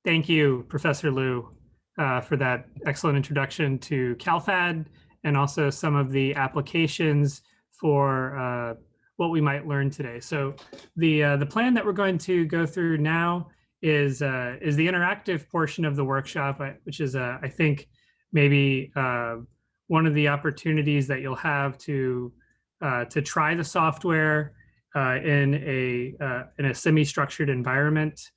Thank you, Professor Liu, for that excellent introduction to CalPhad and also some of the applications for what we might learn today. So the plan that we're going to go through now is the interactive portion of the workshop, which is, I think, maybe one of the opportunities that you'll have to try the software in a semi-structured environment,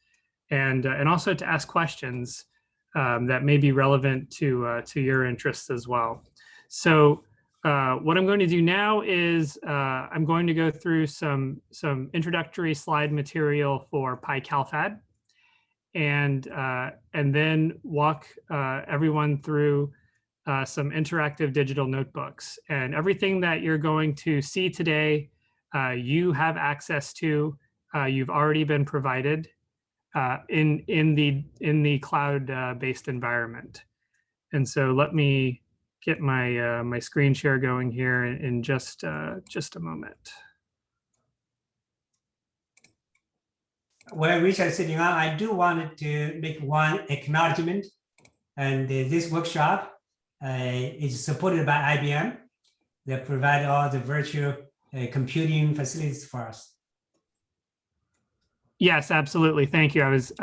and also to ask questions that may be relevant to your interests as well. So what I'm going to do now is I'm going to go through some introductory slide material for PyCalphad, and then walk everyone through some interactive digital notebooks. And everything that you're going to see today, you have access to. You've already been provided in the cloud-based environment. And so let me get my my screen share going here in just a moment. While Richard is sitting on, I do want to make one acknowledgement. And this workshop is supported by IBM. They provide all the virtual computing facilities for us. Yes, absolutely. Thank you. I was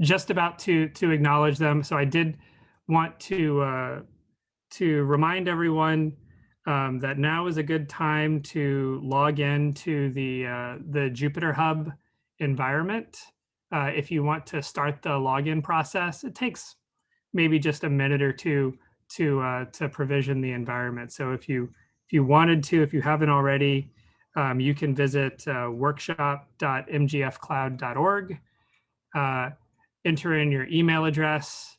just about to acknowledge them. So I did want to remind everyone that now is a good time to log in to the Jupyter Hub environment. If you want to start the login process, it takes maybe just a minute or two to provision the environment. So if you wanted to, if you haven't already, you can visit workshop.mgfcloud.org, enter in your email address.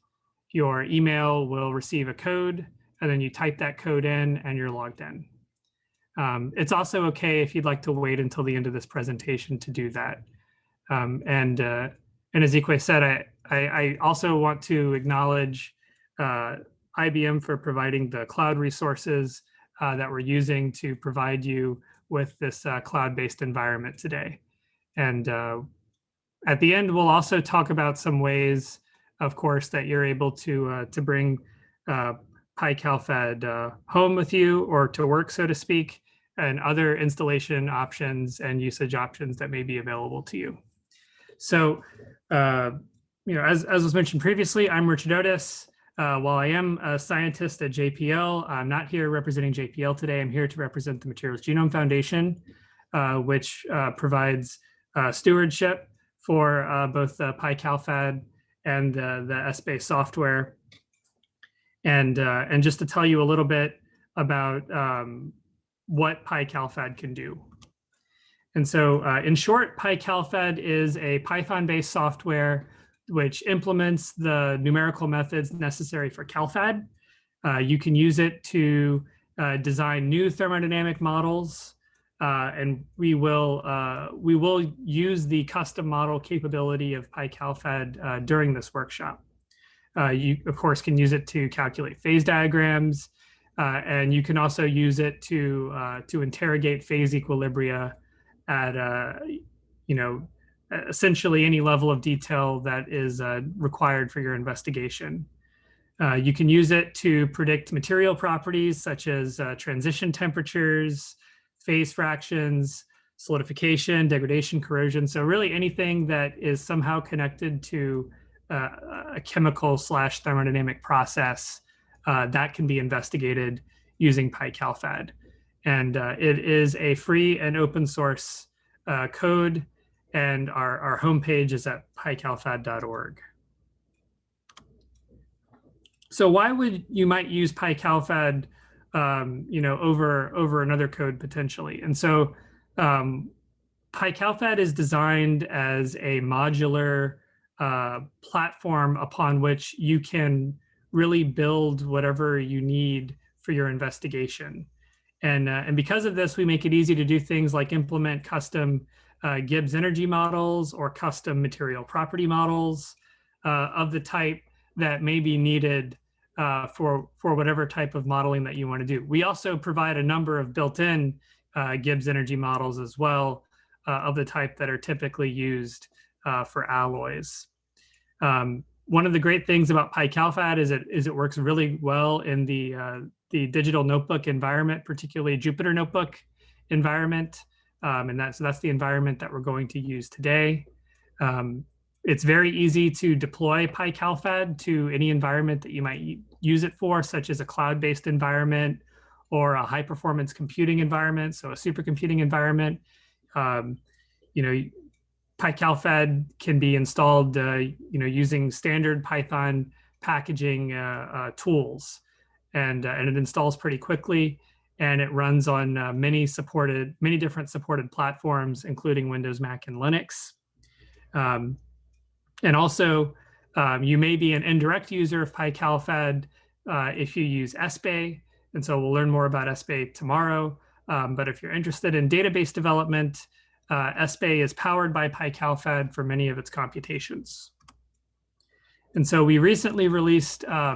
Your email will receive a code, and then you type that code in and you're logged in. It's also okay if you'd like to wait until the end of this presentation to do that. And as Ikwe said, I also want to acknowledge IBM for providing the cloud resources that we're using to provide you with this cloud-based environment today. And at the end, we'll also talk about some ways, of course, that you're able to bring PyCalphad home with you, or to work, so to speak, and other installation options and usage options that may be available to you. So, as was mentioned previously, I'm Richard Otis. While I am a scientist at JPL, I'm not here representing JPL today. I'm here to represent the Materials Genome Foundation, which provides stewardship for both PyCalphad and the S-based software. And just to tell you a little bit about what PyCalphad can do. And so in short, PyCalphad is a Python-based software which implements the numerical methods necessary for CalPhad. You can use it to design new thermodynamic models, and we will use the custom model capability of PyCalphad during this workshop. You, of course, can use it to calculate phase diagrams, and you can also use it to interrogate phase equilibria at essentially any level of detail that is required for your investigation. You can use it to predict material properties such as transition temperatures, phase fractions, solidification, degradation, corrosion. So really anything that is somehow connected to a chemical / thermodynamic process that can be investigated using PyCalphad. And it is a free and open source code, and our homepage is at pycalphad.org. So why would you might use PyCalphad over another code potentially? And so PyCalphad is designed as a modular platform upon which you can really build whatever you need for your investigation. And because of this, we make it easy to do things like implement custom Gibbs energy models or custom material property models of the type that may be needed for whatever type of modeling that you want to do. We also provide a number of built-in Gibbs energy models as well of the type that are typically used for alloys. One of the great things about PyCalphad is it works really well in the digital notebook environment, particularly Jupyter Notebook environment. So that's the environment that we're going to use today. It's very easy to deploy PyCalphad to any environment that you might use it for, such as a cloud-based environment or a high-performance computing environment, so a supercomputing environment. PyCalphad can be installed, using standard Python packaging tools, and it installs pretty quickly, and it runs on many different supported platforms, including Windows, Mac, and Linux. And also, you may be an indirect user of PyCalphad if you use SBay, and so we'll learn more about SBay tomorrow. But if you're interested in database development, SBay is powered by PyCalphad for many of its computations. And so we recently released I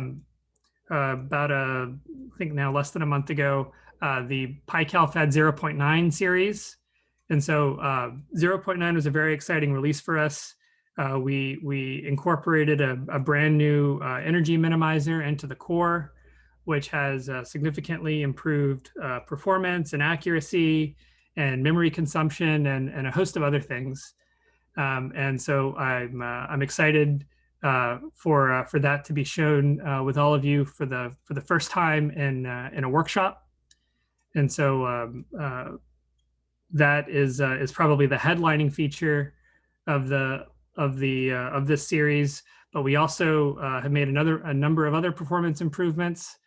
think now less than a month ago, the PyCalphad 0.9 series. And so 0.9 was a very exciting release for us. We incorporated a brand new energy minimizer into the core, which has significantly improved performance and accuracy and memory consumption and a host of other things. And so I'm excited for that to be shown with all of you for the first time in a workshop. And so that is probably the headlining feature of this series. But we also have made a number of other performance improvements.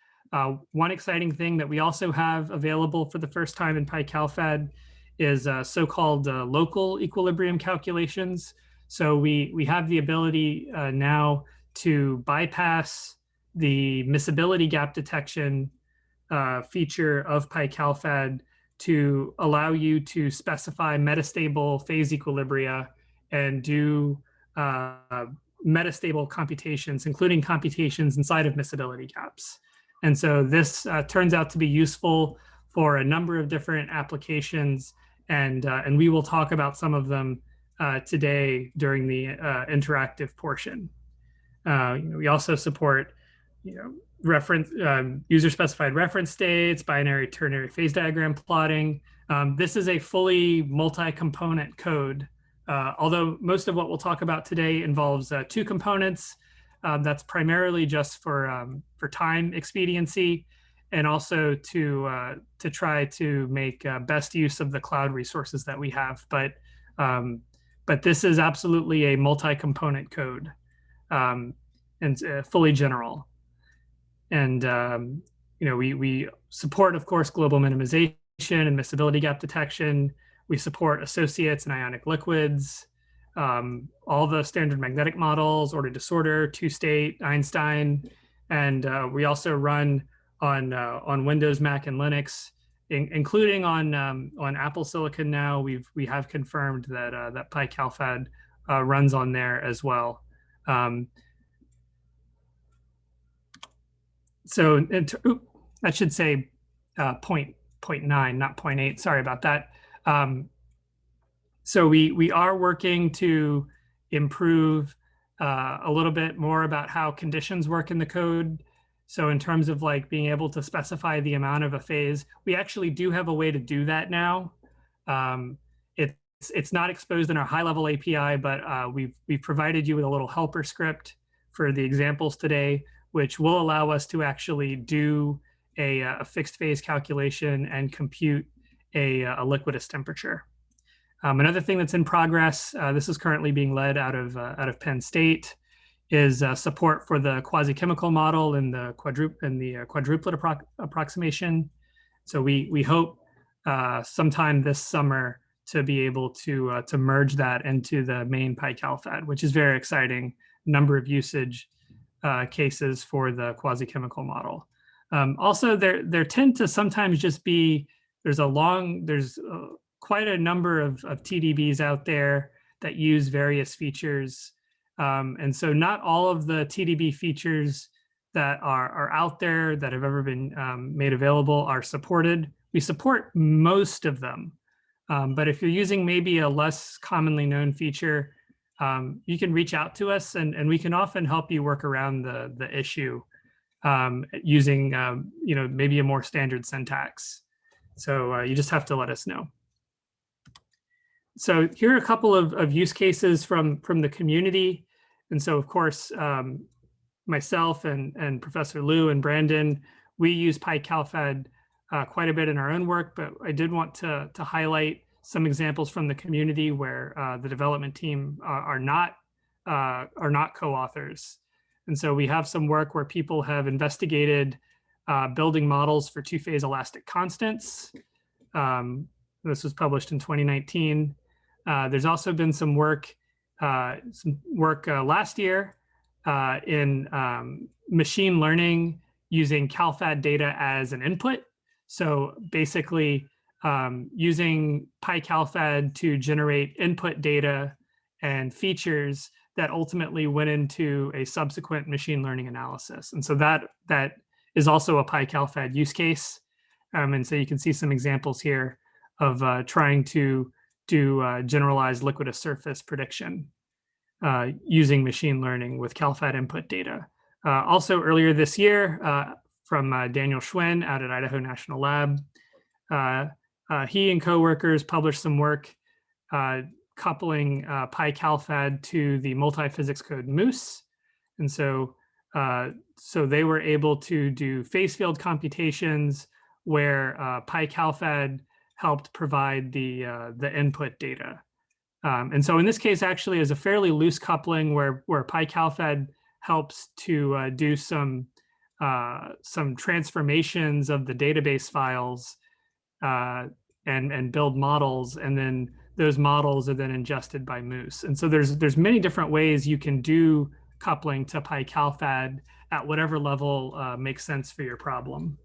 One exciting thing that we also have available for the first time in PyCalphad is so-called local equilibrium calculations. So we have the ability now to bypass the miscibility gap detection feature of PyCalphad to allow you to specify metastable phase equilibria and do metastable computations, including computations inside of miscibility gaps. And so this turns out to be useful for a number of different applications, and we will talk about some of them today during the interactive portion. We also support, reference user-specified reference states, binary ternary phase diagram plotting. This is a fully multi-component code. Although most of what we'll talk about today involves two components. That's primarily just for time expediency, and also to try to make best use of the cloud resources that we have. But this is absolutely a multi-component code, and fully general. And we support, of course, global minimization and miscibility gap detection. We support associates and ionic liquids, all the standard magnetic models, order disorder, two-state, Einstein, and we also run on Windows, Mac, and Linux, including on Apple Silicon. Now we have confirmed that that PyCalphad runs on there as well. So that should say 0.9, not 0.8. Sorry about that. So we are working to improve a little bit more about how conditions work in the code. So in terms of like being able to specify the amount of a phase, we actually do have a way to do that now. It's not exposed in our high-level API, but we've provided you with a little helper script for the examples today, which will allow us to actually do a fixed phase calculation and compute a liquidus temperature. Another thing that's in progress, this is currently being led out of Penn State, is support for the quasi-chemical model and the quadruplet approximation. So we hope sometime this summer to be able to merge that into the main PyCalphad, which is very exciting. Number of usage cases for the quasi-chemical model. Also, there tend to sometimes just be, there's quite a number of TDBs out there that use various features. And so not all of the TDB features that are out there that have ever been made available are supported. We support most of them. But if you're using maybe a less commonly known feature, you can reach out to us, and we can often help you work around the issue using maybe a more standard syntax. So you just have to let us know. So here are a couple of use cases from the community. And so, of course, myself and Professor Liu and Brandon, we use PyCalphad quite a bit in our own work, but I did want to highlight some examples from the community where the development team are not co-authors. And so we have some work where people have investigated building models for two-phase elastic constants. This was published in 2019. There's also been some work last year in machine learning using CalPhad data as an input. So basically using PyCalphad to generate input data and features that ultimately went into a subsequent machine learning analysis. And so that is also a PyCalphad use case. And so you can see some examples here of trying to do generalized liquidus surface prediction using machine learning with CalPhad input data. Also earlier this year, from Daniel Schwinn out at Idaho National Lab, he and coworkers published some work coupling PyCalphad to the multi-physics code Moose. And so they were able to do phase field computations where PyCalphad helped provide the input data. And so in this case, actually, is a fairly loose coupling where PyCalphad helps to do some transformations of the database files and build models, and then those models are then ingested by Moose. And so there's many different ways you can do coupling to PyCalphad at whatever level makes sense for your problem.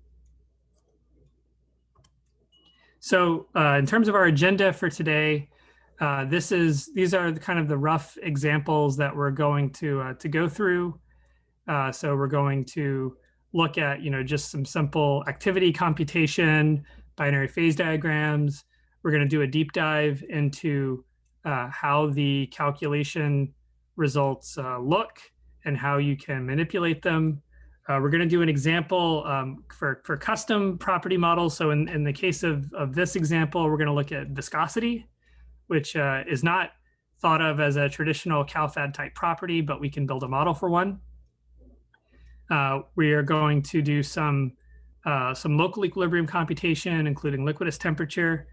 So in terms of our agenda for today, these are kind of the rough examples that we're going to go through. So we're going to look at just some simple activity computation, binary phase diagrams. We're going to do a deep dive into how the calculation results look and how you can manipulate them. We're going to do an example for custom property models. So in the case of this example, we're going to look at viscosity, which is not thought of as a traditional CalPhad type property, but we can build a model for one. We are going to do some local equilibrium computation, including liquidus temperature.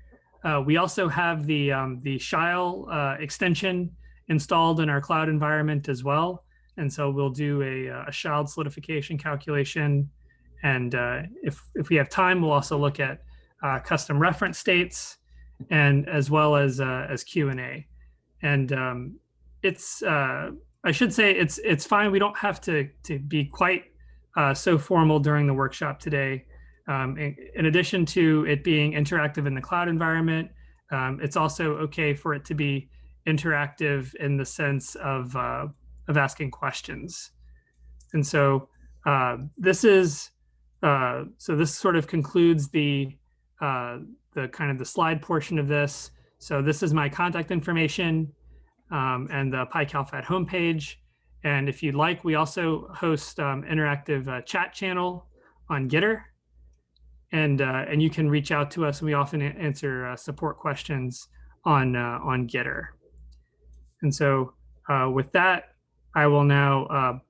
We also have the Shile extension installed in our cloud environment as well. And so we'll do a Shile solidification calculation. And if we have time, we'll also look at custom reference states, and as well as Q&A. And I should say it's fine. We don't have to be quite so formal during the workshop today. In addition to it being interactive in the cloud environment, it's also okay for it to be interactive in the sense of asking questions. And so this sort of concludes the kind of the slide portion of this. So this is my contact information and the PyCalphad homepage. And if you'd like, we also host interactive chat channel on Gitter. And you can reach out to us, and we often answer support questions on Gitter. And so with that, I will now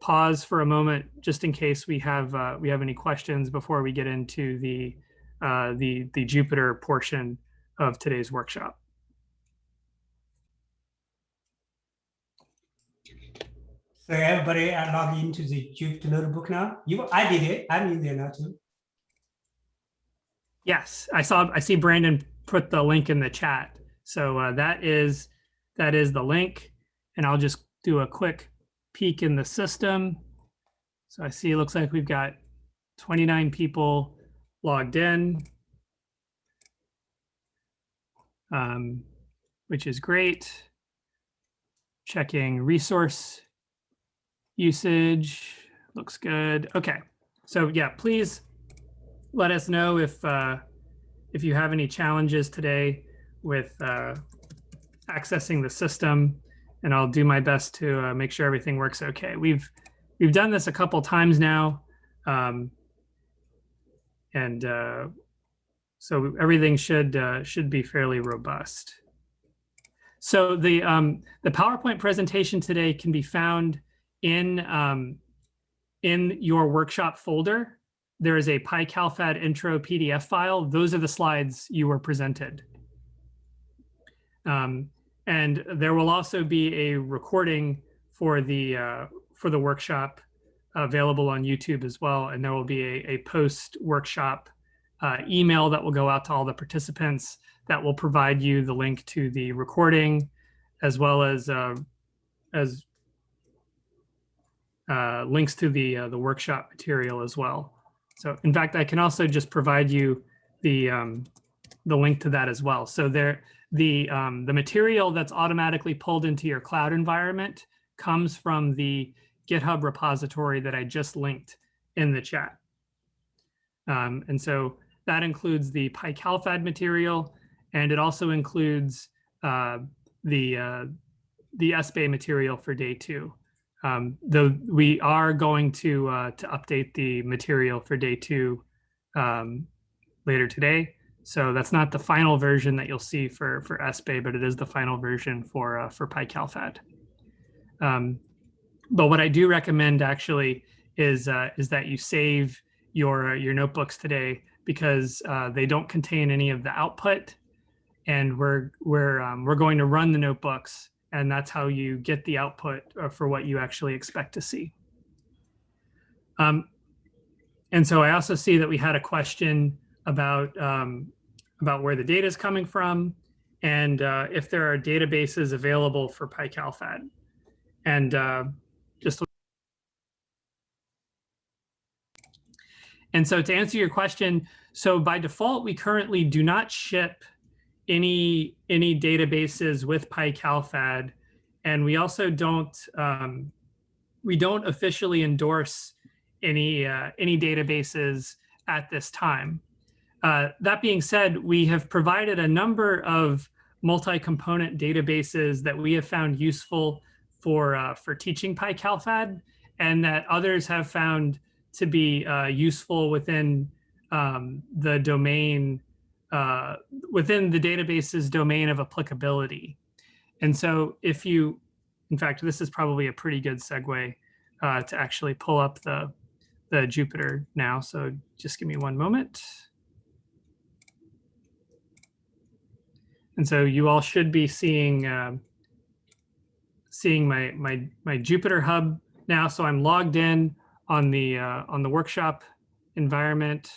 pause for a moment just in case we have any questions before we get into the Jupyter portion of today's workshop. So everybody log into the Jupyter notebook now. I did it. I'm in there now too. Yes, I see Brandon put the link in the chat. So that is the link, and I'll just do a quick peek in the system. So I see it looks like we've got 29 people logged in, which is great. Checking resource usage, looks good. Okay, so yeah, please let us know if you have any challenges today with accessing the system. and I'll do my best to make sure everything works okay. We've done this a couple times now, and so everything should be fairly robust. So the PowerPoint presentation today can be found in your workshop folder. There is a PyCalphad intro PDF file. Those are the slides you were presented. And there will also be a recording for the workshop available on YouTube as well. And there will be a post-workshop email that will go out to all the participants that will provide you the link to the recording, as well as links to the workshop material as well. So in fact, I can also just provide you the link to that as well. So there, the material that's automatically pulled into your cloud environment comes from the GitHub repository that I just linked in the chat. And so that includes the PyCalphad material, and it also includes the SBay material for day 2. Though we are going to update the material for day 2 later today. So that's not the final version that you'll see for SBay, but it is the final version for PyCalphad. But what I do recommend actually is that you save your notebooks today, because they don't contain any of the output, and we're going to run the notebooks, and that's how you get the output for what you actually expect to see. And so I also see that we had a question about where the data is coming from, and if there are databases available for PyCalphad. And and so to answer your question, so by default, we currently do not ship any databases with PyCalphad, and we also don't officially endorse any databases at this time. That being said, we have provided a number of multi-component databases that we have found useful for teaching PyCalphad, and that others have found to be useful within the domain, within the database's domain of applicability. And so if you, in fact, this is probably a pretty good segue to actually pull up the Jupyter now. So just give me one moment. And so you all should be seeing my Jupyter hub now. So I'm logged in on the workshop environment.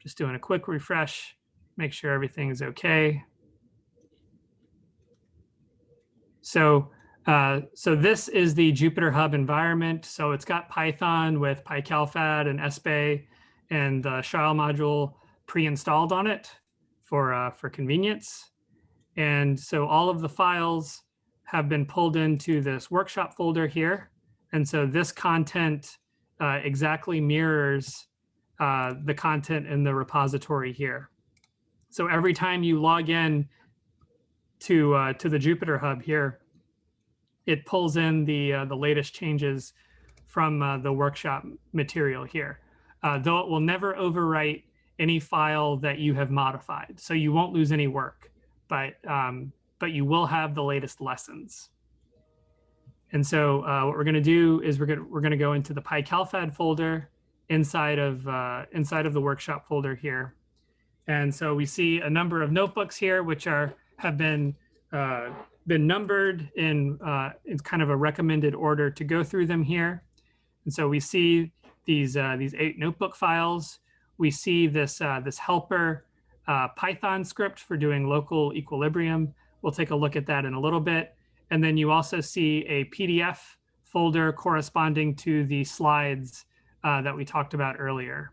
Just doing a quick refresh, make sure everything is okay. So this is the Jupyter Hub environment. So it's got Python with PyCalphad and SBay and the shell module pre-installed on it for convenience. And so all of the files have been pulled into this workshop folder here. And so this content exactly mirrors the content in the repository here. So every time you log in to the Jupyter Hub here, it pulls in the latest changes from the workshop material here, though it will never overwrite any file that you have modified. So you won't lose any work, but you will have the latest lessons. And so what we're going to do is we're going to go into the PyCalphad folder inside of the workshop folder here. And so we see a number of notebooks here, which have been numbered in kind of a recommended order to go through them here. And so we see these 8 notebook files. We see this helper Python script for doing local equilibrium. We'll take a look at that in a little bit. And then you also see a PDF folder corresponding to the slides that we talked about earlier.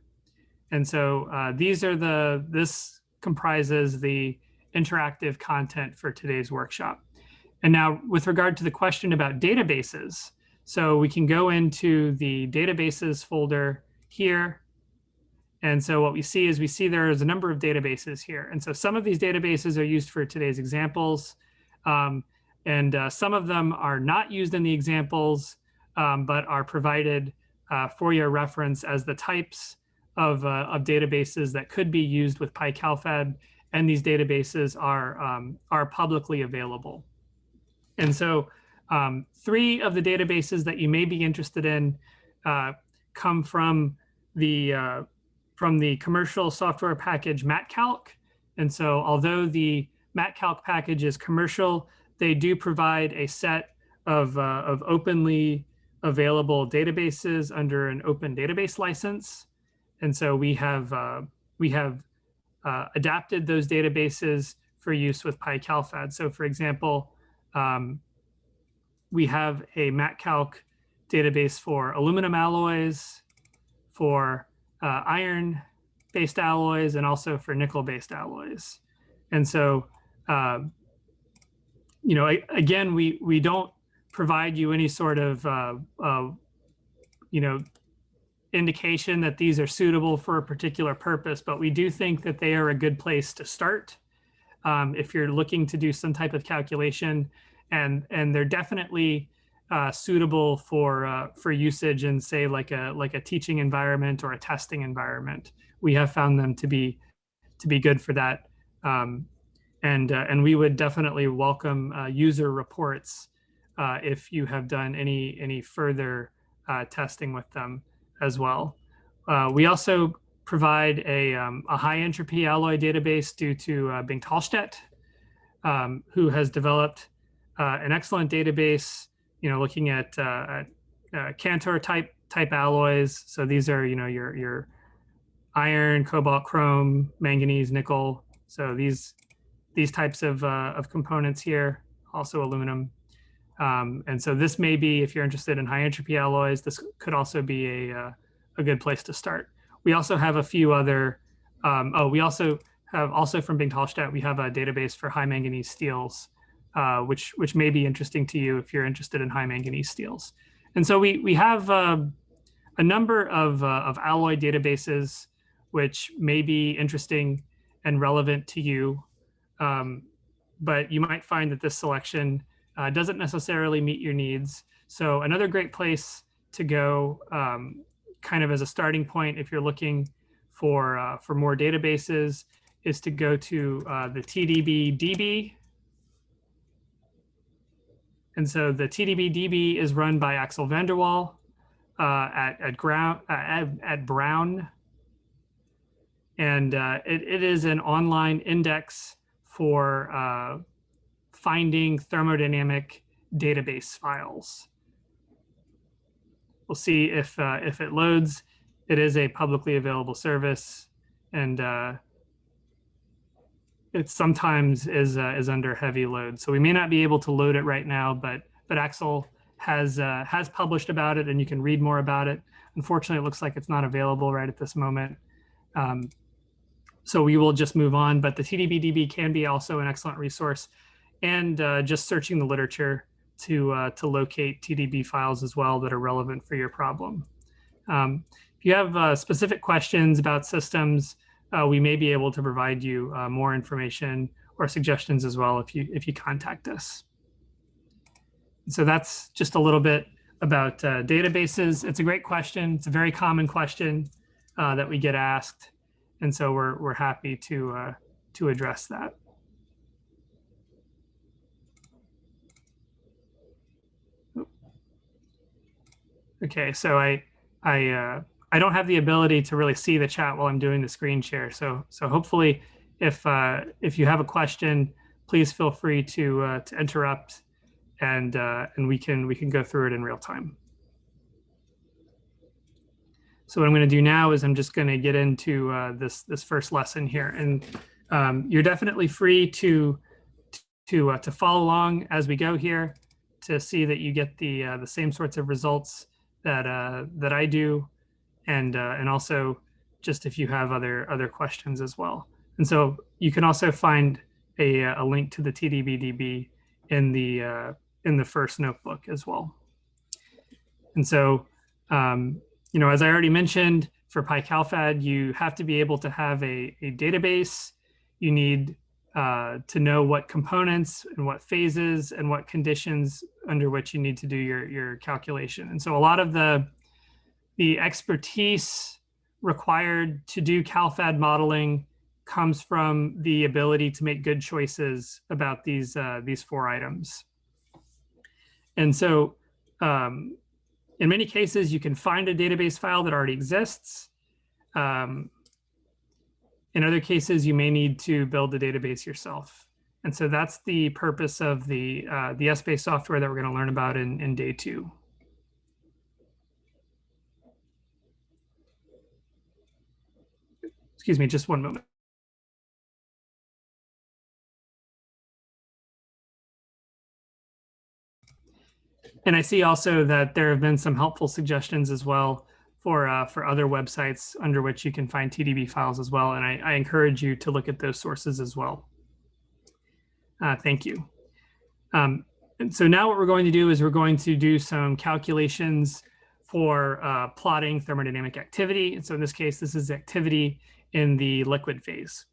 And so this comprises the interactive content for today's workshop. And now with regard to the question about databases, so we can go into the databases folder here. And so what we see there is a number of databases here. And so some of these databases are used for today's examples. And some of them are not used in the examples, but are provided for your reference as the types of databases that could be used with PyCalphad. And these databases are publicly available. And so 3 of the databases that you may be interested in come from the commercial software package MatCalc. And so although the MatCalc package is commercial, they do provide a set of openly available databases under an open database license. And so we have adapted those databases for use with PyCalphad. So for example, we have a MatCalc database for aluminum alloys, for iron-based alloys, and also for nickel-based alloys. And so, again, we don't provide you any sort of, indication that these are suitable for a particular purpose, but we do think that they are a good place to start if you're looking to do some type of calculation, and they're definitely suitable for usage in, say, like a teaching environment or a testing environment. We have found them to be good for that, and we would definitely welcome user reports if you have done any further testing with them as well. We also provide a high entropy alloy database due to Bengt Hallstedt, who has developed an excellent database, looking at Cantor type alloys. So these are, your iron, cobalt, chrome, manganese, nickel. So these types of components here, also aluminum. And so this may be, if you're interested in high entropy alloys, this could also be a good place to start. We also have a few other, we also from Bengt Hallstedt, we have a database for high manganese steels, which may be interesting to you if you're interested in high manganese steels. And so we have a number of alloy databases which may be interesting and relevant to you, but you might find that this selection doesn't necessarily meet your needs. So another great place to go, kind of as a starting point, if you're looking for more databases, is to go to the TDB-DB. And so the TDB-DB is run by Axel van der Waal at Brown. And it is an online index for finding thermodynamic database files. We'll see if it loads. It is a publicly available service, and it sometimes is under heavy load. So we may not be able to load it right now, but Axel has published about it, and you can read more about it. Unfortunately, it looks like it's not available right at this moment. So we will just move on, but the TDB-DB can be also an excellent resource, and just searching the literature to locate TDB files as well that are relevant for your problem. If you have specific questions about systems, we may be able to provide you more information or suggestions as well if you contact us. So that's just a little bit about databases. It's a great question. It's a very common question that we get asked, and so we're happy to address that. Okay, so I don't have the ability to really see the chat while I'm doing the screen share. So hopefully, if you have a question, please feel free to interrupt, and we can go through it in real time. So what I'm going to do now is I'm just going to get into this first lesson here, and you're definitely free to follow along as we go here to see that you get the same sorts of results that I do, and also just if you have other questions as well. And so you can also find a link to the TDB-DB in the first notebook as well. And so, as I already mentioned, for PyCalphad, you have to be able to have a database. You need to know what components and what phases and what conditions under which you need to do your calculation. And so a lot of the expertise required to do CalFad modeling comes from the ability to make good choices about these 4 items. And so in many cases, you can find a database file that already exists. In other cases, you may need to build the database yourself. And so that's the purpose of the Essbase software that we're going to learn about in day 2. Excuse me, just one moment. And I see also that there have been some helpful suggestions as well for other websites under which you can find TDB files as well. And I encourage you to look at those sources as well. Thank you. And so now what we're going to do is we're going to do some calculations for plotting thermodynamic activity. And so in this case, this is activity in the liquid phase.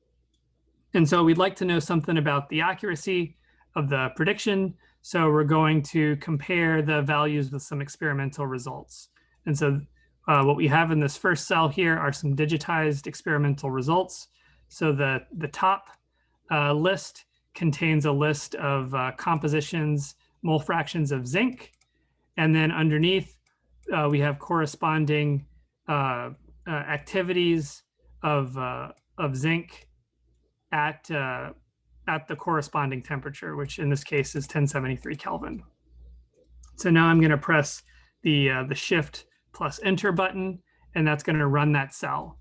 And so we'd like to know something about the accuracy of the prediction. So we're going to compare the values with some experimental results. And so what we have in this first cell here are some digitized experimental results. So the top list contains a list of compositions, mole fractions of zinc. And then underneath, we have corresponding activities of zinc at the corresponding temperature, which in this case is 1073 Kelvin. So now I'm going to press the Shift plus Enter button, and that's going to run that cell.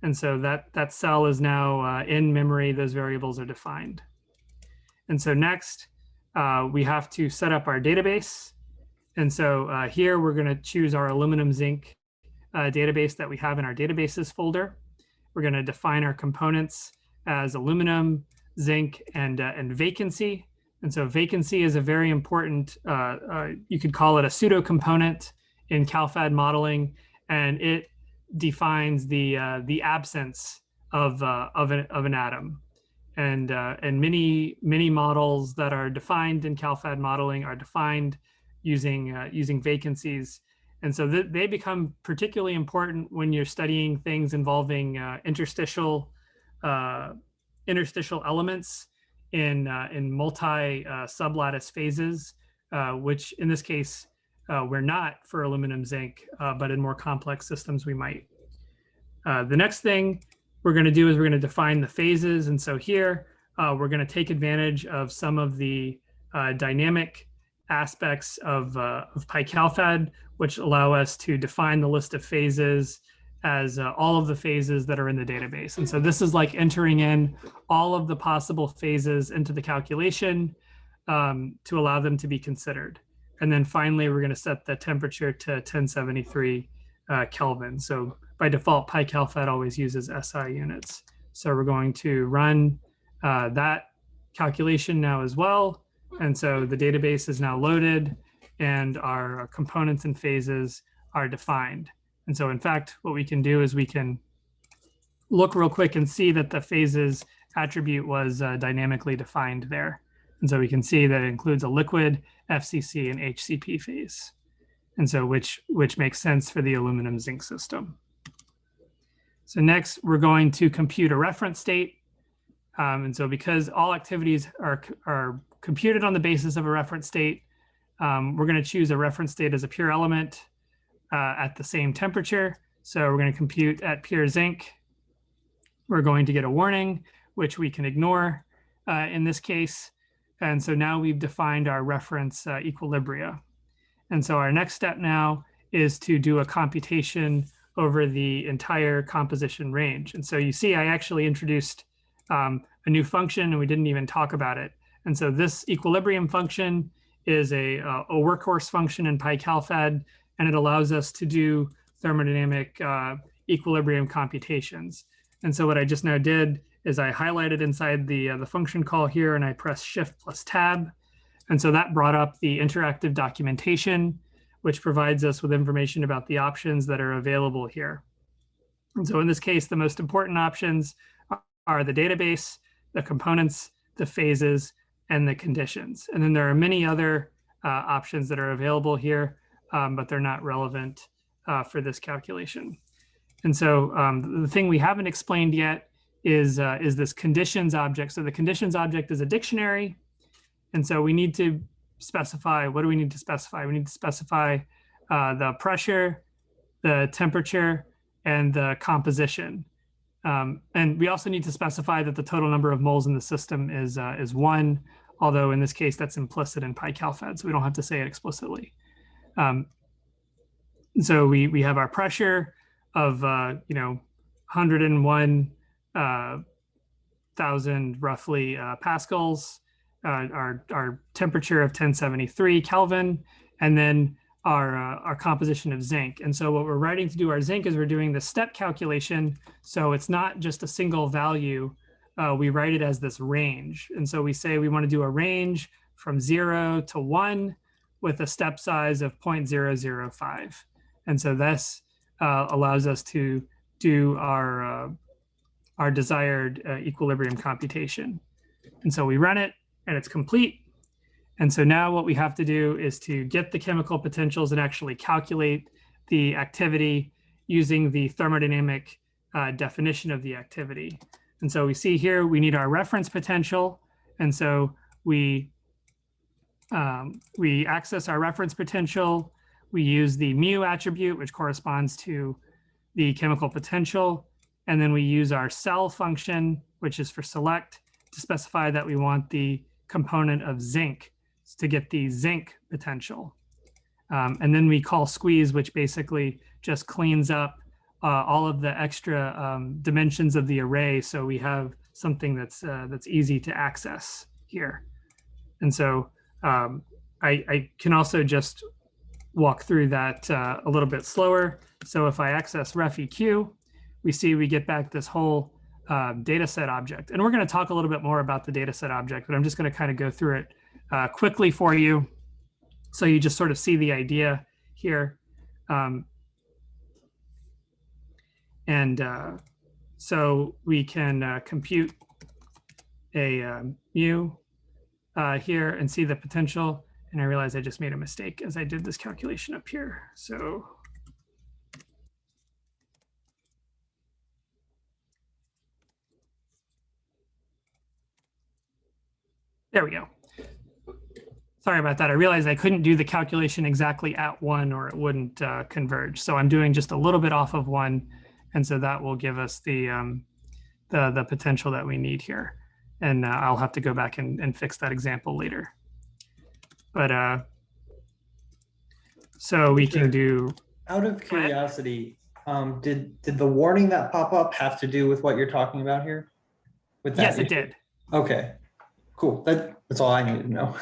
And so that cell is now in memory. Those variables are defined. And so next, we have to set up our database. And so here we're going to choose our aluminum zinc database that we have in our databases folder. We're going to define our components as aluminum, zinc, and vacancy. And so vacancy is a very important, you could call it a pseudo component in CalFad modeling, and it defines the absence of an atom. And many models that are defined in CalFad modeling are defined using vacancies. And so they become particularly important when you're studying things involving interstitial elements in multi sublattice phases, which in this case we're not for aluminum zinc, but in more complex systems we might. The next thing we're going to do is we're going to define the phases, and so here we're going to take advantage of some of the dynamic aspects of PyCalphad, which allow us to define the list of phases as all of the phases that are in the database. And so this is like entering in all of the possible phases into the calculation to allow them to be considered. And then finally, we're going to set the temperature to 1073 Kelvin. So by default, PyCalphad always uses SI units. So we're going to run that calculation now as well. And so the database is now loaded and our components and phases are defined. And so in fact, what we can do is we can look real quick and see that the phases attribute was dynamically defined there. And so we can see that it includes a liquid, FCC, and HCP phase. And so which makes sense for the aluminum zinc system. So next, we're going to compute a reference state. And so because all activities are computed on the basis of a reference state, we're going to choose a reference state as a pure element at the same temperature. So we're going to compute at pure zinc. We're going to get a warning, which we can ignore in this case. And so now we've defined our reference equilibria. And so our next step now is to do a computation over the entire composition range. And so you see, I actually introduced a new function and we didn't even talk about it. And so this equilibrium function is a workhorse function in PyCalphad, and it allows us to do thermodynamic equilibrium computations. And so what I just now did is I highlighted inside the function call here and I pressed Shift plus Tab. And so that brought up the interactive documentation, which provides us with information about the options that are available here. And so in this case, the most important options are the database, the components the phases, and the conditions. And then there are many other options that are available here, but they're not relevant for this calculation. And so the thing we haven't explained yet is this conditions object. So the conditions object is a dictionary. And so we need to specify, what do we need to specify? We need to specify the pressure, the temperature, and the composition. And we also need to specify that the total number of moles in the system is 1, although in this case that's implicit in PyCalphad, so we don't have to say it explicitly. So we have our pressure of 101,000 roughly pascals, our temperature of 1073 Kelvin, and then our composition of zinc. And so what we're writing to do our zinc is we're doing the step calculation. So it's not just a single value. We write it as this range. And so we say we want to do a range from 0 to 1 with a step size of 0.005. And so this allows us to do our desired equilibrium computation. And so we run it and it's complete. And so now what we have to do is to get the chemical potentials and actually calculate the activity using the thermodynamic definition of the activity. And so we see here we need our reference potential. And so we access our reference potential. We use the mu attribute, which corresponds to the chemical potential. And then we use our cell function, which is for select, to specify that we want the component of zinc to get the zinc potential. And then we call squeeze, which basically just cleans up all of the extra dimensions of the array. So we have something that's easy to access here. And so I can also just walk through that a little bit slower. So if I access ref-eq, we see we get back this whole data set object. And we're going to talk a little bit more about the data set object, but I'm just going to kind of go through it quickly for you. So you just sort of see the idea here. So we can compute a mu here and see the potential. And I realize I just made a mistake as I did this calculation up here. So there we go. Sorry about that. I realized I couldn't do the calculation exactly at 1 or it wouldn't converge. So I'm doing just a little bit off of 1. And so that will give us the potential that we need here. And I'll have to go back and fix that example later. But so we can do. Out of curiosity, did the warning that pop up have to do with what you're talking about here? With that Yes, issue? it did. Okay, cool. That's all I needed to know.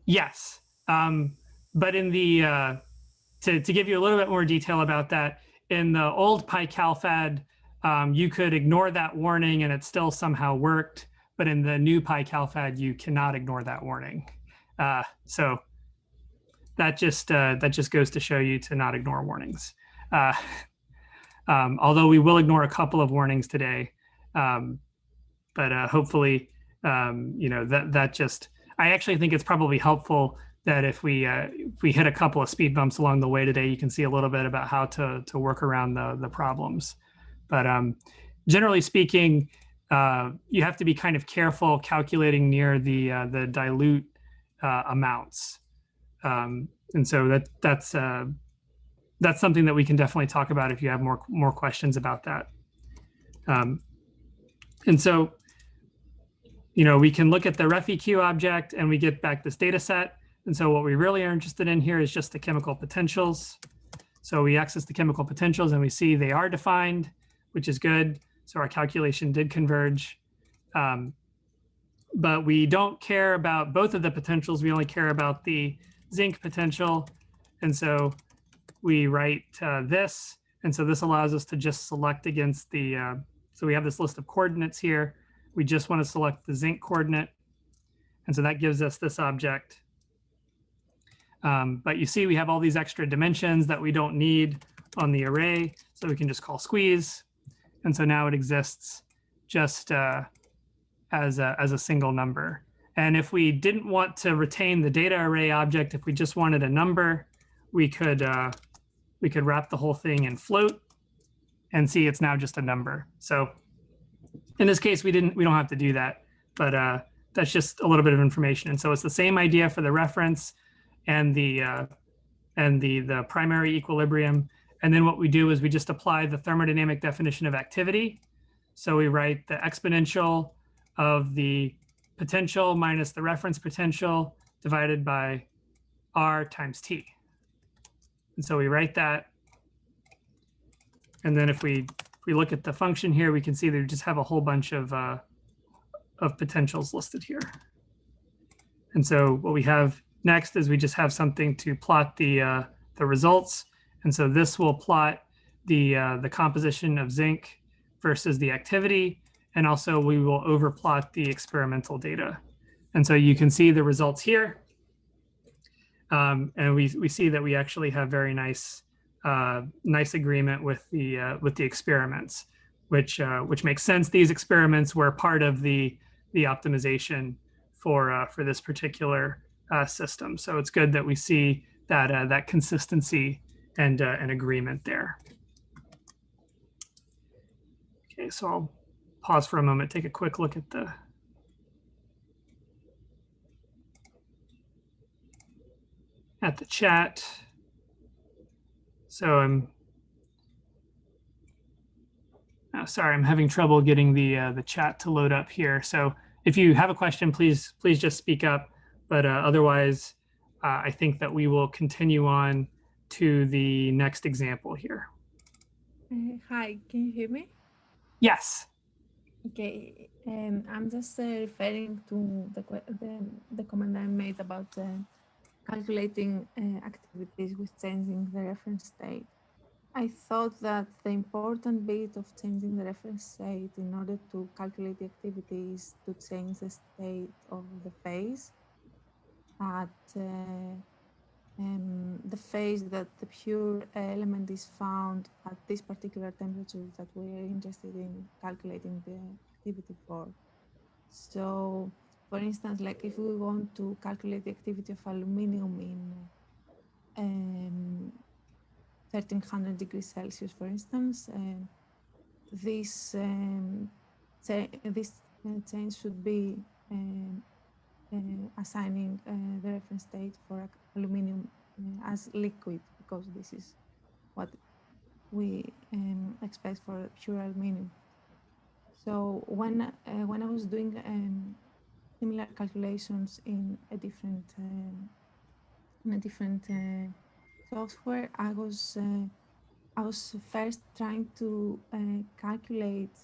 Yes, but in the to give you a little bit more detail about that, in the old PyCalphad, you could ignore that warning and it still somehow worked. But in the new PyCalphad, you cannot ignore that warning. So that just goes to show you to not ignore warnings. Although we will ignore a couple of warnings today, but hopefully, that just. I actually think it's probably helpful that if we hit a couple of speed bumps along the way today, you can see a little bit about how to work around the problems. But generally speaking, you have to be kind of careful calculating near the dilute amounts, and so that's something that we can definitely talk about if you have more questions about that. And so. We can look at the ref-eq object and we get back this data set. And so what we really are interested in here is just the chemical potentials. So we access the chemical potentials and we see they are defined, which is good. So our calculation did converge. But we don't care about both of the potentials. We only care about the zinc potential. And so we write this. And so this allows us to just select against the, so we have this list of coordinates here. We just want to select the zinc coordinate. And so that gives us this object. But you see we have all these extra dimensions that we don't need on the array. So we can just call squeeze. And so now it exists just as a single number. And if we didn't want to retain the data array object, if we just wanted a number, we could wrap the whole thing in float and see it's now just a number. So in this case, we don't have to do that, but that's just a little bit of information. And so it's the same idea for the reference and the primary equilibrium. And then what we do is we just apply the thermodynamic definition of activity. So we write the exponential of the potential minus the reference potential divided by R times T. And so we write that. And then if we look at the function here, we can see that we just have a whole bunch of potentials listed here. And so what we have next is we just have something to plot the results. And so this will plot the composition of zinc versus the activity. And also we will overplot the experimental data. And so you can see the results here. And we see that we actually have very nice agreement with the experiments, which makes sense. These experiments were part of the optimization for this particular system. So it's good that we see that consistency and an agreement there. Okay, so I'll pause for a moment, take a quick look at the chat. So sorry, I'm having trouble getting the chat to load up here. So if you have a question, please just speak up. But otherwise, I think that we will continue on to the next example here. Hi, can you hear me? Yes. Okay, I'm just referring to the comment I made about calculating activities with changing the reference state. I thought that the important bit of changing the reference state in order to calculate the activity is to change the state of the phase at the phase that the pure element is found at this particular temperature that we are interested in calculating the activity for. So, for instance, like if we want to calculate the activity of aluminium in 1300 degrees Celsius, for instance, this change should be assigning the reference state for aluminium as liquid, because this is what we expect for pure aluminium. So when I was doing similar calculations in a different software, I was first trying to calculate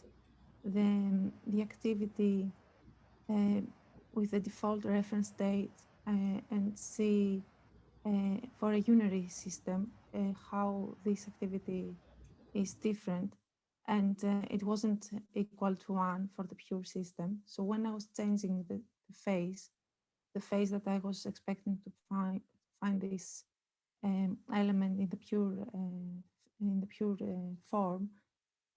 the activity with the default reference state and see for a unary system how this activity is different, and it wasn't equal to 1 for the pure system. So when I was changing the phase that I was expecting to find this element in the pure form,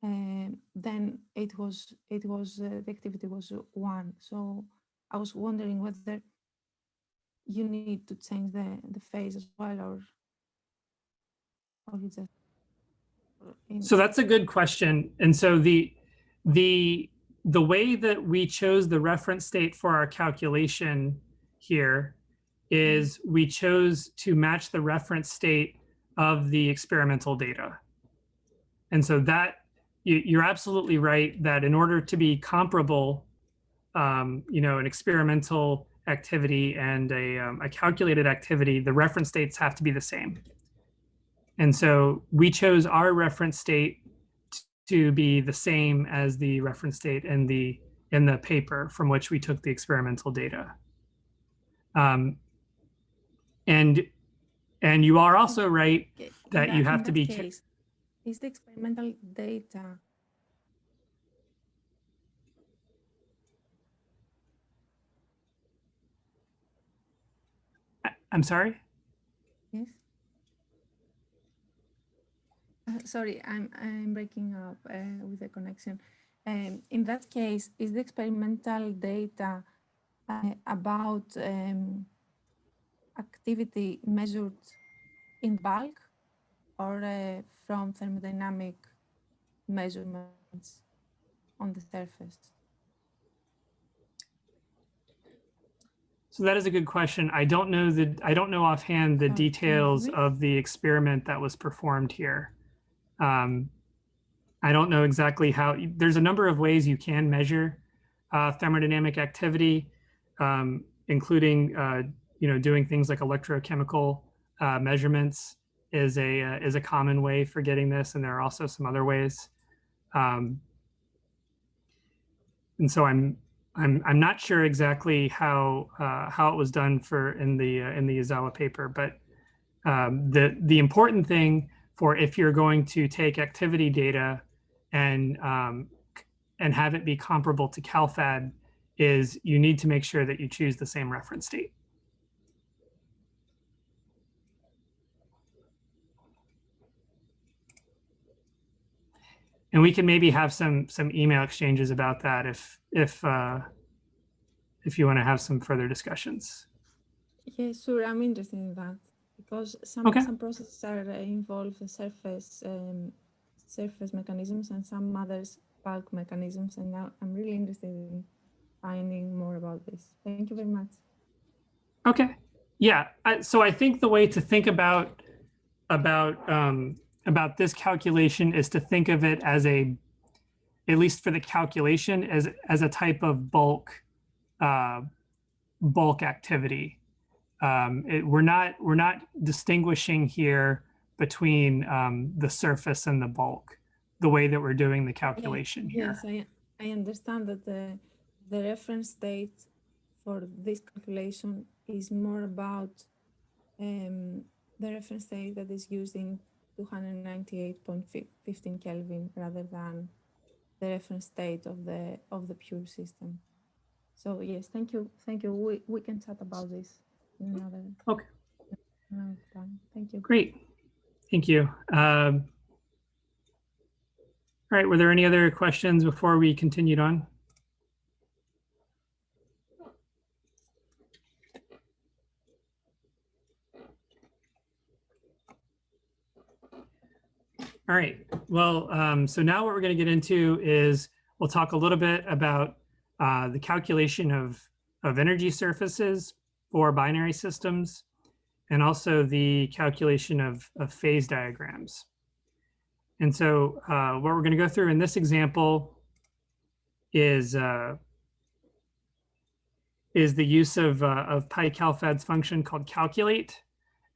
then it was the activity was 1. So I was wondering whether you need to change the phase as well, or you just. So that's a good question. And so the way that we chose the reference state for our calculation here is we chose to match the reference state of the experimental data. And so that you're absolutely right that in order to be comparable, an experimental activity and a calculated activity, the reference states have to be the same. And so we chose our reference state to be the same as the reference state in the paper from which we took the experimental data. And you are also right that you have to be. Case, is the experimental data I'm sorry? Yes. Sorry, I'm breaking up with the connection. in that case, is the experimental data about activity measured in bulk or from thermodynamic measurements on the surface? So that is a good question. I don't know offhand the Sorry, can you hear details me? of the experiment that was performed here. I don't know exactly how. There's a number of ways you can measure thermodynamic activity, including doing things like electrochemical measurements is a common way for getting this, and there are also some other ways. And so I'm not sure exactly how it was done in the Izawa paper, but the important thing for if you're going to take activity data and have it be comparable to CalPhad is you need to make sure that you choose the same reference date. And we can maybe have some email exchanges about that if you want to have some further discussions. Yeah, sure. I'm interested in that because Okay. some processes are involve surface mechanisms and some others bulk mechanisms, and now I'm really interested in finding more about this. Thank you very much. Okay. Yeah. So I think the way to think about this calculation is to think of it as at least for the calculation, as a type of bulk activity. We're not distinguishing here between the surface and the bulk, the way that we're doing the calculation here. Yes, I understand that the reference date for this calculation is more about the reference date that is used in 298.15 Kelvin rather than the reference date of the pure system. So yes, thank you. We can chat about this in another time. Thank you. Great, thank you. All right, were there any other questions before we continued on? All right, well, so now what we're going to get into is we'll talk a little bit about the calculation of energy surfaces for binary systems, and also the calculation of phase diagrams. And so what we're going to go through in this example is the use of PyCalphad's function called calculate.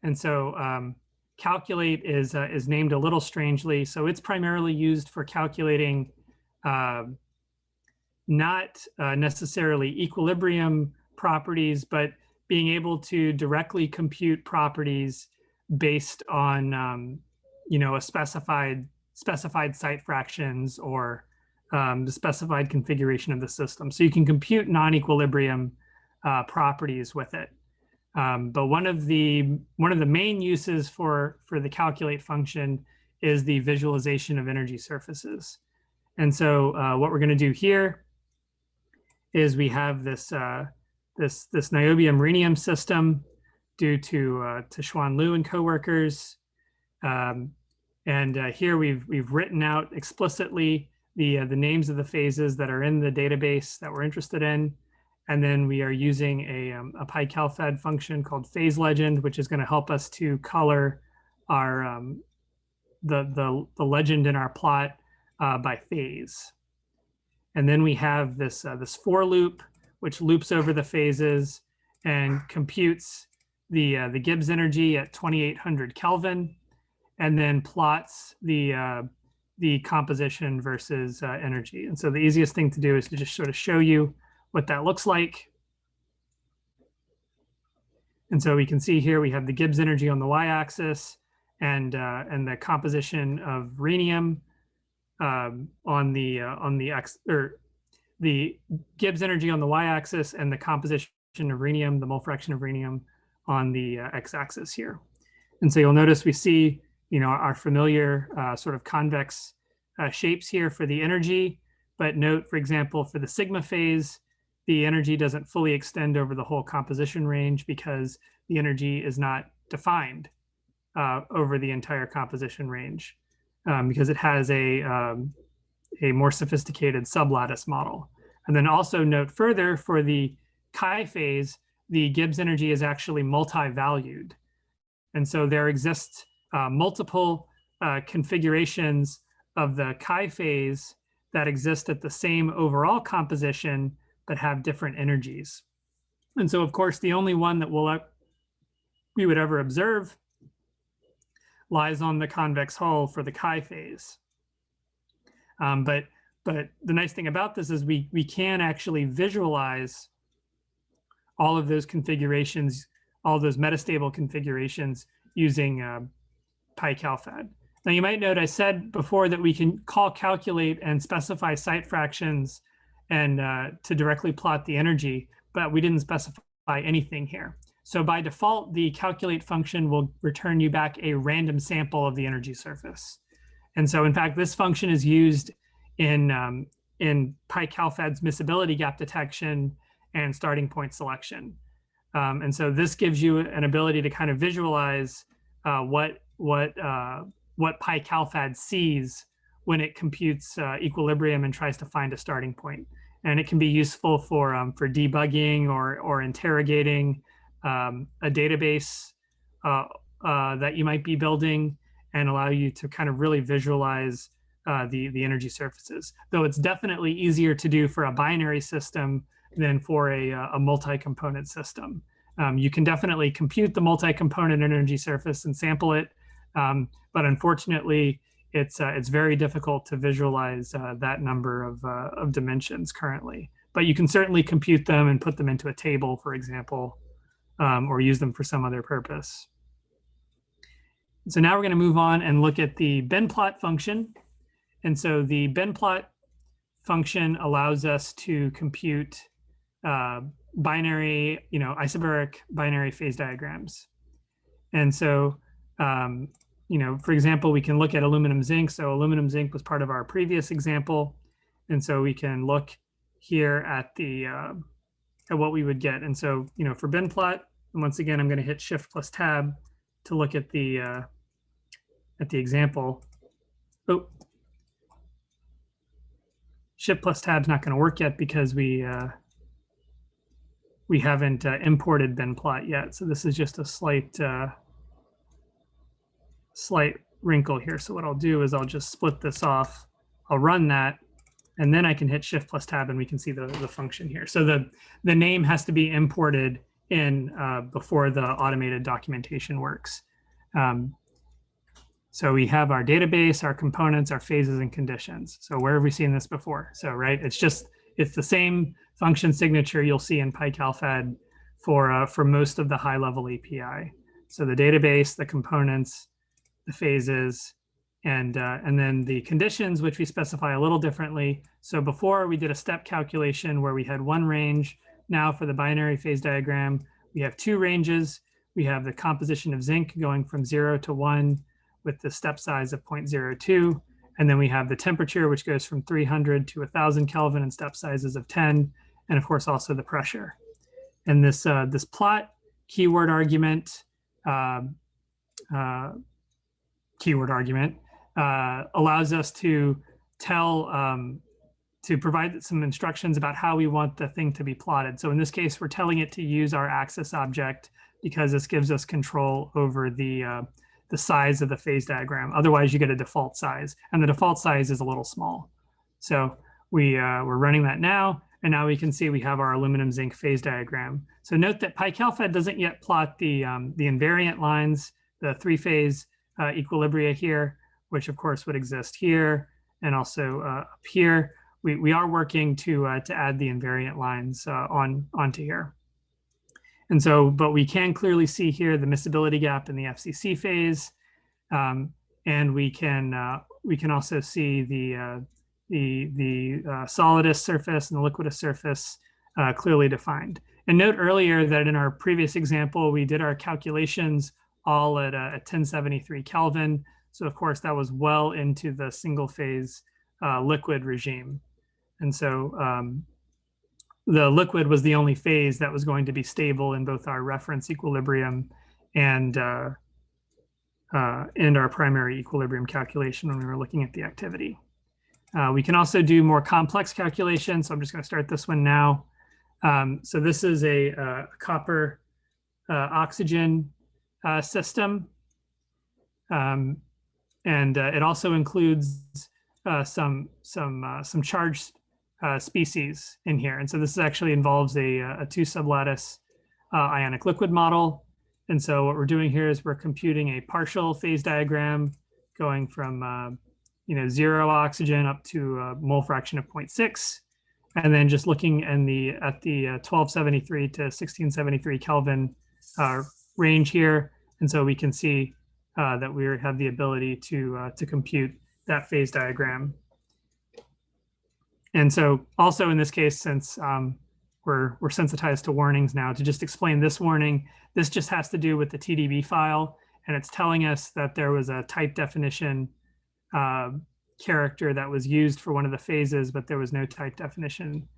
And so calculate is named a little strangely. So it's primarily used for calculating not necessarily equilibrium properties, but being able to directly compute properties based on a specified site fractions or the specified configuration of the system. So you can compute non-equilibrium properties with it. But one of the main uses for the calculate function is the visualization of energy surfaces. And so what we're going to do here is we have this niobium rhenium system due to Xuan Liu and coworkers. And here we've written out explicitly the names of the phases that are in the database that we're interested in. And then we are using a PyCalphad function called phase legend, which is going to help us to color our the legend in our plot by phase. And then we have this for loop, which loops over the phases and computes the Gibbs energy at 2800 Kelvin, and then plots the composition versus energy. And so the easiest thing to do is to just sort of show you what that looks like. And so we can see here we have the Gibbs energy on the y-axis and the composition of rhenium on the x, or the Gibbs energy on the y-axis and the composition of rhenium, the mole fraction of rhenium, on the x-axis here. And so you'll notice we see our familiar sort of convex shapes here for the energy, But note, for example, for the sigma phase, the energy doesn't fully extend over the whole composition range because the energy is not defined over the entire composition range because it has a more sophisticated sublattice model. And then also note further for the chi phase, the Gibbs energy is actually multi-valued. And so there exists multiple configurations of the chi phase that exist at the same overall composition, but have different energies. And so, of course, the only one that we would ever observe lies on the convex hull for the chi phase. But the nice thing about this is we can actually visualize all of those configurations, all those metastable configurations using PyCalphad. Now you might note I said before that we can calculate and specify site fractions and to directly plot the energy, but we didn't specify anything here. So by default, the calculate function will return you back a random sample of the energy surface. And so in fact, this function is used in PyCalphad's miscibility gap detection and starting point selection. And so this gives you an ability to kind of visualize what PyCalphad sees when it computes equilibrium and tries to find a starting point. And it can be useful for debugging or interrogating a database that you might be building and allow you to kind of really visualize the energy surfaces. Though it's definitely easier to do for a binary system than for a multi-component system. You can definitely compute the multi-component energy surface and sample it, but unfortunately, it's very difficult to visualize that number of dimensions currently. But you can certainly compute them and put them into a table, for example, or use them for some other purpose. So now we're going to move on and look at the binplot function. And so the binplot function allows us to compute binary, isobaric binary phase diagrams. And so, for example, we can look at aluminum zinc. So aluminum zinc was part of our previous example. And so we can look here at at what we would get. And so, for binplot, and once again, I'm going to hit Shift plus Tab to look at the example. Oh, Shift plus Tab is not going to work yet because we haven't imported binplot yet. So this is just a slight wrinkle here. So what I'll do is I'll just split this off. I'll run that, and then I can hit Shift plus Tab, and we can see the function here. So the name has to be imported in before the automated documentation works. So we have our database, our components, our phases and conditions. So where have we seen this before? So right, it's the same function signature you'll see in PyCalphad for most of the high-level API. So the database, the components, the phases, and then the conditions, which we specify a little differently. So before we did a step calculation where we had one range. Now for the binary phase diagram, we have two ranges. We have the composition of zinc going from 0 to 1 with the step size of 0.02. And then we have the temperature, which goes from 300 to 1,000 Kelvin and step sizes of 10. And of course, also the pressure. And this plot keyword argument allows us to to provide some instructions about how we want the thing to be plotted. So in this case, we're telling it to use our axis object because this gives us control over the size of the phase diagram. Otherwise, you get a default size, and the default size is a little small. So we're running that now, and now we can see we have our aluminum zinc phase diagram. So note that PyCalphad doesn't yet plot the invariant lines, the three-phase equilibria here, which of course would exist here and also up here. We are working to add the invariant lines onto here. And so, but we can clearly see here the miscibility gap in the FCC phase, and we can also see the solidus surface and the liquidus surface clearly defined. And note earlier that in our previous example, we did our calculations all at 1073 Kelvin. So of course that was well into the single phase liquid regime. And so the liquid was the only phase that was going to be stable in both our reference equilibrium and our primary equilibrium calculation when we were looking at the activity. We can also do more complex calculations. So I'm just going to start this one now. So this is a copper oxygen system. And it also includes some charged species in here. And so this actually involves a two sublattice ionic liquid model. And so what we're doing here is we're computing a partial phase diagram going from 0 oxygen up to a mole fraction of 0.6, and then just looking at the 1273 to 1673 Kelvin range here. And so we can see that we have the ability to compute that phase diagram. And so also in this case, since we're sensitized to warnings now, to just explain this warning, this just has to do with the TDB file, and it's telling us that there was a type definition character that was used for one of the phases, but there was no type definition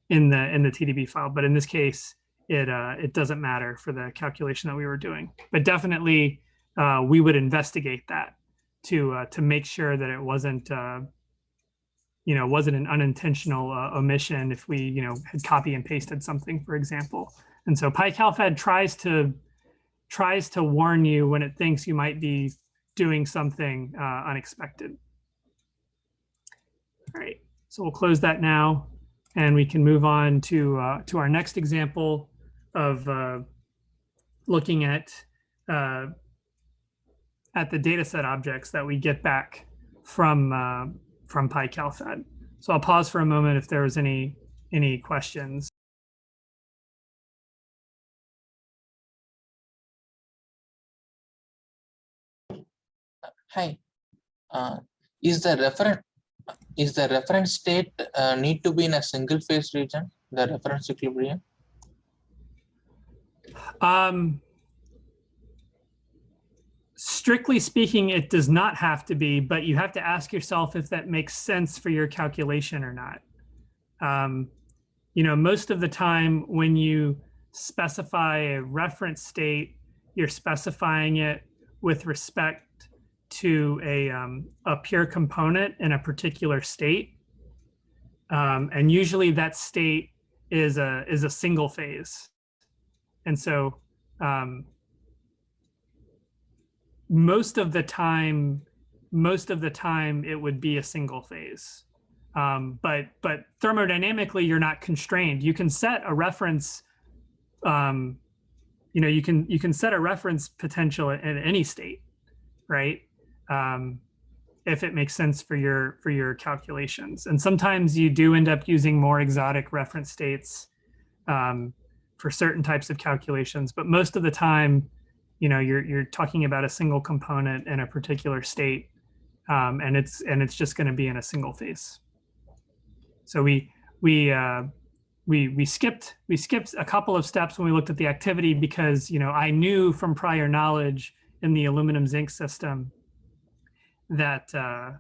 in the TDB file. But in this case, it doesn't matter for the calculation that we were doing. But definitely, we would investigate that to make sure that it wasn't wasn't an unintentional omission if we had copy and pasted something, for example. And so PyCalphad tries to warn you when it thinks you might be doing something unexpected. All right, so we'll close that now, and we can move on to our next example of looking at the dataset objects that we get back from PyCalphad. So I'll pause for a moment if there was any questions. Hi. Is the reference state need to be in a single phase region, the reference equilibrium? Strictly speaking, it does not have to be, but you have to ask yourself if that makes sense for your calculation or not. Most of the time when you specify a reference state, you're specifying it with respect to a pure component in a particular state. And usually that state is a single phase. And so most of the time it would be a single phase. But thermodynamically, you're not constrained. You can set a reference, you can set a reference potential at any state, right? If it makes sense for your calculations. And sometimes you do end up using more exotic reference states for certain types of calculations, but most of the time, you're talking about a single component in a particular state, and it's just going to be in a single phase. So we skipped a couple of steps when we looked at the activity because I knew from prior knowledge in the aluminum zinc system that at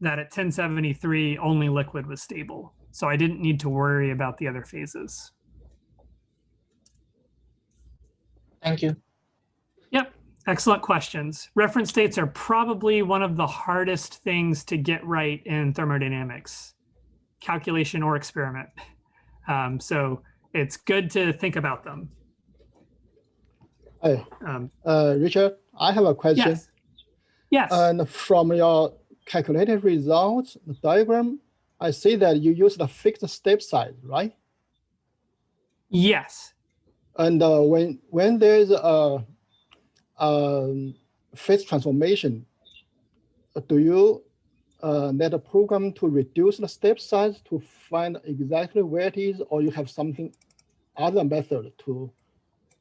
1073 only liquid was stable, so I didn't need to worry about the other phases. Thank you. Yep, excellent questions. Reference states are probably one of the hardest things to get right in thermodynamics, calculation or experiment. So it's good to think about them. Hi, Richard, I have a question. Yes. Yes. And from your calculated results, the diagram, I see that you use the fixed step size, right? Yes. And when there's a phase transformation, do you let a program to reduce the step size to find exactly where it is, or you have something other method to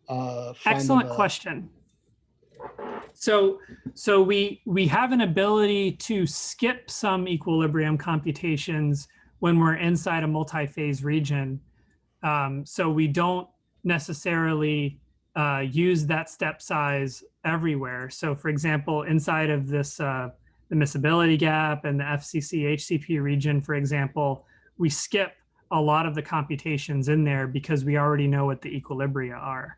find? Excellent question. So we have an ability to skip some equilibrium computations when we're inside a multi-phase region. So we don't necessarily use that step size everywhere. So for example, inside of this the miscibility gap and the FCC HCP region, for example, we skip a lot of the computations in there because we already know what the equilibria are.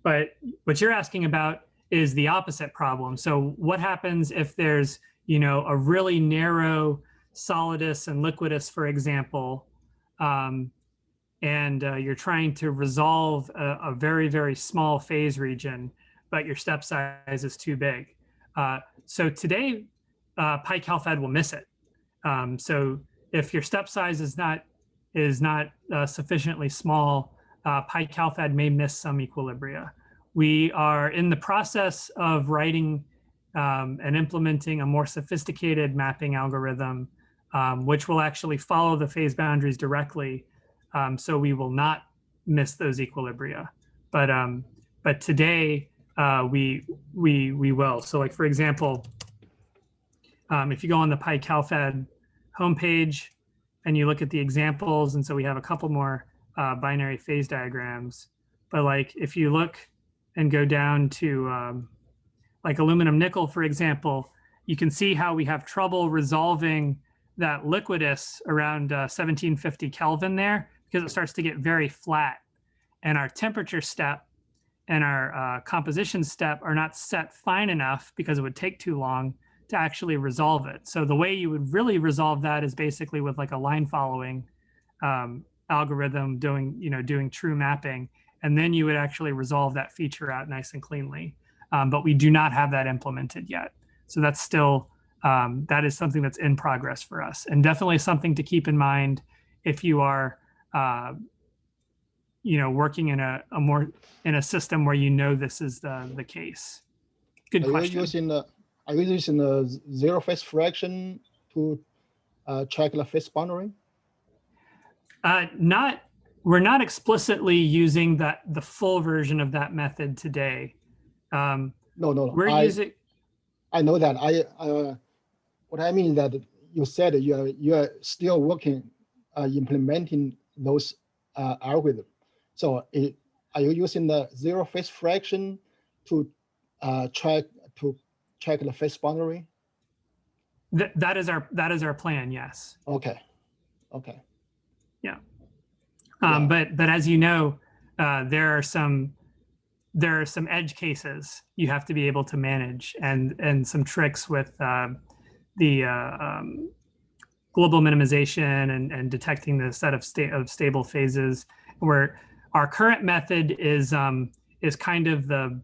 But what you're asking about is the opposite problem. So what happens if there's, you know, a really narrow solidus and liquidus, for example, and you're trying to resolve a very, very small phase region, but your step size is too big. So today, PyCalphad will miss it. So if your step size is not sufficiently small, PyCalphad may miss some equilibria. We are in the process of writing and implementing a more sophisticated mapping algorithm, which will actually follow the phase boundaries directly. So we will not miss those equilibria. But today we will. So like, for example, if you go on the PyCalphad homepage and you look at the examples, and so we have a couple more binary phase diagrams, but like if you look and go down to like aluminum nickel, for example, you can see how we have trouble resolving that liquidus around 1750 Kelvin there, because it starts to get very flat, and our temperature step and our composition step are not set fine enough because it would take too long to actually resolve it. So the way you would really resolve that is basically with like a line following algorithm doing true mapping, and then you would actually resolve that feature out nice and cleanly. But we do not have that implemented yet. So that's still, that is something that's in progress for us, and definitely something to keep in mind if you are working in a system where you know this is the case. Good question. Are you using the zero phase fraction to check the phase boundary? We're not explicitly using the full version of that method today. No. We're using. I know that. What I mean that you said you are still working, implementing those algorithms. So are you using the zero phase fraction to check the phase boundary? That is our plan. Yes. Okay. Yeah. But as you know, there are some edge cases you have to be able to manage, and some tricks with the global minimization and detecting the set of stable phases, where our current method is kind of the,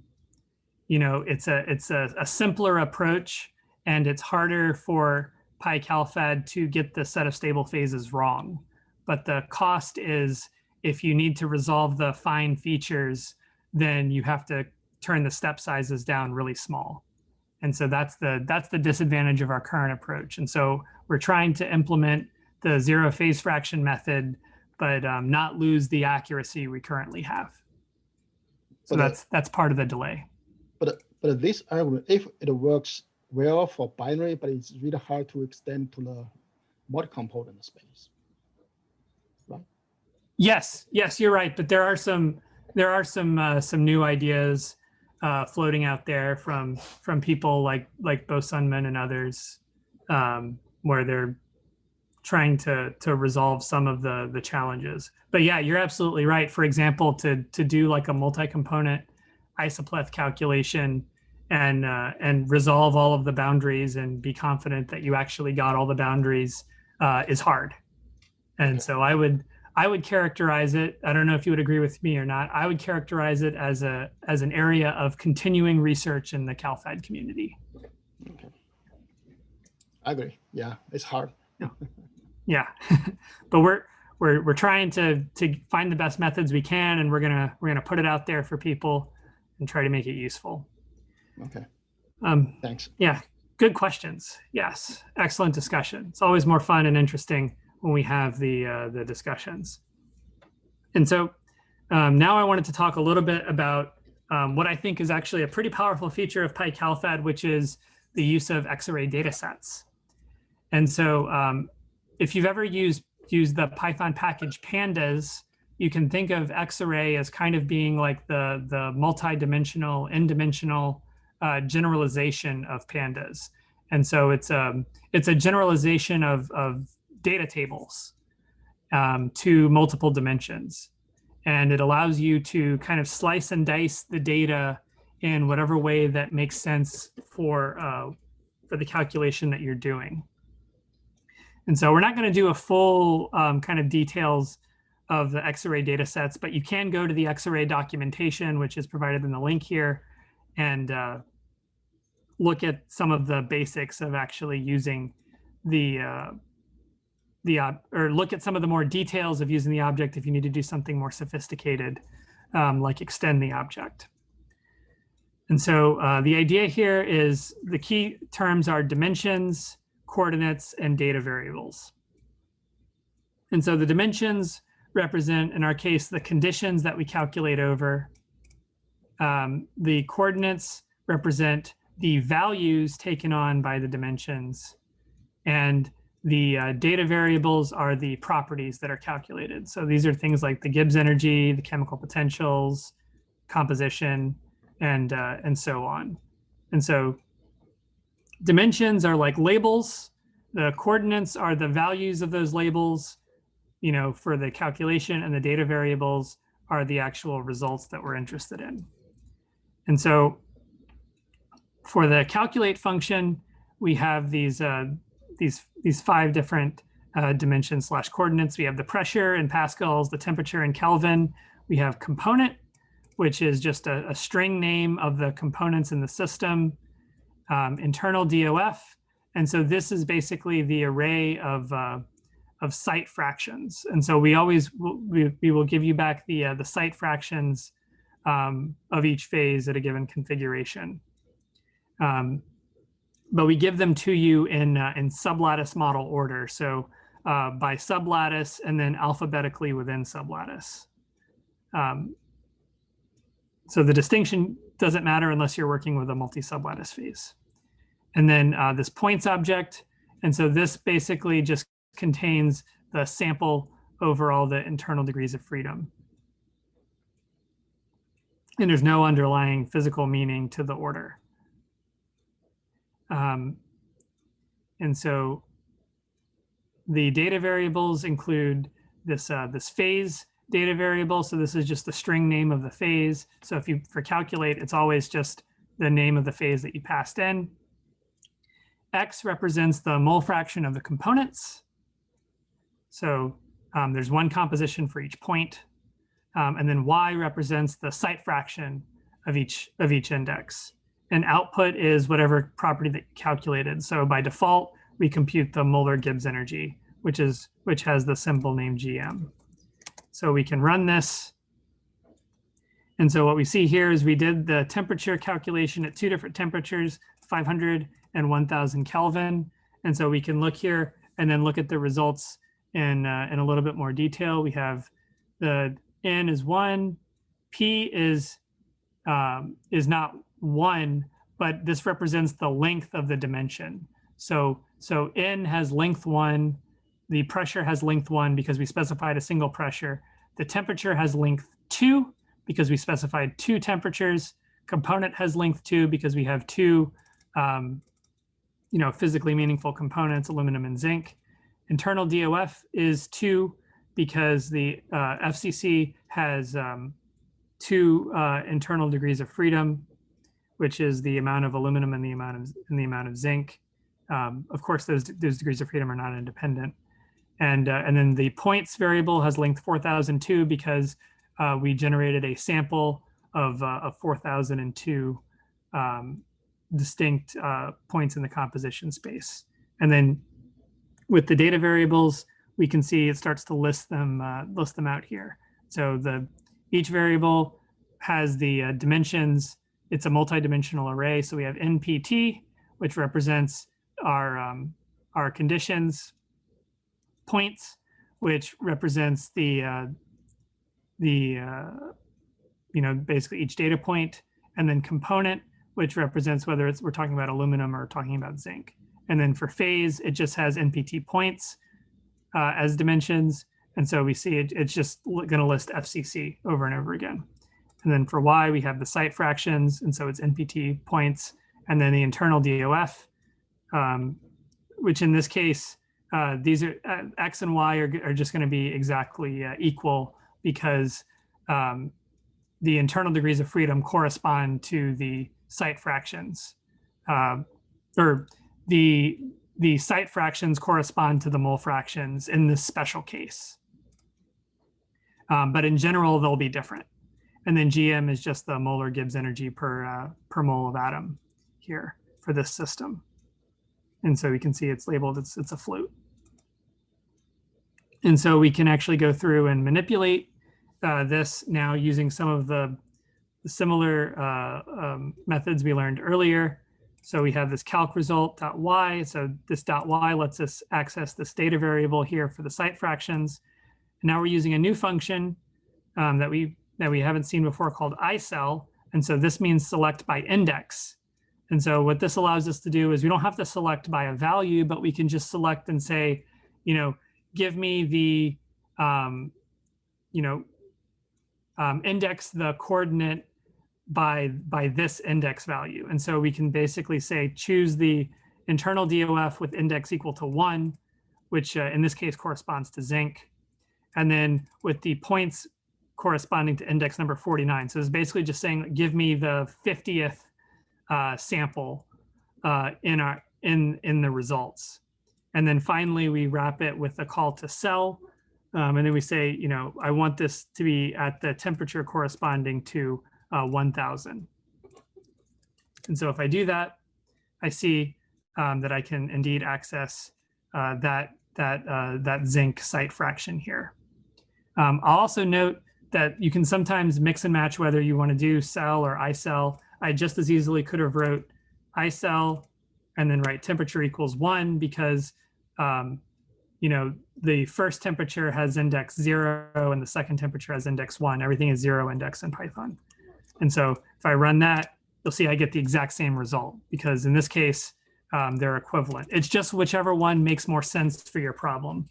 it's a simpler approach, and it's harder for PyCalphad to get the set of stable phases wrong. But the cost is, if you need to resolve the fine features, then you have to turn the step sizes down really small. And so that's the disadvantage of our current approach. And so we're trying to implement the zero phase fraction method, but not lose the accuracy we currently have. So that's part of the delay. But this algorithm, if it works well for binary, but it's really hard to extend to the multi-component space, right? Yes, you're right. But there are some new ideas floating out there from people like Bo Sunman and others, where they're trying to resolve some of the challenges. But yeah, you're absolutely right. For example, to do like a multi-component isopleth calculation and resolve all of the boundaries and be confident that you actually got all the boundaries is hard. And so I would characterize it, I don't know if you would agree with me or not, I would characterize it as an area of continuing research in the CalPhad community. Okay. I agree. Yeah, it's hard. Yeah. But we're trying to find the best methods we can, and we're gonna put it out there for people and try to make it useful. Okay. Thanks. Yeah, good questions. Yes, excellent discussion. It's always more fun and interesting when we have the discussions. And so now I wanted to talk a little bit about what I think is actually a pretty powerful feature of PyCalphad, which is the use of X-array data sets. And so if you've ever used the Python package pandas, you can think of X-array as kind of being like the multi-dimensional, n-dimensional generalization of pandas. And so it's a generalization of data tables to multiple dimensions. And it allows you to kind of slice and dice the data in whatever way that makes sense for the calculation that you're doing. And so we're not going to do a full kind of details of the X-array data sets, but you can go to the X-array documentation, which is provided in the link here, and look at some of the basics of actually using or look at some of the more details of using the object if you need to do something more sophisticated, like extend the object. And so the idea here is the key terms are dimensions, coordinates, and data variables. And so the dimensions represent, in our case, the conditions that we calculate over. The coordinates represent the values taken on by the dimensions. And the data variables are the properties that are calculated. So these are things like the Gibbs energy, the chemical potentials, composition, and so on. And so dimensions are like labels. The coordinates are the values of those labels, you know, for the calculation, and the data variables are the actual results that we're interested in. And so for the calculate function, we have these 5 different dimensions / coordinates. We have the pressure in pascals, the temperature in Kelvin. We have component, which is just a string name of the components in the system. Internal DOF. And so this is basically the array of site fractions. And so we will give you back the site fractions of each phase at a given configuration. But we give them to you in sublattice model order. So by sublattice and then alphabetically within sublattice. So the distinction doesn't matter unless you're working with a multi-sublattice phase. And then this points object. And so this basically just contains the sample over all the internal degrees of freedom. And there's no underlying physical meaning to the order. And so the data variables include this phase data variable. So this is just the string name of the phase. So for calculate, it's always just the name of the phase that you passed in. X represents the mole fraction of the components. So there's one composition for each point. And then Y represents the site fraction of each index. And output is whatever property that you calculated. So by default, we compute the molar Gibbs energy, which has the symbol name GM. So we can run this. And so what we see here is we did the temperature calculation at 2 different temperatures, 500 and 1000 Kelvin. And so we can look here and then look at the results in a little bit more detail. We have the N is 1, P is not 1, but this represents the length of the dimension. So N has length 1, the pressure has length 1 because we specified a single pressure. The temperature has length 2 because we specified 2 temperatures. Component has length 2 because we have 2 physically meaningful components, aluminum and zinc. Internal DOF is 2 because the FCC has 2 internal degrees of freedom, which is the amount of aluminum and the amount of zinc. Of course, those degrees of freedom are not independent. And then the points variable has length 4002 because we generated a sample of 4002 distinct points in the composition space. And then with the data variables, we can see it starts to list them out here. So each variable has the dimensions. It's a multi-dimensional array. So we have NPT, which represents our conditions, points, which represents basically each data point, and then component, which represents whether we're talking about aluminum or talking about zinc. And then for phase, it just has NPT points as dimensions. And so we see it's just going to list FCC over and over again. And then for Y, we have the site fractions. And so it's NPT points. And then the internal DOF, which in this case these are X and Y are just going to be exactly equal because the internal degrees of freedom correspond to the site fractions, or the site fractions correspond to the mole fractions in this special case. But in general, they'll be different. And then GM is just the molar Gibbs energy per mole of atom here for this system. And so we can see it's labeled, it's a float. And so we can actually go through and manipulate this now using some of the similar methods we learned earlier. So we have this calc result .y. So this .y lets us access this data variable here for the site fractions. And now we're using a new function that we haven't seen before called iCell. And so this means select by index. And so what this allows us to do is we don't have to select by a value, but we can just select and say, give me the, index the coordinate by this index value. And so we can basically say, choose the internal DOF with index equal to 1, which in this case corresponds to zinc. And then with the points corresponding to index number 49. So it's basically just saying, give me the 50th sample in the results. And then finally, we wrap it with a call to cell. And then we say, I want this to be at the temperature corresponding to 1000. And so if I do that, I see that I can indeed access that zinc site fraction here. I'll also note that you can sometimes mix and match whether you want to do cell or iCell. I just as easily could have wrote iCell and then write temperature equals 1 because the first temperature has index 0 and the second temperature has index 1. Everything is 0 index in Python. And so if I run that, you'll see I get the exact same result because in this case, they're equivalent. It's just whichever one makes more sense for your problem.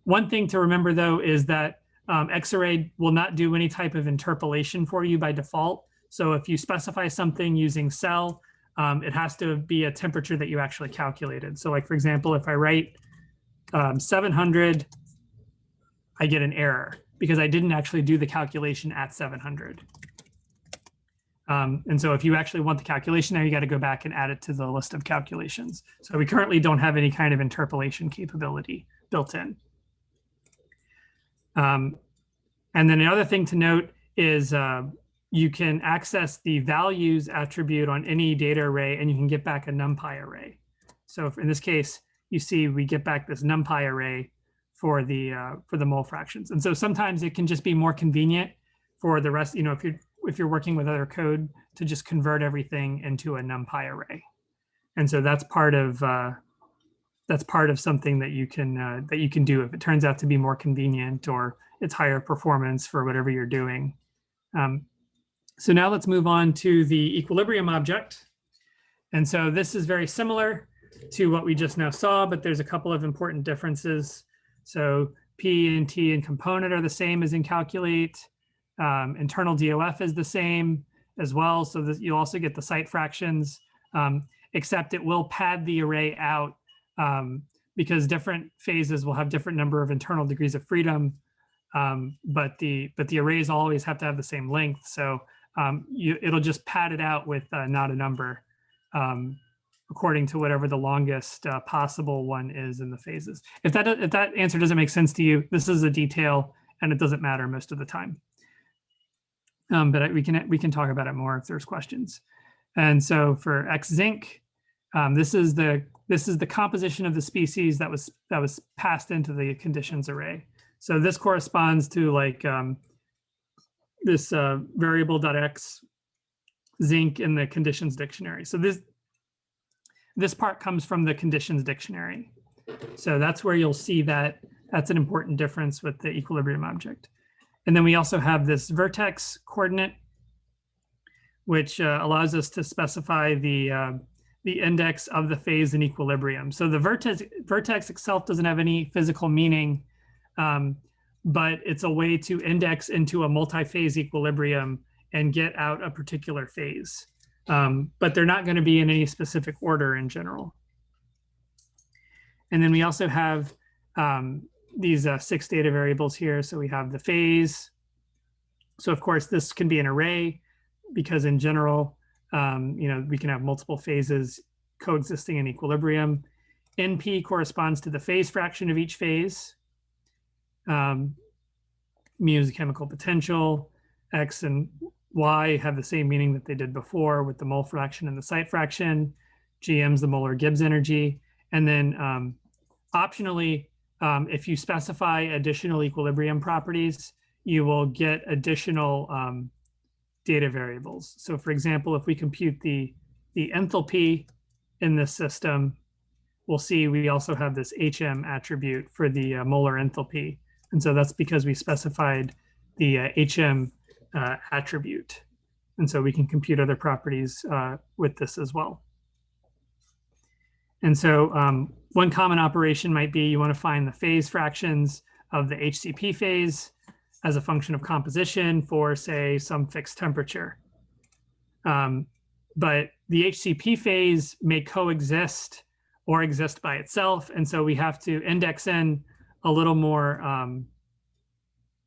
One thing to remember though is that Xarray will not do any type of interpolation for you by default. So if you specify something using cell, it has to be a temperature that you actually calculated. So like, for example, if I write 700, I get an error because I didn't actually do the calculation at 700. And so if you actually want the calculation there, you got to go back and add it to the list of calculations. So we currently don't have any kind of interpolation capability built in. And then the other thing to note is you can access the values attribute on any data array and you can get back a NumPy array. So if in this case, you see we get back this NumPy array for the mole fractions. And so sometimes it can just be more convenient for the rest, if you're working with other code to just convert everything into a NumPy array. And so that's part of something that you can do if it turns out to be more convenient or it's higher performance for whatever you're doing. So now let's move on to the equilibrium object. And so this is very similar to what we just now saw, but there's a couple of important differences. So P and T and component are the same as in calculate. Internal DOF is the same as well. So that you'll also get the site fractions, except it will pad the array out because different phases will have different number of internal degrees of freedom. But the arrays always have to have the same length. So it'll just pad it out with not a number according to whatever the longest possible one is in the phases. If that answer doesn't make sense to you, this is a detail and it doesn't matter most of the time. But we can talk about it more if there's questions. And so for X zinc, this is the composition of the species that was passed into the conditions array. So this corresponds to like this variable.x zinc in the conditions dictionary. So this part comes from the conditions dictionary. So that's where you'll see that that's an important difference with the equilibrium object. And then we also have this vertex coordinate, which allows us to specify the index of the phase in equilibrium. So the vertex itself doesn't have any physical meaning, but it's a way to index into a multi-phase equilibrium and get out a particular phase. But they're not going to be in any specific order in general. And then we also have these 6 data variables here. So we have the phase. So of course, this can be an array because in general, we can have multiple phases coexisting in equilibrium. NP corresponds to the phase fraction of each phase. Mu is the chemical potential. X and Y have the same meaning that they did before with the mole fraction and the site fraction. GM is the molar Gibbs energy. And then optionally, if you specify additional equilibrium properties, you will get additional data variables. So for example, if we compute the enthalpy in this system, we'll see we also have this HM attribute for the molar enthalpy. And so that's because we specified the HM attribute. And so we can compute other properties with this as well. And so one common operation might be you want to find the phase fractions of the HCP phase as a function of composition for, say, some fixed temperature. But the HCP phase may coexist or exist by itself. And so we have to index in a little more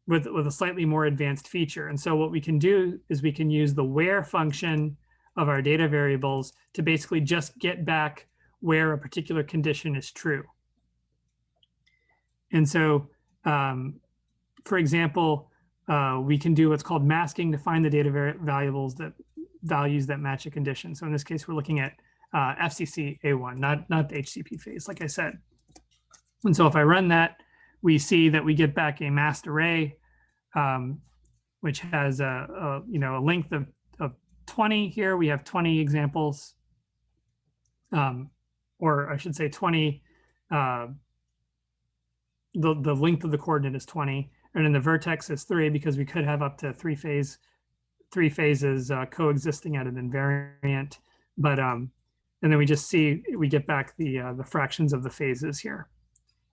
with a slightly more advanced feature. And so what we can do is we can use the where function of our data variables to basically just get back where a particular condition is true. And so, for example, we can do what's called masking to find the data values that match a condition. So in this case, we're looking at FCC A1, not the HCP phase, like I said. And so if I run that, we see that we get back a masked array, which has a length of 20 here. We have 20 examples, or I should say 20. The length of the coordinate is 20, and then the vertex is 3 because we could have up to three phases coexisting at an invariant. But and then we just see we get back the fractions of the phases here.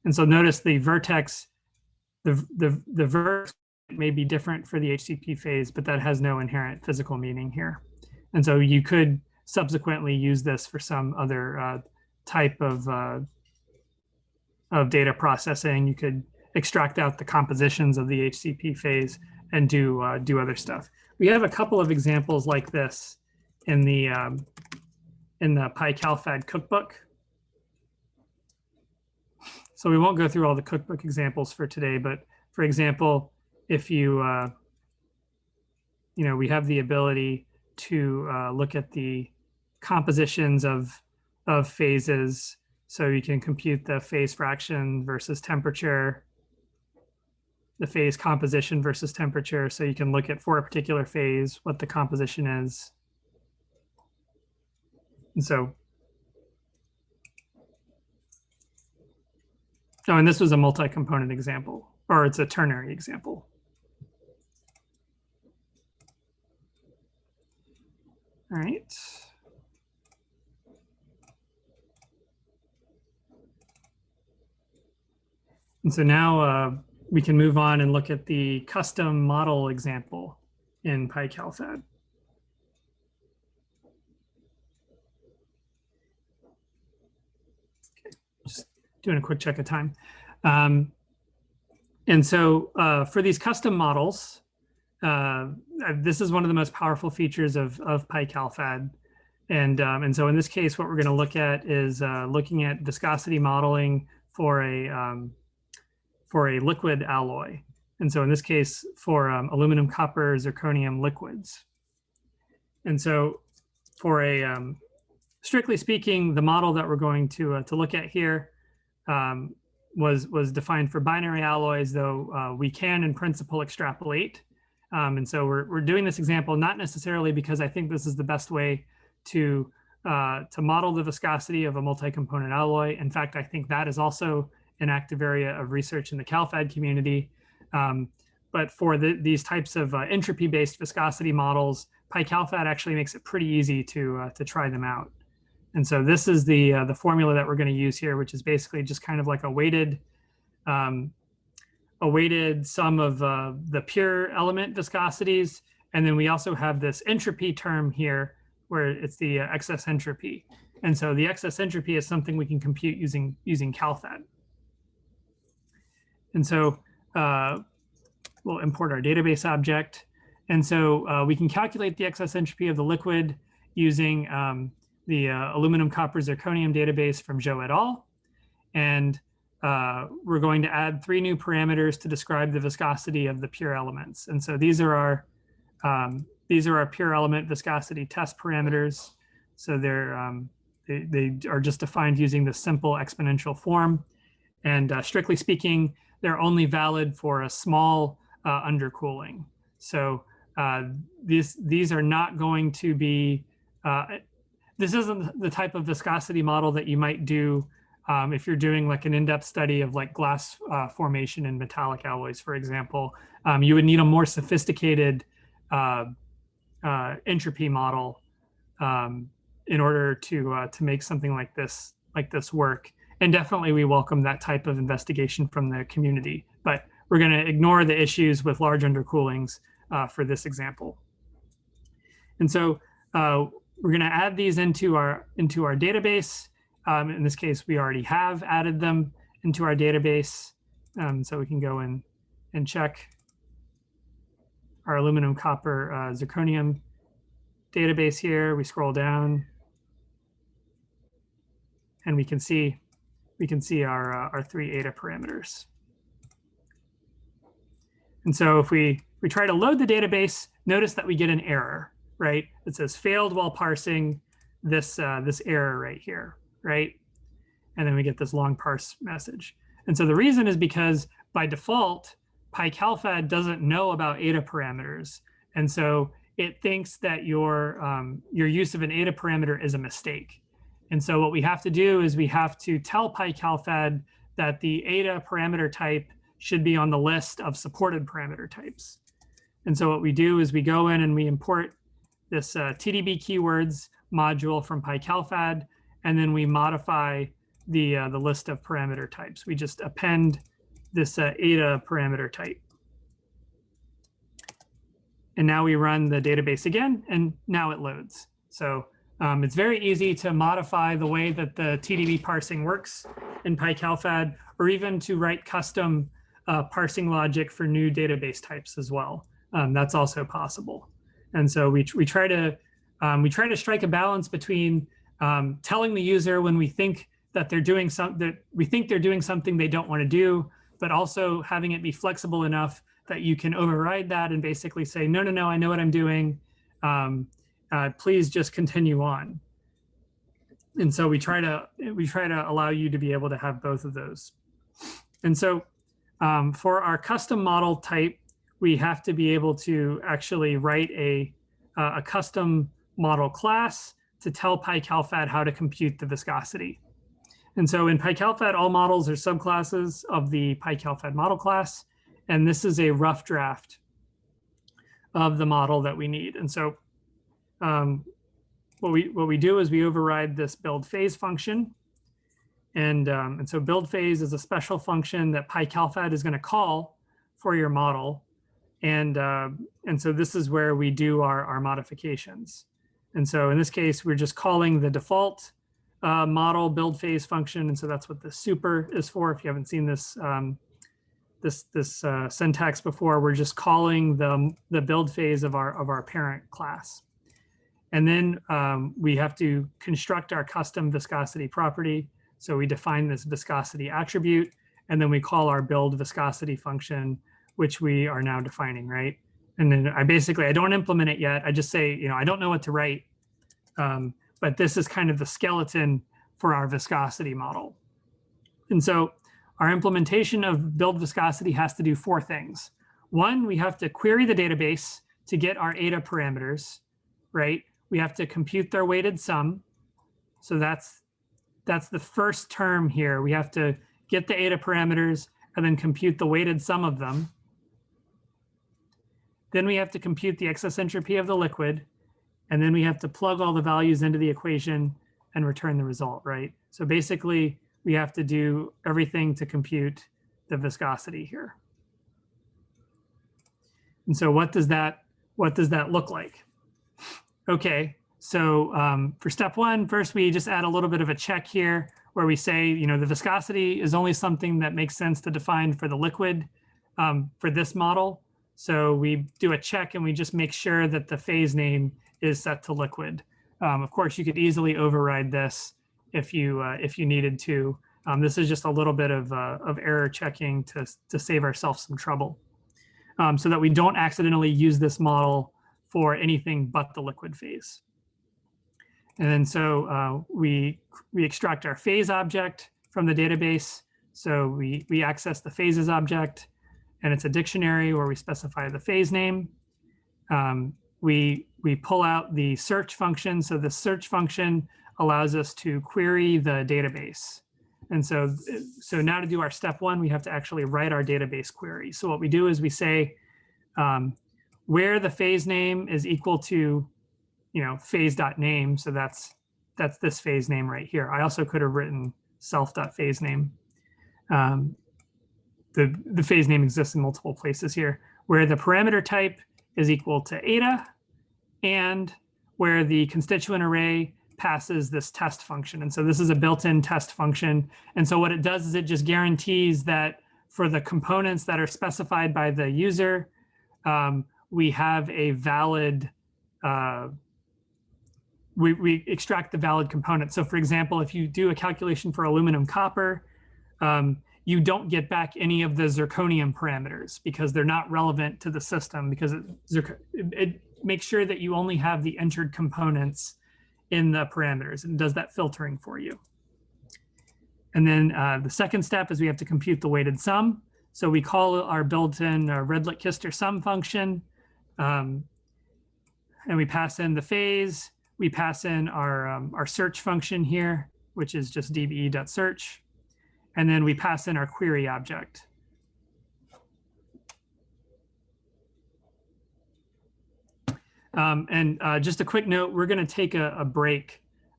And so notice the vertex, the vertex may be different for the HCP phase, but that has no inherent physical meaning here. And so you could subsequently use this for some other type of data processing. You could extract out the compositions of the HCP phase and do other stuff. We have a couple of examples like this in the PyCalphad cookbook. So we won't go through all the cookbook examples for today, but for example, if you, we have the ability to look at the compositions of phases. So you can compute the phase fraction versus temperature, the phase composition versus temperature. So you can look at, for a particular phase, what the composition is. And so, and this was a multi-component example, or it's a ternary example. All right. And so now we can move on and look at the custom model example in PyCalphad. Okay, just doing a quick check of time. And so for these custom models, this is one of the most powerful features of PyCalphad. And so in this case, what we're going to look at is looking at viscosity modeling for a liquid alloy. And so in this case, for aluminum, copper, zirconium liquids. And so for a, strictly speaking, the model that we're going to look at here was defined for binary alloys, though we can in principle extrapolate. And so we're doing this example not necessarily because I think this is the best way to model the viscosity of a multi-component alloy. In fact, I think that is also an active area of research in the CalPhad community. But for these types of entropy-based viscosity models, PyCalphad actually makes it pretty easy to try them out. And so this is the formula that we're going to use here, which is basically just kind of like a weighted sum of the pure element viscosities. And then we also have this entropy term here where it's the excess entropy. And so the excess entropy is something we can compute using CalphAD. And so we'll import our database object. And so we can calculate the excess entropy of the liquid using the aluminum copper zirconium database from Zhou et al. And we're going to add 3 new parameters to describe the viscosity of the pure elements. And so these are our pure element viscosity test parameters. So they are just defined using the simple exponential form. And strictly speaking, they're only valid for a small undercooling. So these are not going to be, this isn't the type of viscosity model that you might do if you're doing like an in-depth study of like glass formation in metallic alloys, for example. You would need a more sophisticated entropy model in order to make something like this work. And definitely we welcome that type of investigation from the community, but we're going to ignore the issues with large undercoolings for this example. And so we're going to add these into our database. In this case, we already have added them into our database. So we can go in and check our aluminum copper zirconium database here. We scroll down and we can see our 3 eta parameters. And so if we try to load the database, notice that we get an error, right? It says failed while parsing this error right here, right? And then we get this long parse message. And so the reason is because by default, PyCalphad doesn't know about eta parameters. And so it thinks that your use of an eta parameter is a mistake. And so what we have to do is we have to tell PyCalphad that the eta parameter type should be on the list of supported parameter types. And so what we do is we go in and we import this TDB keywords module from PyCalphad, and then we modify the list of parameter types. We just append this eta parameter type. And now we run the database again, and now it loads. So it's very easy to modify the way that the TDB parsing works in PyCalphad, or even to write custom parsing logic for new database types as well. That's also possible. And so we try to strike a balance between telling the user when we think that they're doing something they don't want to do, but also having it be flexible enough that you can override that and basically say, no, I know what I'm doing. Please just continue on. And so we try to allow you to be able to have both of those. And so for our custom model type, we have to be able to actually write a custom model class to tell PyCalphad how to compute the viscosity. And so in PyCalphad, all models are subclasses of the PyCalphad model class. And this is a rough draft of the model that we need. And so what we do is we override this build phase function. And so build phase is a special function that PyCalphad is going to call for your model. And so this is where we do our modifications. And so in this case, we're just calling the default model build phase function. And so that's what the super is for. If you haven't seen this this syntax before, we're just calling the build phase of our parent class. And then we have to construct our custom viscosity property. So we define this viscosity attribute, and then we call our build viscosity function, which we are now defining, right? And then I don't implement it yet. I just say, I don't know what to write, but this is kind of the skeleton for our viscosity model. And so our implementation of build viscosity has to do 4 things. 1, we have to query the database to get our eta parameters, right? We have to compute their weighted sum. So that's the first term here. We have to get the eta parameters and then compute the weighted sum of them. Then we have to compute the excess entropy of the liquid. And then we have to plug all the values into the equation and return the result, right? So basically, we have to do everything to compute the viscosity here. And so what does that look like? Okay, So for step one, first we just add a little bit of a check here where we say, the viscosity is only something that makes sense to define for the liquid for this model. So we do a check and we just make sure that the phase name is set to liquid. Of course, you could easily override this if you needed to. This is just a little bit of error checking to save ourselves some trouble, so that we don't accidentally use this model for anything but the liquid phase. And then so we extract our phase object from the database. So we access the phases object, and it's a dictionary where we specify the phase name. We pull out the search function. So the search function allows us to query the database. And so now to do our step one, we have to actually write our database query. So what we do is we say where the phase name is equal to phase.name. So that's this phase name right here. I also could have written self.phase name. The phase name exists in multiple places here, where the parameter type is equal to eta, and where the constituent array passes this test function. And so this is a built-in test function. And so what it does is it just guarantees that for the components that are specified by the user, we have a valid, we extract the valid component. So for example, if you do a calculation for aluminum copper, you don't get back any of the zirconium parameters because they're not relevant to the system, because it makes sure that you only have the entered components in the parameters and does that filtering for you. And then the second step is we have to compute the weighted sum. So we call our built-in Redlich-Kister sum function, and we pass in the phase. We pass in our search function here, which is just dbe.search. And then we pass in our query object. Just a quick note, we're going to take a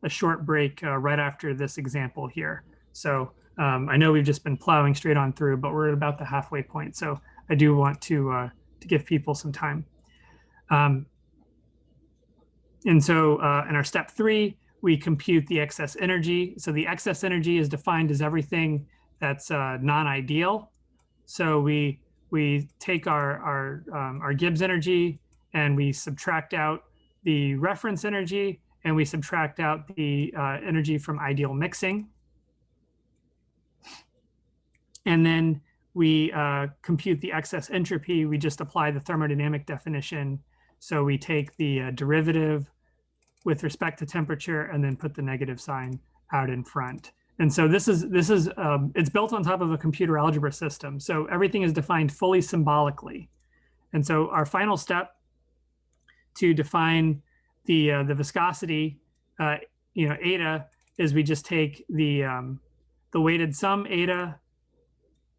short break right after this example here. So I know we've just been plowing straight on through, but we're at about the halfway point. So I do want to give people some time. And so in our step three, we compute the excess energy. So the excess energy is defined as everything that's non-ideal. So we take our Gibbs energy and we subtract out the reference energy, and we subtract out the energy from ideal mixing. And then we compute the excess entropy. We just apply the thermodynamic definition. So we take the derivative with respect to temperature and then put the negative sign out in front. And so this is it's built on top of a computer algebra system. So everything is defined fully symbolically. And so our final step to define the viscosity, eta, is we just take the weighted sum eta,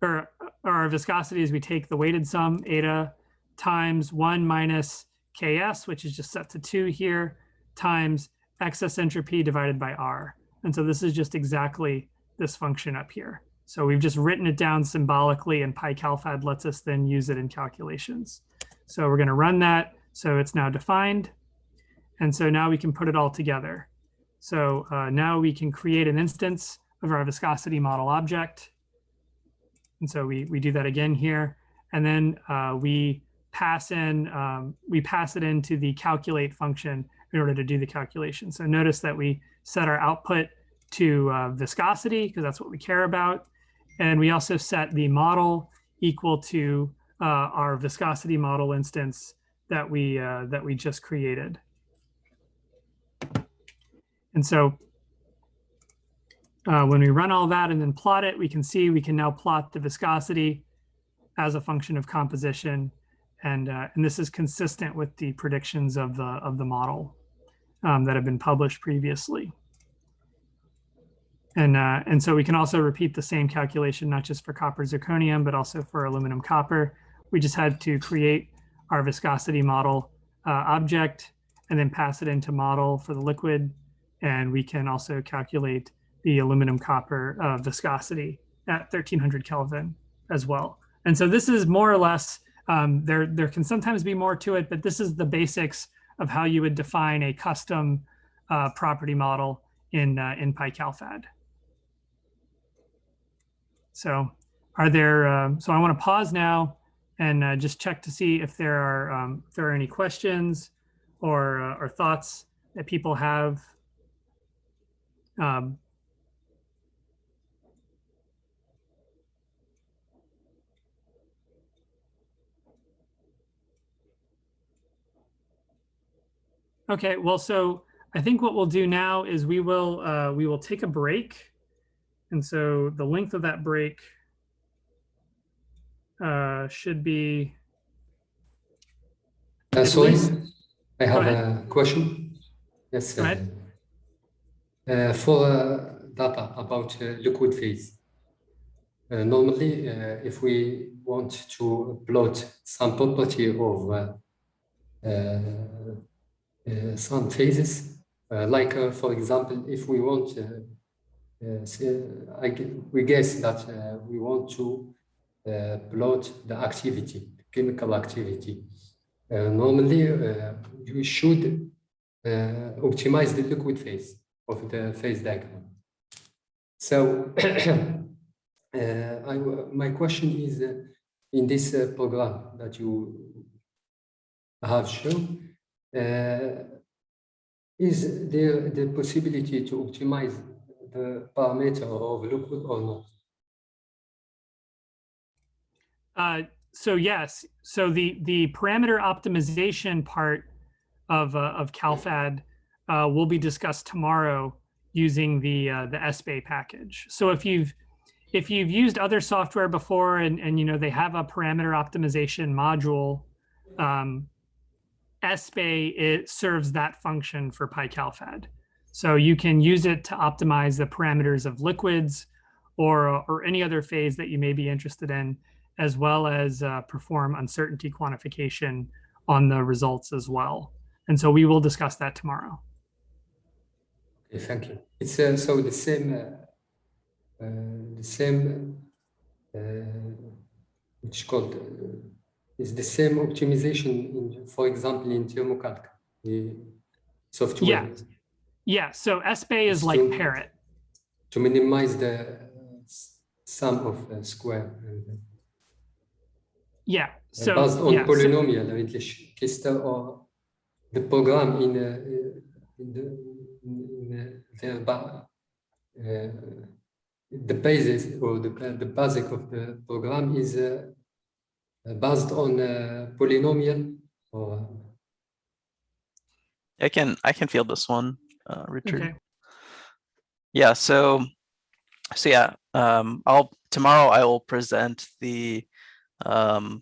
or our viscosity is we take the weighted sum eta times 1 minus Ks, which is just set to 2 here, times excess entropy divided by R. And so this is just exactly this function up here. So we've just written it down symbolically, and PyCalphad lets us then use it in calculations. So we're going to run that. So it's now defined. And so now we can put it all together. So now we can create an instance of our viscosity model object. And so we do that again here. And then we pass it into the calculate function in order to do the calculation. So notice that we set our output to viscosity, because that's what we care about. And we also set the model equal to our viscosity model instance that we just created. And so when we run all that and then plot it, we can see we can now plot the viscosity as a function of composition, and this is consistent with the predictions of the model that have been published previously. And so we can also repeat the same calculation, not just for copper zirconium, but also for aluminum copper. We just had to create our viscosity model object and then pass it into model for the liquid. And we can also calculate the aluminum copper viscosity at 1300 Kelvin as well. And so this is more or less, there can sometimes be more to it, but this is the basics of how you would define a custom property model in PyCalphad. So are there, so I want to pause now and just check to see if there are any questions or thoughts that people have. Okay, well, so I think what we'll do now is we will take a break. And so the length of that break should be. Sorry, least- I have ahead. a question. Yes, Go ahead. For data about liquid phase. Normally, if we want to plot some property of some phases, like for example, if we want, we guess that we want to plot the activity, chemical activity. Normally, you should optimize the liquid phase of the phase diagram. So my question is, in this program that you have shown, is there the possibility to optimize the parameter of liquid or not? So yes, so the parameter optimization part of CalPhad will be discussed tomorrow using the SBay package. So if you've used other software before and you know they have a parameter optimization module, SBay, it serves that function for PyCalphad. So you can use it to optimize the parameters of liquids or any other phase that you may be interested in, as well as perform uncertainty quantification on the results as well. And so we will discuss that tomorrow. Okay, thank you. It's so the same, which called is the same optimization in, for example, in thermocalc, the software. Yeah. So SBay is like Parrot. To minimize the sum of square. Yeah. So based on polynomial register or the program in the basis or the basic of the program is based on polynomial or. I can field this one, Richard. Okay. Yeah. So yeah. Tomorrow I will present the on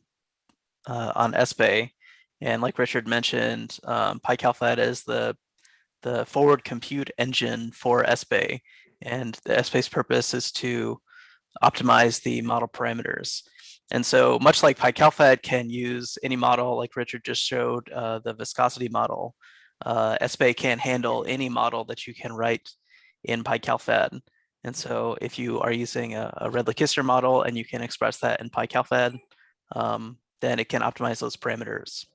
SBay, and like Richard mentioned, PyCalphad is the forward compute engine for SBay, and the SBay's purpose is to optimize the model parameters. And so much like PyCalphad can use any model, like Richard just showed, the viscosity model, SBay can handle any model that you can write in PyCalphad. And so if you are using a Redlich-Kistler model and you can express that in PyCalphad, then it can optimize those parameters.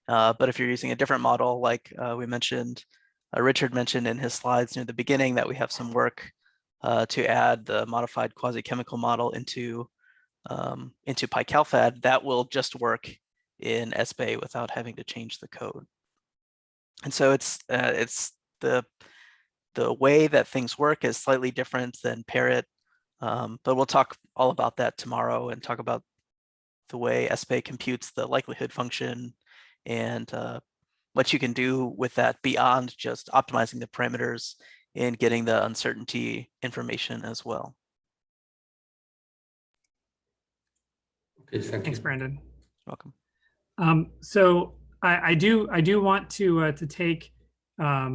But if you're using a different model, like we mentioned, Richard mentioned in his slides near the beginning that we have some work to add the modified quasi-chemical model into PyCalphad, that will just work in SBay without having to change the code. And so it's the way that things work is slightly different than Parrot, but we'll talk all about that tomorrow and talk about the way SBay computes the likelihood function and what you can do with that beyond just optimizing the parameters and getting the uncertainty information as well. Okay, Thanks, Brandon. You're welcome. So I do want to take a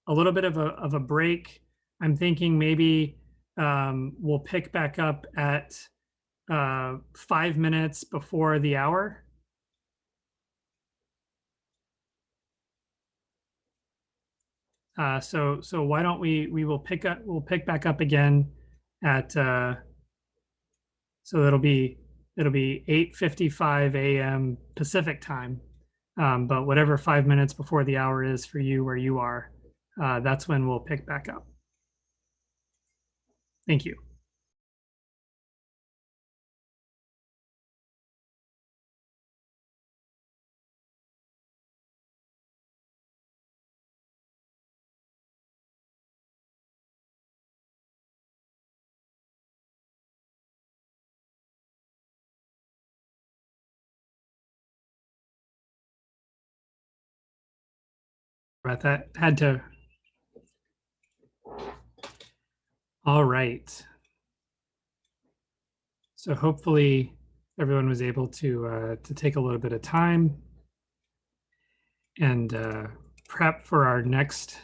little bit of a break. I'm thinking maybe we'll pick back up at 5 minutes before the hour. So why don't we'll pick back up again at so it'll be 8:55 a.m. Pacific time But whatever 5 minutes before the hour is for you where you are, that's when we'll pick back up. Thank you. About that, had to. All right. So hopefully everyone was able to take a little bit of time and prep for our next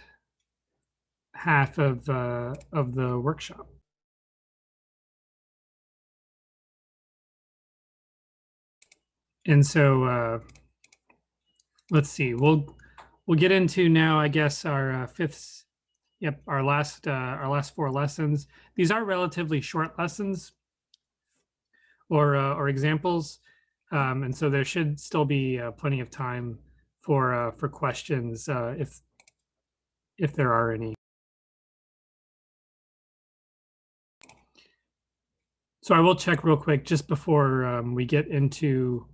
half of the workshop. And so let's see. We'll get into now, I guess, our fifth. Yep, our last 4 lessons. These are relatively short lessons or examples, and so there should still be plenty of time for questions if there are any. So I will check real quick just before we get into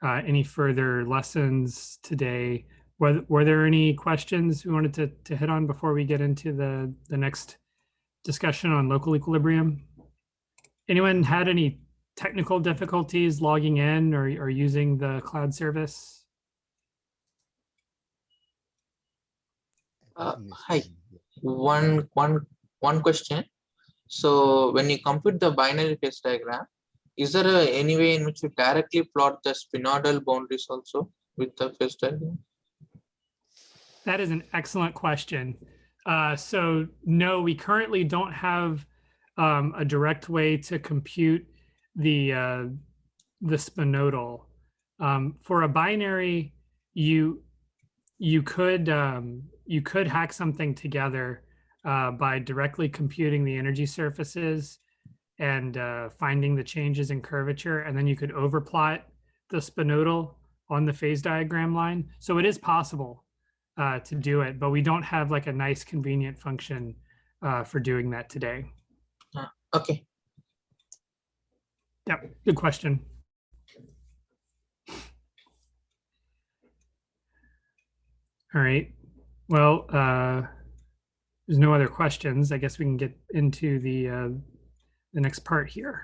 any further lessons today. Were there any questions we wanted to hit on before we get into the next discussion on local equilibrium? Anyone had any technical difficulties logging in or using the cloud service? Hi, one question. So when you compute the binary phase diagram, is there any way in which you directly plot the spinodal boundaries also with the phase diagram? That is an excellent question. So no, we currently don't have a direct way to compute the spinodal. For a binary, you could hack something together by directly computing the energy surfaces and finding the changes in curvature, and then you could overplot the spinodal on the phase diagram line. So it is possible to do it, but we don't have like a nice convenient function for doing that today. Okay. Yep, good question. All right. Well, there's no other questions. I guess we can get into the next part here.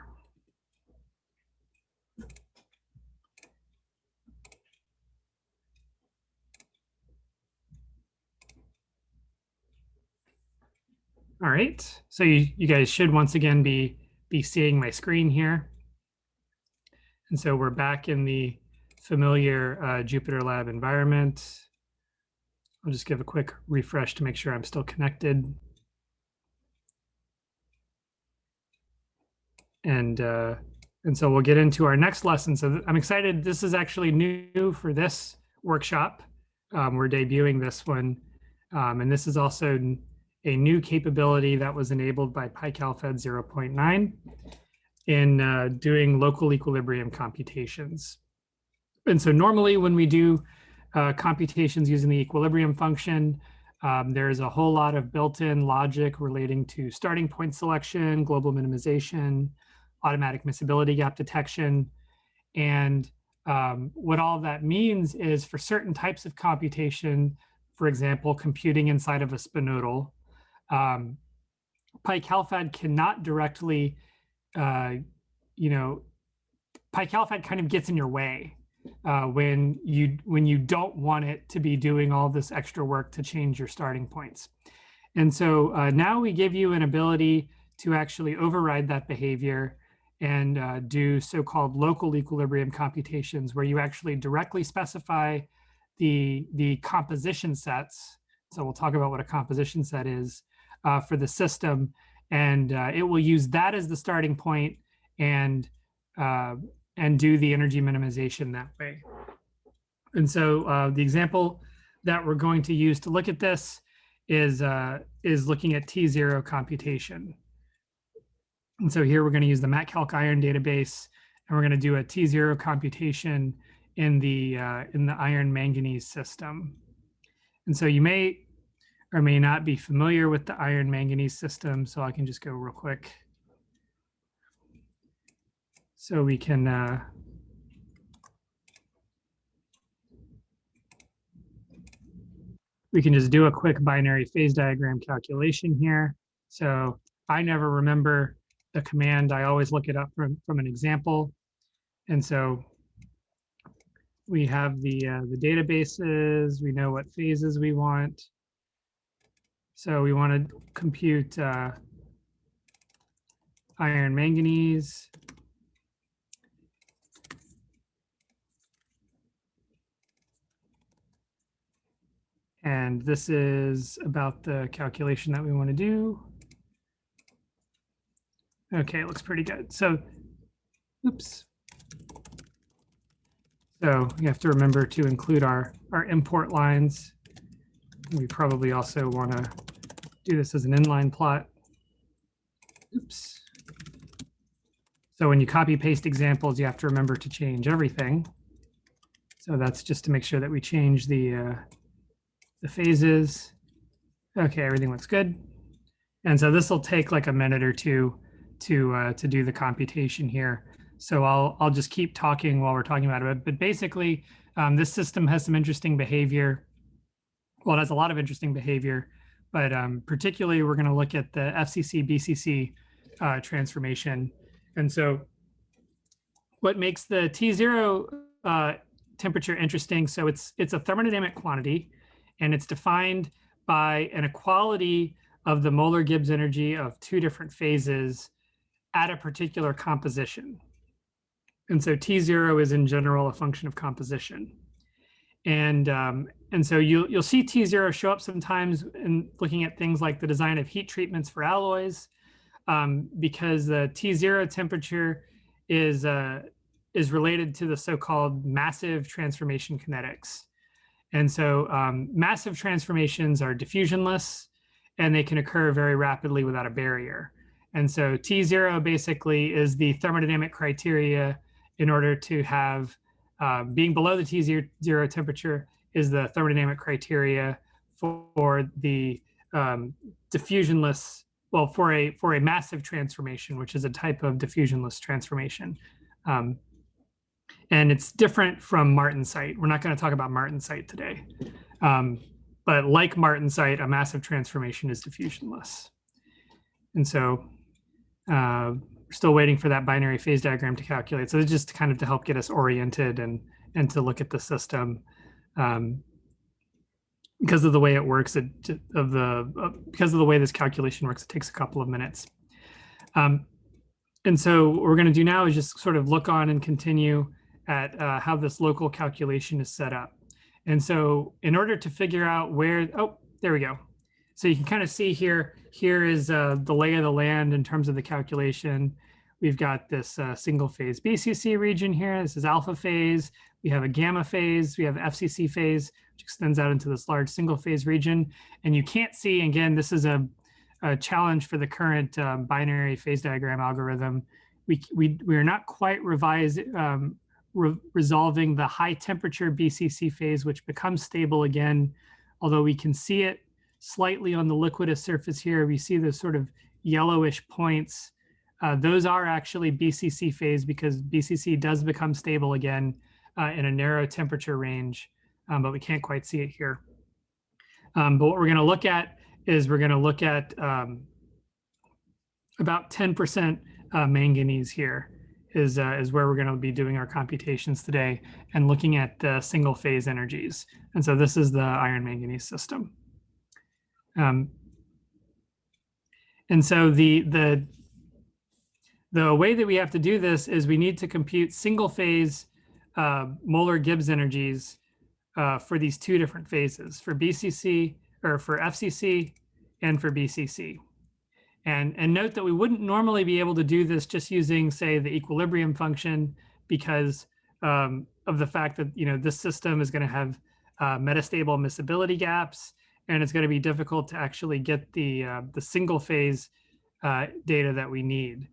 All right. So you guys should once again be seeing my screen here. And so we're back in the familiar Jupyter Lab environment. I'll just give a quick refresh to make sure I'm still connected. And so we'll get into our next lesson. So I'm excited. This is actually new for this workshop. We're debuting this one. And this is also a new capability that was enabled by PyCalphad 0.9 in doing local equilibrium computations. And so normally when we do computations using the equilibrium function, there's a whole lot of built-in logic relating to starting point selection, global minimization, automatic miscibility gap detection. And what all of that means is for certain types of computation, for example, computing inside of a spinodal, PyCalphad cannot directly, PyCalphad kind of gets in your way when you don't want it to be doing all this extra work to change your starting points. And so now we give you an ability to actually override that behavior and do so-called local equilibrium computations where you actually directly specify the composition sets. So we'll talk about what a composition set is for the system, and it will use that as the starting point and do the energy minimization that way. And so the example that we're going to use to look at this is looking at T0 computation. And so here we're going to use the MatCalc iron database, and we're going to do a T0 computation in the iron manganese system. And so you may or may not be familiar with the iron manganese system. So I can just go real quick. So we can just do a quick binary phase diagram calculation here. So I never remember the command. I always look it up from an example. And so we have the databases. We know what phases we want. So we want to compute iron manganese. And this is about the calculation that we want to do. Okay, it looks pretty good. So, oops. So you have to remember to include our import lines. We probably also want to do this as an inline plot. Oops. So when you copy paste examples, you have to remember to change everything. So that's just to make sure that we change the phases. Okay, everything looks good. And so this will take like a minute or two to do the computation here. So I'll just keep talking while we're talking about it. But basically, this system has some interesting behavior. Well, it has a lot of interesting behavior, but particularly we're going to look at the FCC BCC transformation. And so what makes the T0 temperature interesting? So it's a thermodynamic quantity, and it's defined by an equality of the molar Gibbs energy of two different phases at a particular composition. And so T0 is in general a function of composition. And so you'll see T0 show up sometimes in looking at things like the design of heat treatments for alloys, because the T0 temperature is related to the so-called massive transformation kinetics. And so massive transformations are diffusionless, and they can occur very rapidly without a barrier. And so T0 basically is the thermodynamic criteria in order to have being below the T0 temperature is the thermodynamic criteria for the diffusionless, well, for a massive transformation, which is a type of diffusionless transformation. And it's different from martensite. We're not going to talk about martensite today. But like martensite, a massive transformation is diffusionless. And so we're still waiting for that binary phase diagram to calculate. So it's just kind of to help get us oriented and to look at the system. Because of the way it works, because of the way this calculation works, it takes a couple of minutes. And so what we're going to do now is just sort of look on and continue at how this local calculation is set up. And so in order to figure out where, oh, there we go. So you can kind of see here is the lay of the land in terms of the calculation. We've got this single phase BCC region here. This is alpha phase. We have a gamma phase. We have FCC phase, which extends out into this large single phase region. And you can't see, again, this is a challenge for the current binary phase diagram algorithm. We are not quite resolving the high temperature BCC phase, which becomes stable again, although we can see it slightly on the liquidous surface here. We see those sort of yellowish points. Those are actually BCC phase because BCC does become stable again in a narrow temperature range, but we can't quite see it here. But what we're going to look at is we're going to look at about 10% manganese here is where we're going to be doing our computations today and looking at the single phase energies. And so this is the iron manganese system. And so the way that we have to do this is we need to compute single phase molar Gibbs energies for these two different phases, for BCC or for FCC and for BCC. And note that we wouldn't normally be able to do this just using, say, the equilibrium function because of the fact that, this system is going to have metastable miscibility gaps, and it's going to be difficult to actually get the single phase data that we need.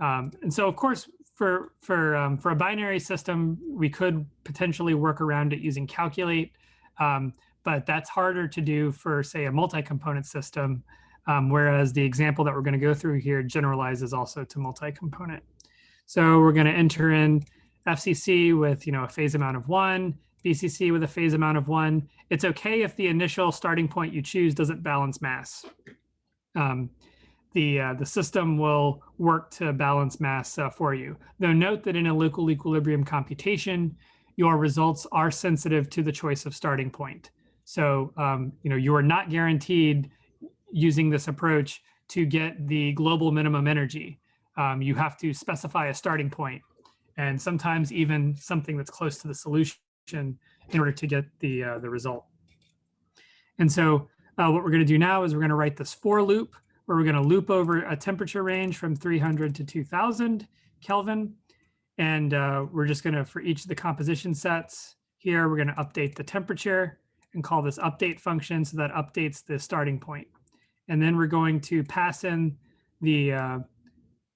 And so, of course, for a binary system, we could potentially work around it using calculate, but that's harder to do for, say, a multi-component system, whereas the example that we're going to go through here generalizes also to multi-component. So we're going to enter in FCC with, a phase amount of 1, BCC with a phase amount of 1. It's okay if the initial starting point you choose doesn't balance mass. The system will work to balance mass for you. Though note that in a local equilibrium computation, your results are sensitive to the choice of starting point. So, you are not guaranteed using this approach to get the global minimum energy. You have to specify a starting point, and sometimes even something that's close to the solution in order to get the result. And so what we're going to do now is we're going to write this for loop, where we're going to loop over a temperature range from 300 to 2000 Kelvin. And we're just going to, for each of the composition sets here, we're going to update the temperature and call this update function. So that updates the starting point. And then we're going to pass in the,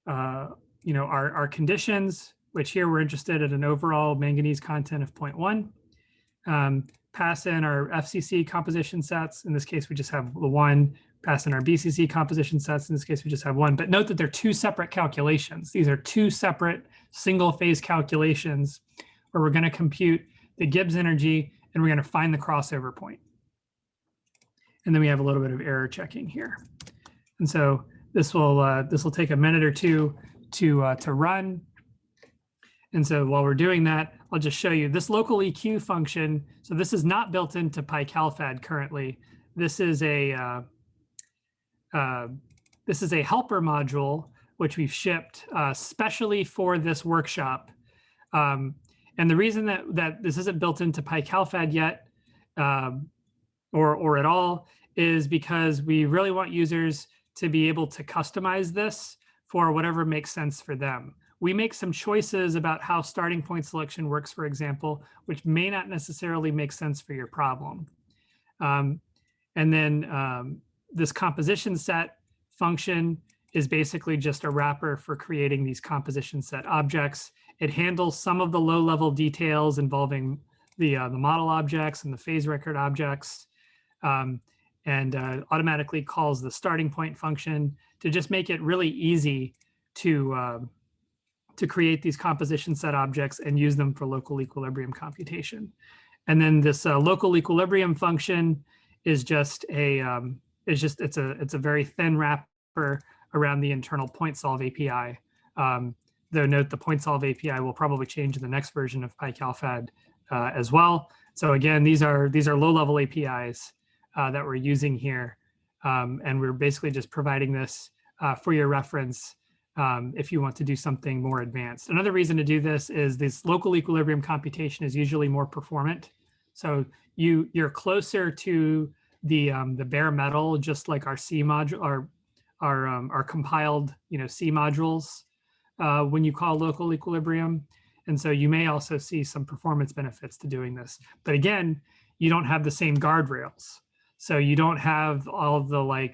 our conditions, which here we're interested in an overall manganese content of 0.1. Pass in our FCC composition sets. In this case, we just have the 1. Pass in our BCC composition sets. In this case, we just have 1. But note that they're 2 separate calculations. These are 2 separate single phase calculations where we're going to compute the Gibbs energy and we're going to find the crossover point. And then we have a little bit of error checking here. And so this will take a minute or two to run. And so while we're doing that, I'll just show you this local EQ function. So this is not built into PyCalphad currently. This is a helper module which we've shipped specially for this workshop. And the reason that this isn't built into PyCalphad yet, or at all, is because we really want users to be able to customize this for whatever makes sense for them. We make some choices about how starting point selection works, for example, which may not necessarily make sense for your problem. And then this composition set function is basically just a wrapper for creating these composition set objects. It handles some of the low-level details involving the model objects and the phase record objects, and automatically calls the starting point function to just make it really easy to create these composition set objects and use them for local equilibrium computation. And then this local equilibrium function is just it's a very thin wrapper around the internal point solve API. Though note the point solve API will probably change in the next version of PyCalphad as well. So again, these are low-level APIs that we're using here, and we're basically just providing this for your reference if you want to do something more advanced. Another reason to do this is this local equilibrium computation is usually more performant. So you're closer to the bare metal, just like our C module, our compiled C modules when you call local equilibrium. And so you may also see some performance benefits to doing this. But again, you don't have the same guardrails. So you don't have all of the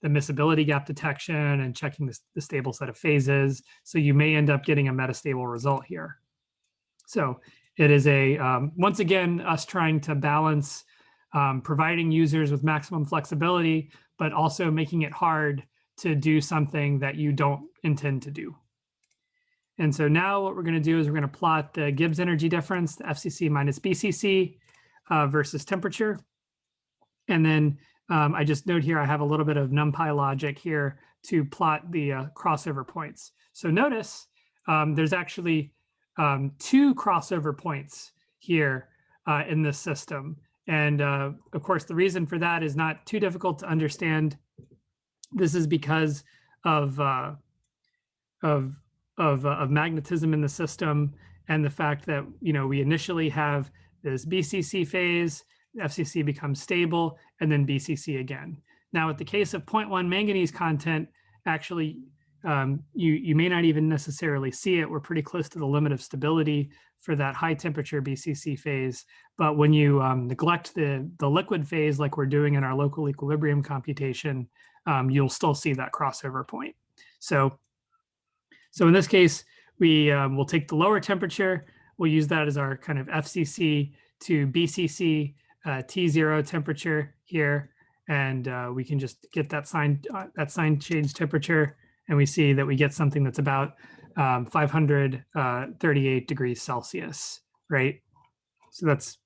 miscibility gap detection and checking the stable set of phases. So you may end up getting a metastable result here. So it is once again, us trying to balance providing users with maximum flexibility, but also making it hard to do something that you don't intend to do. And so now what we're going to do is we're going to plot the Gibbs energy difference, the FCC minus BCC versus temperature. And then I just note here, I have a little bit of NumPy logic here to plot the crossover points. So notice there's actually 2 crossover points here in this system. And of course, the reason for that is not too difficult to understand. This is because of magnetism in the system and the fact that we initially have this BCC phase, FCC becomes stable, and then BCC again. Now, with the case of 0.1 manganese content, actually, you may not even necessarily see it. We're pretty close to the limit of stability for that high temperature BCC phase. But when you neglect the liquid phase, like we're doing in our local equilibrium computation, you'll still see that crossover point. So in this case, we will take the lower temperature. We'll use that as our kind of FCC to BCC T0 temperature here. And we can just get that sign change temperature. And we see that we get something that's about 538 degrees Celsius, right? So that's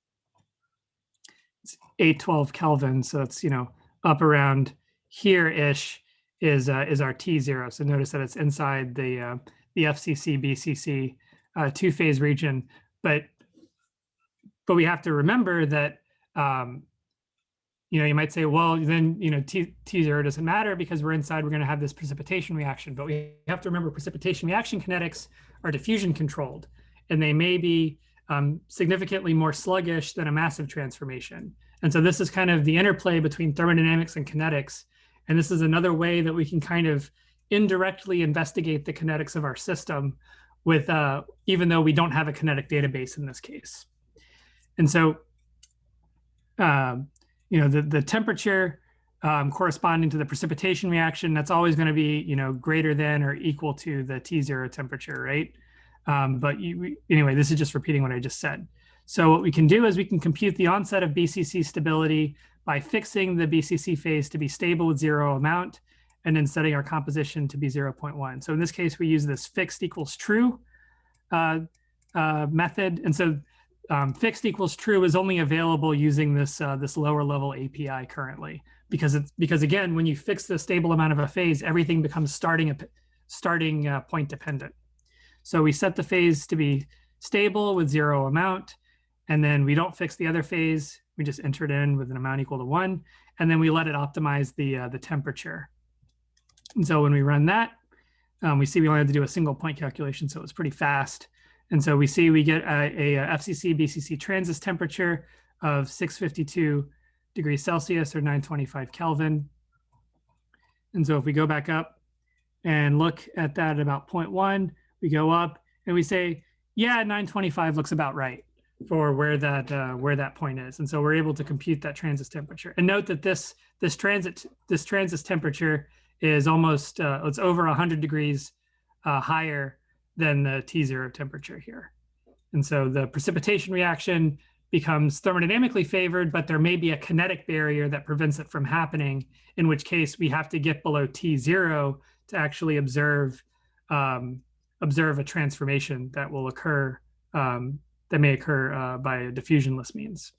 812 Kelvin. So that's, up around here-ish is our T0. So notice that it's inside the FCC, BCC two-phase region. But we have to remember that, you might say, well, then, T0 doesn't matter because we're inside, we're going to have this precipitation reaction. But we have to remember precipitation reaction kinetics are diffusion controlled, and they may be significantly more sluggish than a massive transformation. And so this is kind of the interplay between thermodynamics and kinetics. And this is another way that we can kind of indirectly investigate the kinetics of our system with, even though we don't have a kinetic database in this case. And so, the temperature corresponding to the precipitation reaction, that's always going to be, greater than or equal to the T0 temperature, right? But anyway, this is just repeating what I just said. So what we can do is we can compute the onset of BCC stability by fixing the BCC phase to be stable with 0 amount, and then setting our composition to be 0.1. So in this case, we use this fixed equals true method. And so fixed equals true is only available using this lower level API currently, because again, when you fix the stable amount of a phase, everything becomes starting point dependent. So we set the phase to be stable with 0 amount, and then we don't fix the other phase. We just enter it in with an amount equal to 1, and then we let it optimize the temperature. And so when we run that, we see we only have to do a single point calculation, so it's pretty fast. And so we see we get a FCC BCC transist temperature of 652 degrees Celsius or 925 Kelvin. And so if we go back up and look at that at about 0.1, we go up and we say, yeah, 925 looks about right for where that point is. And so we're able to compute that transist temperature. And note that this transist temperature is almost, it's over 100 degrees higher than the T0 temperature here. And so the precipitation reaction becomes thermodynamically favored, but there may be a kinetic barrier that prevents it from happening, in which case we have to get below T0 to actually observe a transformation that will occur, that may occur by diffusionless means.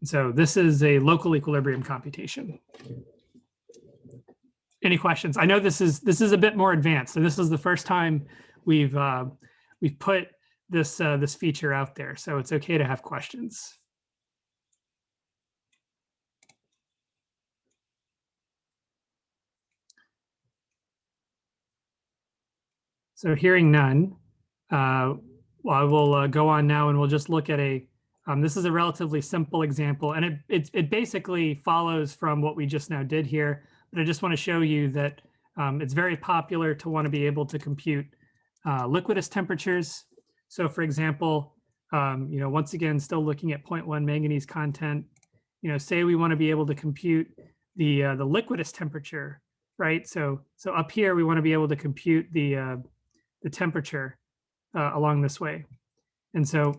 And so this is a local equilibrium computation. Any questions? I know this is a bit more advanced. So this is the first time we've put this feature out there. So it's okay to have questions. So hearing none, well, I will go on now and we'll just look at this is a relatively simple example, and it basically follows from what we just now did here. But I just want to show you that it's very popular to want to be able to compute liquidus temperatures. So for example, once again, still looking at 0.1 manganese content, say we want to be able to compute the liquidus temperature, right? So up here, we want to be able to compute the temperature along this way. And so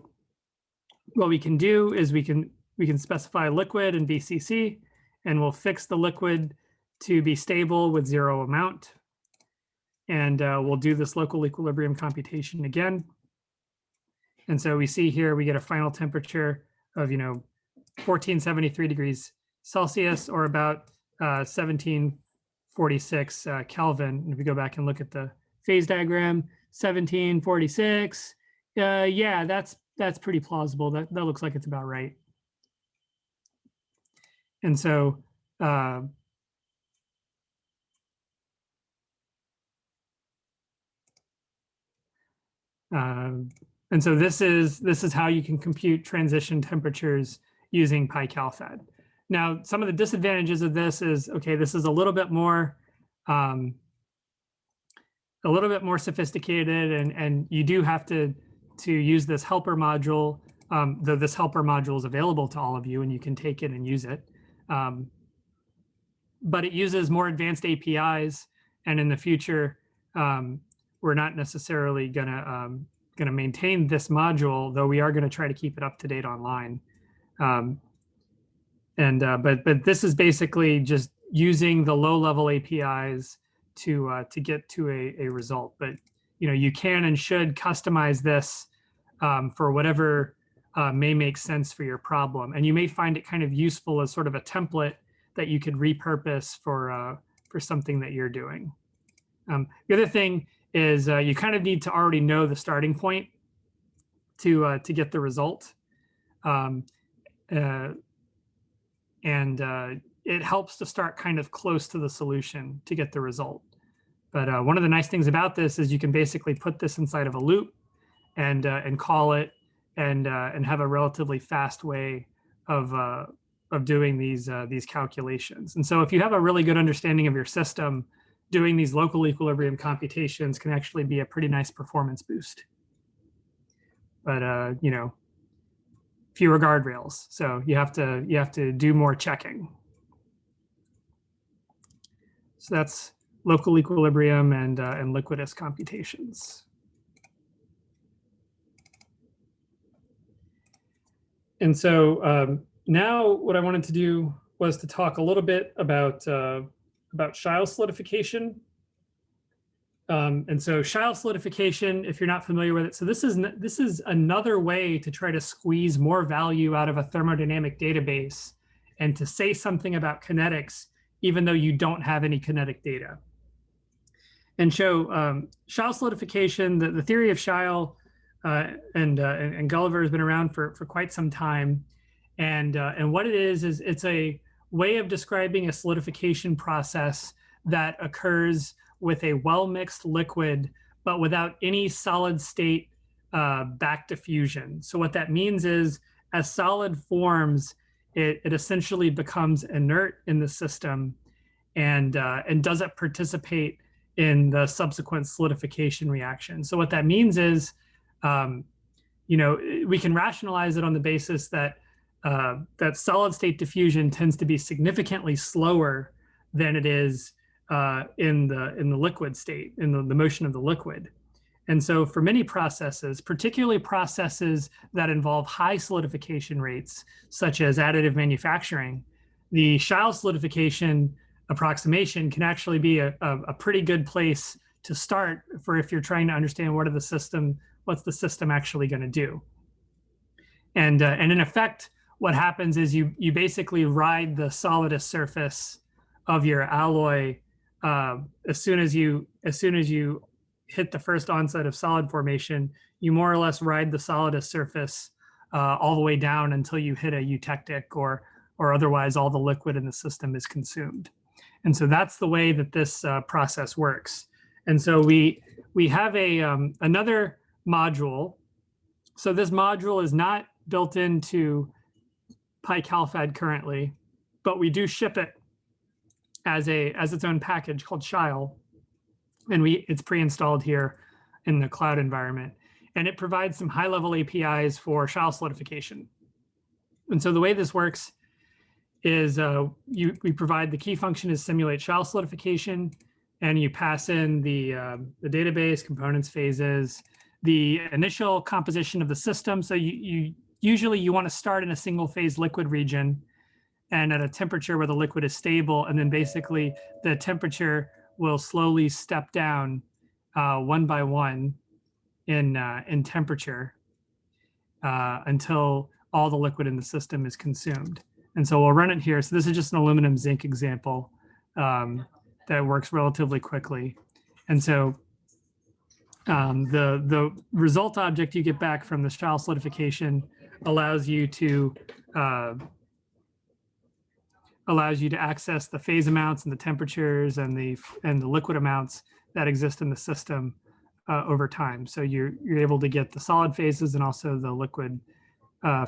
what we can do is we can specify liquid and BCC, and we'll fix the liquid to be stable with 0 amount. And we'll do this local equilibrium computation again. And so we see here, we get a final temperature of, 1473 degrees Celsius, or about 1746 Kelvin. And if we go back and look at the phase diagram, 1746, yeah, that's pretty plausible. That looks like it's about right. And so, this is how you can compute transition temperatures using PyCalphad. Now, some of the disadvantages of this is, okay, this is a little bit more sophisticated, and you do have to use this helper module, though this helper module is available to all of you and you can take it and use it. But it uses more advanced APIs, and in the future, we're not necessarily gonna maintain this module, though we are gonna try to keep it up to date online. But this is basically just using the low-level APIs to get to a result. But you can and should customize this for whatever may make sense for your problem, and you may find it kind of useful as sort of a template that you could repurpose for something that you're doing. The other thing is you kind of need to already know the starting point to get the result. It helps to start kind of close to the solution to get the result. But one of the nice things about this is you can basically put this inside of a loop and call it and have a relatively fast way of doing these calculations. And so if you have a really good understanding of your system, doing these local equilibrium computations can actually be a pretty nice performance boost. But fewer guardrails, so you have to do more checking. So that's local equilibrium and liquidus computations. And so now what I wanted to do was to talk a little bit about Scheil solidification. And so Scheil solidification, if you're not familiar with it, so this is another way to try to squeeze more value out of a thermodynamic database and to say something about kinetics, even though you don't have any kinetic data. And so Scheil solidification, the theory of Scheil and Gulliver has been around for quite some time. And what it is it's a way of describing a solidification process that occurs with a well-mixed liquid, but without any solid state back diffusion. So what that means is as solid forms, it essentially becomes inert in the system and doesn't participate in the subsequent solidification reaction. So what that means is, we can rationalize it on the basis that that solid state diffusion tends to be significantly slower than it is in the liquid state, in the motion of the liquid. And so for many processes, particularly processes that involve high solidification rates, such as additive manufacturing, the Scheil solidification approximation can actually be a pretty good place to start for if you're trying to understand what's the system actually going to do. And in effect, what happens is you basically ride the solidus surface of your alloy as soon as you hit the first onset of solid formation. You more or less ride the solidus surface all the way down until you hit a eutectic or otherwise all the liquid in the system is consumed. And so that's the way that this process works. And so we have another module. So this module is not built into PyCalphad currently, but we do ship it as its own package called Scheil, and it's pre-installed here in the cloud environment, and it provides some high-level APIs for Scheil solidification. And so the way this works is we provide the key function is simulate Scheil solidification, and you pass in the database, components, phases, the initial composition of the system. So you usually want to start in a single phase liquid region and at a temperature where the liquid is stable, and then basically the temperature will slowly step down one by one in temperature until all the liquid in the system is consumed. And so we'll run it here. So this is just an aluminum zinc example that works relatively quickly. And so the result object you get back from the Scheil solidification allows you to access the phase amounts and the temperatures and the liquid amounts that exist in the system over time. So you're able to get the solid phases and also the liquid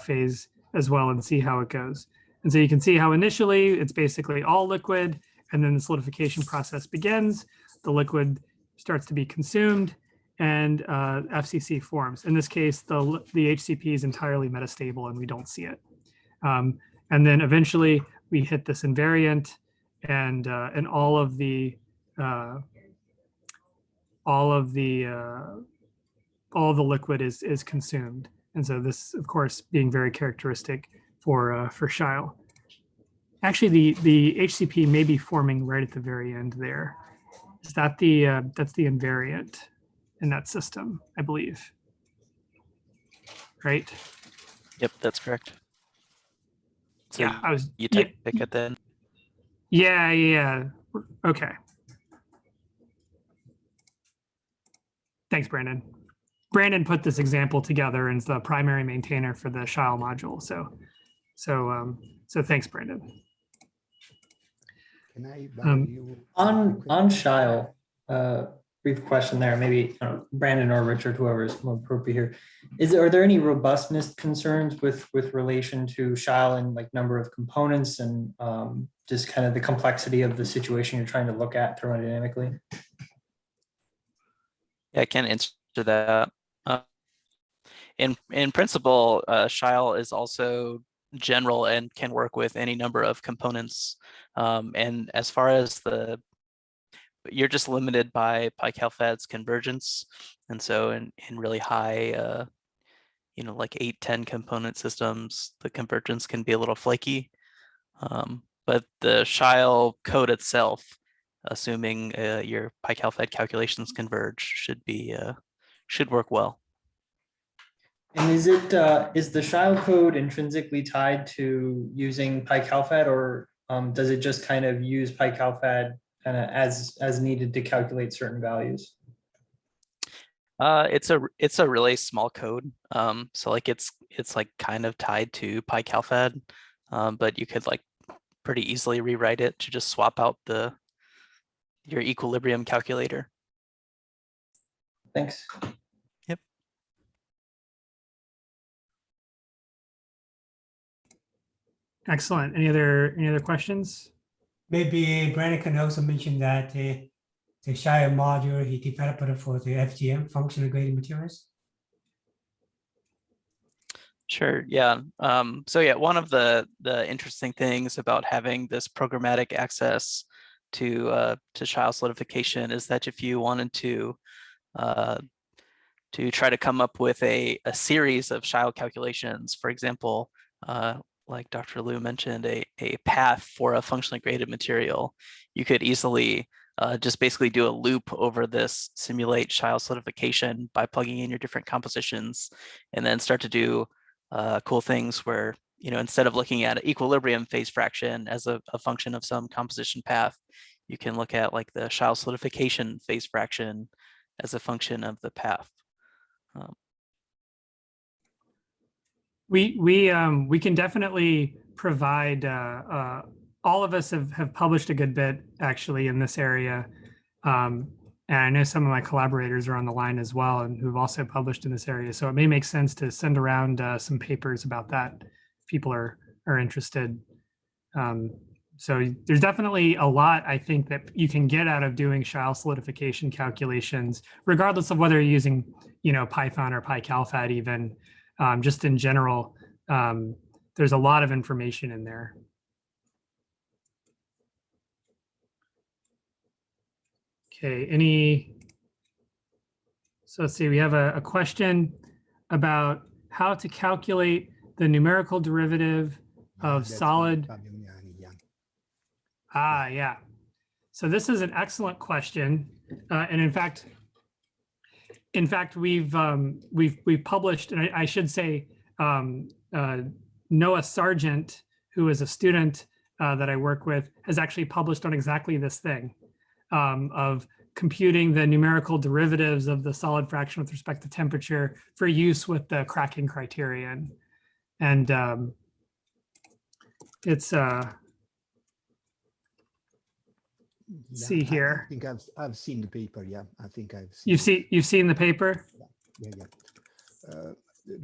phase as well and see how it goes. And so you can see how initially it's basically all liquid, and then the solidification process begins. The liquid starts to be consumed, and FCC forms. In this case, the HCP is entirely metastable, and we don't see it. And then eventually we hit this invariant, and all of the all of the liquid is consumed. And so this, of course, being very characteristic for shale. Actually, the HCP may be forming right at the very end there. Is that that's the invariant in that system, I believe. Right? Yep, that's correct. So yeah, I was. You type pick at the end. Yeah. Okay. Thanks, Brandon. Brandon put this example together and is the primary maintainer for the shale module. So thanks, Brandon. Can I bother you? On Shile, brief question there, maybe Brandon or Richard, whoever is more appropriate here. Are there any robustness concerns with relation to Shile and like number of components and just kind of the complexity of the situation you're trying to look at thermodynamically? Yeah, I can answer that. In principle, Shile is also general and can work with any number of components. And as far as you're just limited by PyCalphad's convergence. And so in really high, like 8-10 component systems, the convergence can be a little flaky. But the Shile code itself, assuming your PyCalphad calculations converge, should work well. And is the Shile code intrinsically tied to using PyCalphad, or does it just kind of use PyCalphad kind of as needed to calculate certain values? It's a really small code. So like it's like kind of tied to PyCalphad, but you could like pretty easily rewrite it to just swap out your equilibrium calculator. Thanks. Yep. Excellent. Any other questions? Maybe Brandon can also mention that the Shire module he developed for the FGM, functional gradient materials. Sure. Yeah. So yeah, one of the interesting things about having this programmatic access to Shile solidification is that if you wanted to try to come up with a series of Shile calculations, for example, like Dr. Liu mentioned, a path for a functionally graded material, you could easily just basically do a loop over this simulate Shile solidification by plugging in your different compositions, and then start to do cool things where, instead of looking at equilibrium phase fraction as a function of some composition path, you can look at like the Shile solidification phase fraction as a function of the path. We can definitely provide. All of us have published a good bit actually in this area, and I know some of my collaborators are on the line as well and who've also published in this area. So it may make sense to send around some papers about that if people are interested. So there's definitely a lot, I think, that you can get out of doing Shile solidification calculations, regardless of whether you're using, Python or PyCalphad even. Just in general, there's a lot of information in there. Okay, so let's see, we have a question about how to calculate the numerical derivative of solid. Yeah. So this is an excellent question. And in fact, we've published, and I should say, Noah Sargent, who is a student that I work with, has actually published on exactly this thing of computing the numerical derivatives of the solid fraction with respect to temperature for use with the cracking criterion. And it's see here. I think I've seen the paper. Yeah, I think I've seen. You've seen the paper. Yeah.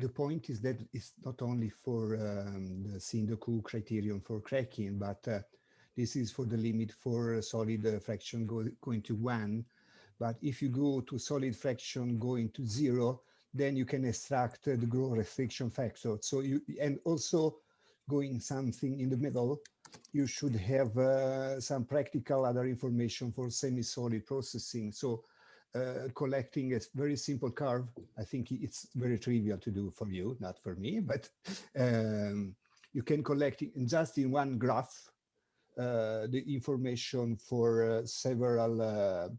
The point is that it's not only for the Sindaku criterion for cracking, but this is for the limit for solid fraction going to 1. But if you go to solid fraction going to 0, then you can extract the growth restriction factor. So and also going something in the middle, you should have some practical other information for semi-solid processing. So collecting a very simple curve. I think it's very trivial to do for you, not for me, but you can collect just in one graph the information for several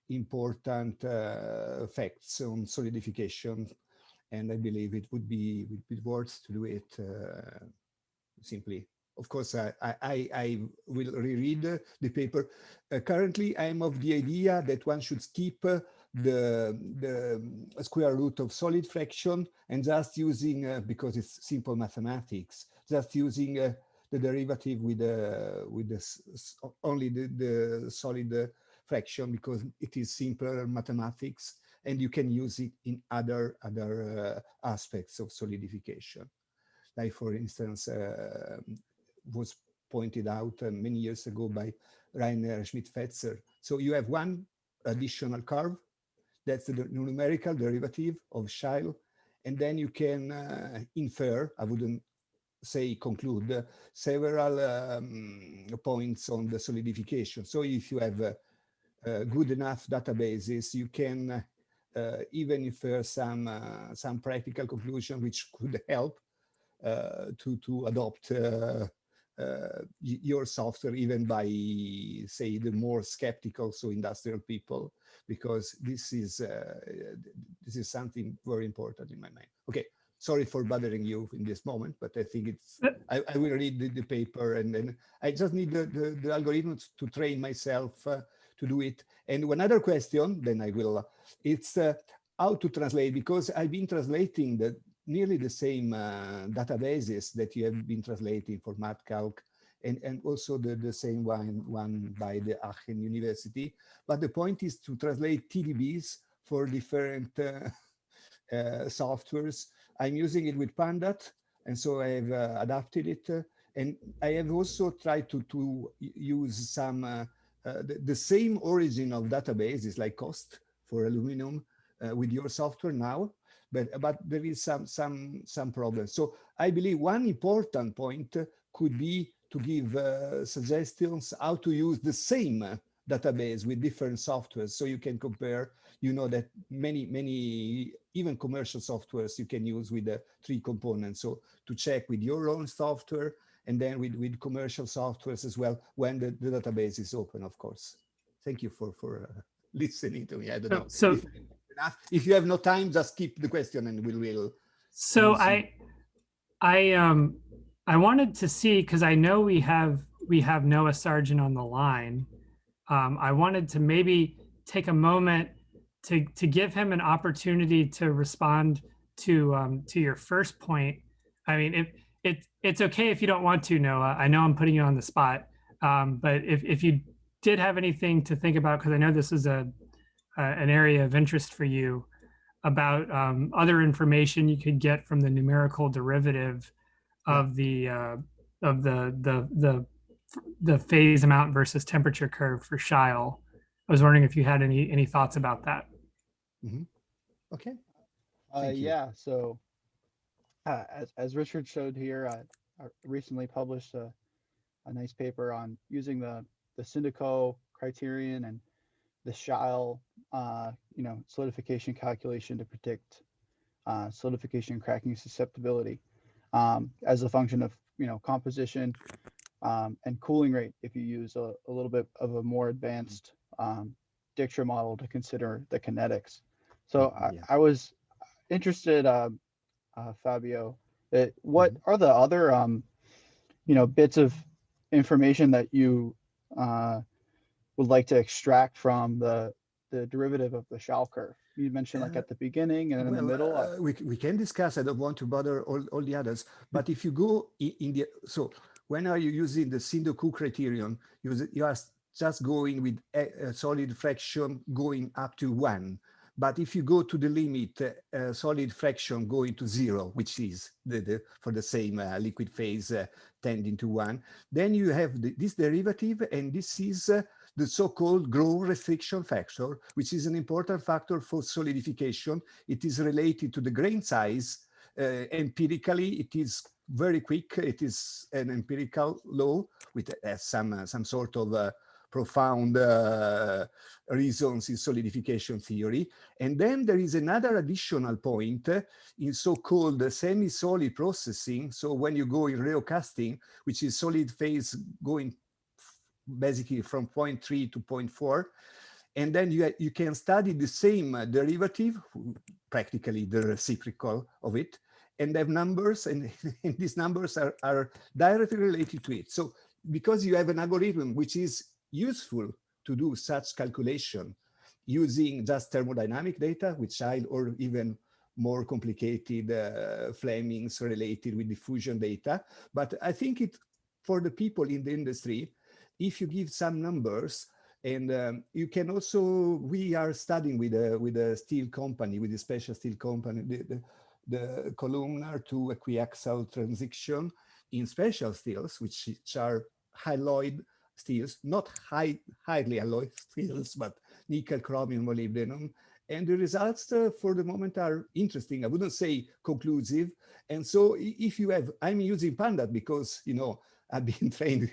important facts on solidification. And I believe it would be worth to do it simply. Of course, I will reread the paper. Currently, I'm of the idea that one should skip the square root of solid fraction and just using, because it's simple mathematics, just using the derivative with only the solid fraction, because it is simpler mathematics, and you can use it in other aspects of solidification. Like, for instance, was pointed out many years ago by Rainer Schmidt-Fetzer. So you have one additional curve, that's the numerical derivative of Scheil, and then you can infer, I wouldn't say conclude, several points on the solidification. So if you have good enough databases, you can even infer some practical conclusion which could help to adopt your software, even by, say, the more skeptical, so industrial people, because this is something very important in my mind. Okay, sorry for bothering you in this moment, but I think it's, I will read the paper, and then I just need the algorithms to train myself to do it. And one other question, then I will, it's how to translate, because I've been translating nearly the same databases that you have been translating for MathCalc, and also the same one by the Aachen University. But the point is to translate TDBs for different softwares. I'm using it with Pandat, and so I have adapted it. And I have also tried to use some the same origin of databases like COST for aluminum with your software now. But there is some problems. So I believe one important point could be to give suggestions how to use the same database with different softwares, so you can compare. You know that many even commercial softwares you can use with the 3 components. So to check with your own software, and then with commercial softwares as well, when the database is open, of course. Thank you for listening to me. I don't know. So if you have no time, just keep the question and we will. So I wanted to see, because I know we have Noah Sargent on the line. I wanted to maybe take a moment to give him an opportunity to respond to your first point. I mean, it's okay if you don't want to, Noah. I know I'm putting you on the spot, but if you did have anything to think about, because I know this is an area of interest for you, about other information you could get from the numerical derivative of the phase amount versus temperature curve for Scheil. I was wondering if you had any thoughts about that. Mm-hmm. Okay. Yeah. So as Richard showed here, I recently published a nice paper on using the Syndico criterion and the Scheil, solidification calculation to predict solidification cracking susceptibility as a function of composition and cooling rate, if you use a little bit of a more advanced Dijkstra model to consider the kinetics. So I was interested, Fabio, what are the other bits of information that you would like to extract from the derivative of the Scheil curve? You mentioned like at the beginning and in the middle. We can discuss. I don't want to bother all the others. But if you go in the, so when are you using the Syndico criterion? You are just going with a solid fraction going up to 1. But if you go to the limit, solid fraction going to 0, which is for the same liquid phase tending to 1, then you have this derivative, and this is the so-called growth restriction factor, which is an important factor for solidification. It is related to the grain size. Empirically, it is very quick. It is an empirical law with some sort of profound reasons in solidification theory. And then there is another additional point in so-called semi-solid processing. So when you go in rheocasting, which is solid phase going basically from 0.3 to 0.4, and then you can study the same derivative, practically the reciprocal of it, and have numbers, and these numbers are directly related to it. So because you have an algorithm which is useful to do such calculation using just thermodynamic data, which or even more complicated Flemings related with diffusion data. But I think it, for the people in the industry, if you give some numbers, and you can also, we are studying with a steel company, with a special steel company, the columnar to equiaxial transition in special steels, which are alloyed steels, not highly alloyed steels, but nickel, chromium, molybdenum. And the results for the moment are interesting. I wouldn't say conclusive. And so if you have, I'm using Pandas because, you know, I've been trained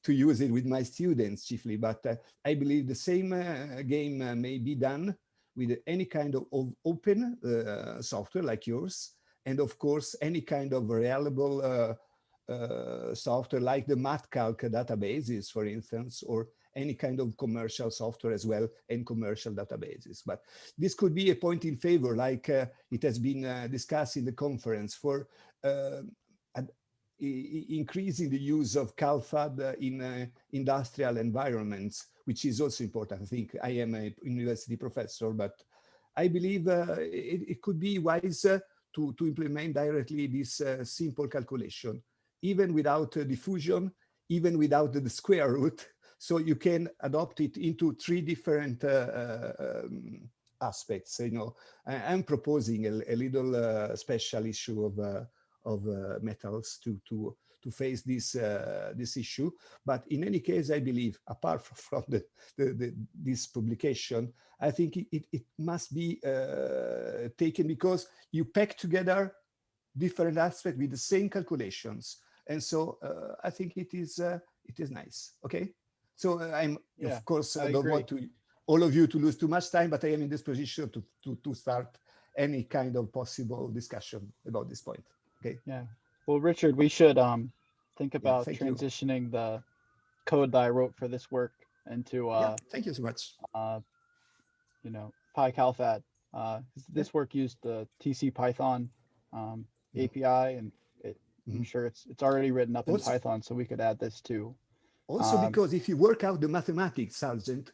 to use it with my students chiefly, but I believe the same game may be done with any kind of open software like yours. And of course, any kind of reliable software like the MathCalc databases, for instance, or any kind of commercial software as well, and commercial databases. But this could be a point in favor, like it has been discussed in the conference, for increasing the use of CalphAD in industrial environments, which is also important. I think I am a university professor, but I believe it could be wise to implement directly this simple calculation, even without diffusion, even without the square root. So you can adopt it into 3 different aspects. You know, I'm proposing a little special issue of metals to face this this issue. But in any case, I believe, apart from this publication, I think it must be taken, because you pack together different aspects with the same calculations, and so I think it is nice. Okay, so of course I don't want to all of you to lose too much time, but I am in this position to start any kind of possible discussion about this point. Okay. Yeah. Well, Richard, we should think about transitioning the code that I wrote for this work into thank you so much. You know, PyCalphad. This work used the TC Python API, and I'm sure it's already written up in Python, so we could add this too. Also, because if you work out the mathematics, Sargent,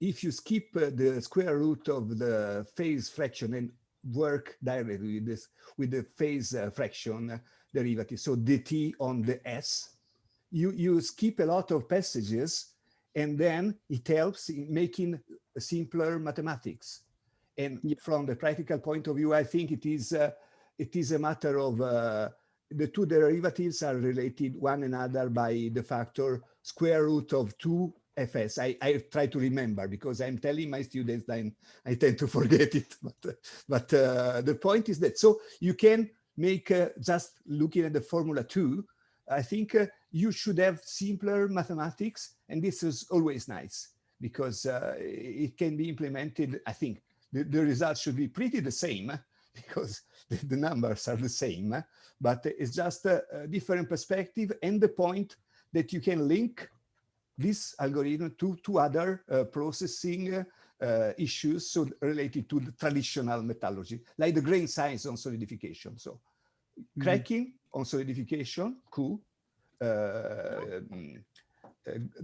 if you skip the square root of the phase fraction and work directly with the phase fraction derivative, so dt on the s, you skip a lot of passages, and then it helps in making simpler mathematics. And from the practical point of view, I think it is a matter of the 2 derivatives are related one another by the factor square root of 2 fs. I try to remember, because I'm telling my students that I tend to forget it. But the point is that, so you can make, just looking at the formula 2, I think you should have simpler mathematics, and this is always nice, because it can be implemented. I think the results should be pretty the same, because the numbers are the same, but it's just a different perspective, and the point that you can link this algorithm to other processing issues, so related to the traditional metallurgy, like the grain size on solidification. So cracking on solidification, cool.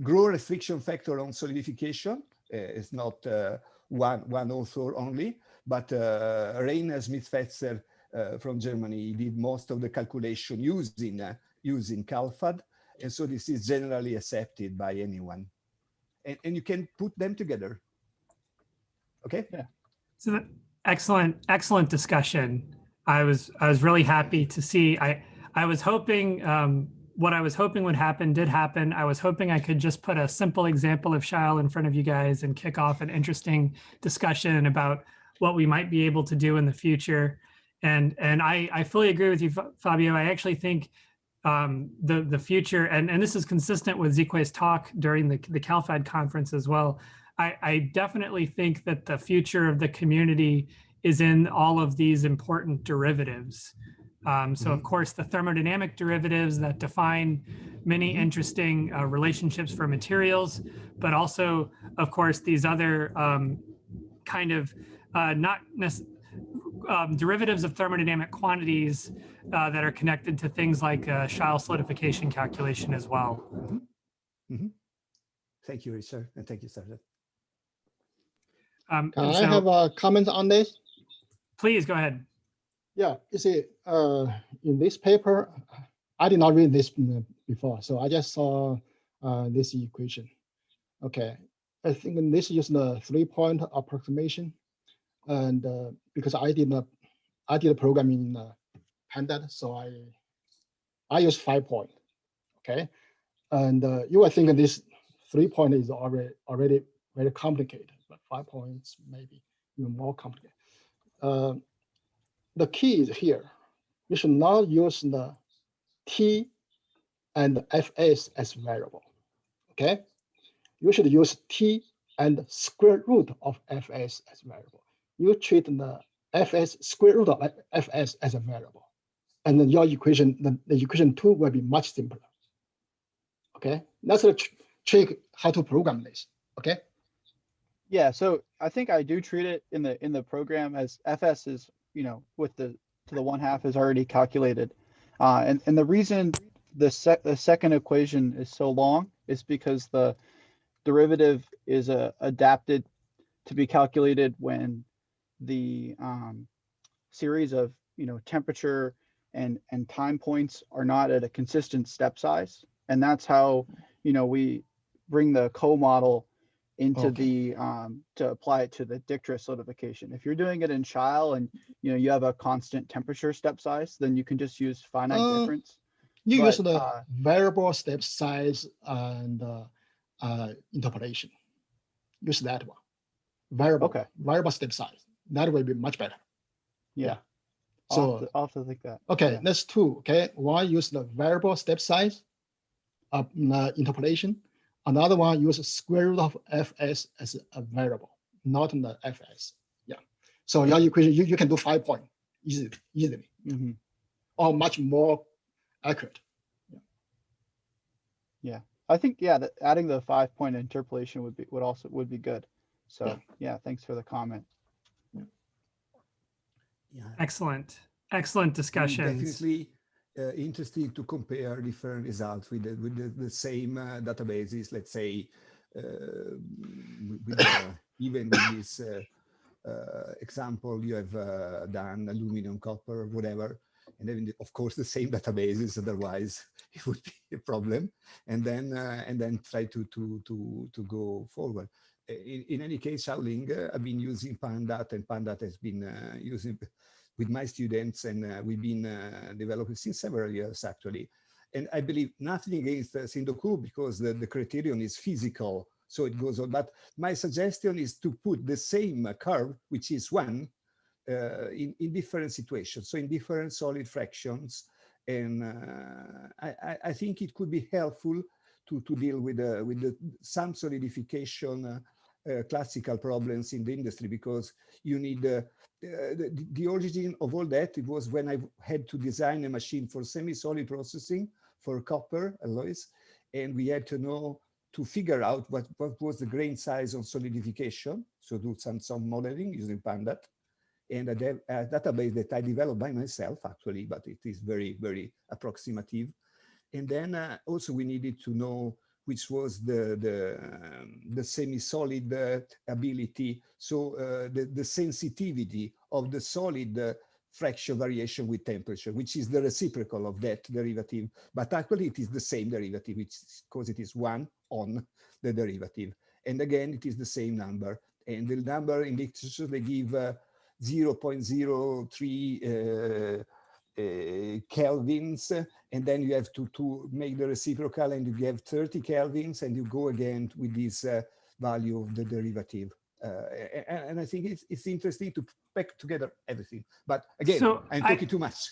Grow restriction factor on solidification is not one author only, but Rainer Smith-Fetzer from Germany did most of the calculation using CalphAD. And so this is generally accepted by anyone. And you can put them together. Okay? Yeah. So excellent discussion. I was really happy to see. I was hoping what I was hoping would happen did happen. I was hoping I could just put a simple example of Shile in front of you guys and kick off an interesting discussion about what we might be able to do in the future. And I fully agree with you, Fabio. I actually think the future, and this is consistent with Zikwe's talk during the CalFad conference as well. I definitely think that the future of the community is in all of these important derivatives. So of course, the thermodynamic derivatives that define many interesting relationships for materials, but also, of course, these other kind of derivatives of thermodynamic quantities that are connected to things like Scheil solidification calculation as well. Thank you, Richard, and thank you, Sarah. Can I have a comment on this? Please go ahead. Yeah, you see, in this paper, I did not read this before, so I just saw this equation. Okay, I think this is the 3-point approximation, and because I did a program in Pandas, so I use 5 point. Okay, and you will think this 3-point is already very complicated, but 5 points maybe even more complicated. The key is here. You should not use the T and Fs as variable. Okay, you should use T and square root of Fs as variable. You treat the Fs square root of Fs as a variable, and then your equation, the equation 2 will be much simpler. Okay, that's a trick how to program this. Okay. Yeah, so I think I do treat it in the program as Fs is, with the to the 1/2 is already calculated, and the reason the second equation is so long is because the derivative is adapted to be calculated when the series of temperature and time points are not at a consistent step size, and that's how we bring the co-model into the to apply it to the Dictra solidification. If you're doing it in Scheil and you have a constant temperature step size, then you can just use finite difference. You use the variable step size and interpolation. Use that one. Variable step size. That will be much better. Yeah. So I'll have to think that. Okay, yeah. That's 2. Okay, one use the variable step size of interpolation. Another one uses square root of Fs as a variable, not the Fs. Yeah. So your equation, you can do 5 point easily, or much more accurate. Yeah. I think that adding the 5-point interpolation would be good. So yeah, thanks for the comment. Yeah. Excellent discussions. Definitely interesting to compare different results with the same databases. Let's say even with this example you have done, aluminum, copper, whatever, and then of course the same databases. Otherwise, it would be a problem. And then try to go forward. In any case, Shaoling, I've been using Pandat, and Pandat has been using with my students, and we've been developing since several years actually. And I believe nothing against Sindoku, because the criterion is physical, so it goes on. But my suggestion is to put the same curve, which is 1, in different situations, so in different solid fractions. And I think it could be helpful to deal with some solidification classical problems in the industry, because you need the origin of all that. It was when I had to design a machine for semi-solid processing for copper alloys, and we had to know to figure out what was the grain size on solidification, so do some modeling using Pandat, and a database that I developed by myself actually, but it is very, very approximative. And then also we needed to know which was the semi-solid ability, so the sensitivity of the solid fraction variation with temperature, which is the reciprocal of that derivative. But actually it is the same derivative, because it is 1 on the derivative. And again, it is the same number. And the number in literature, they give 0.03 kelvins, and then you have to make the reciprocal, and you have 30 kelvins, and you go again with this value of the derivative. And I think it's interesting to pack together everything. But again, I'm talking too much.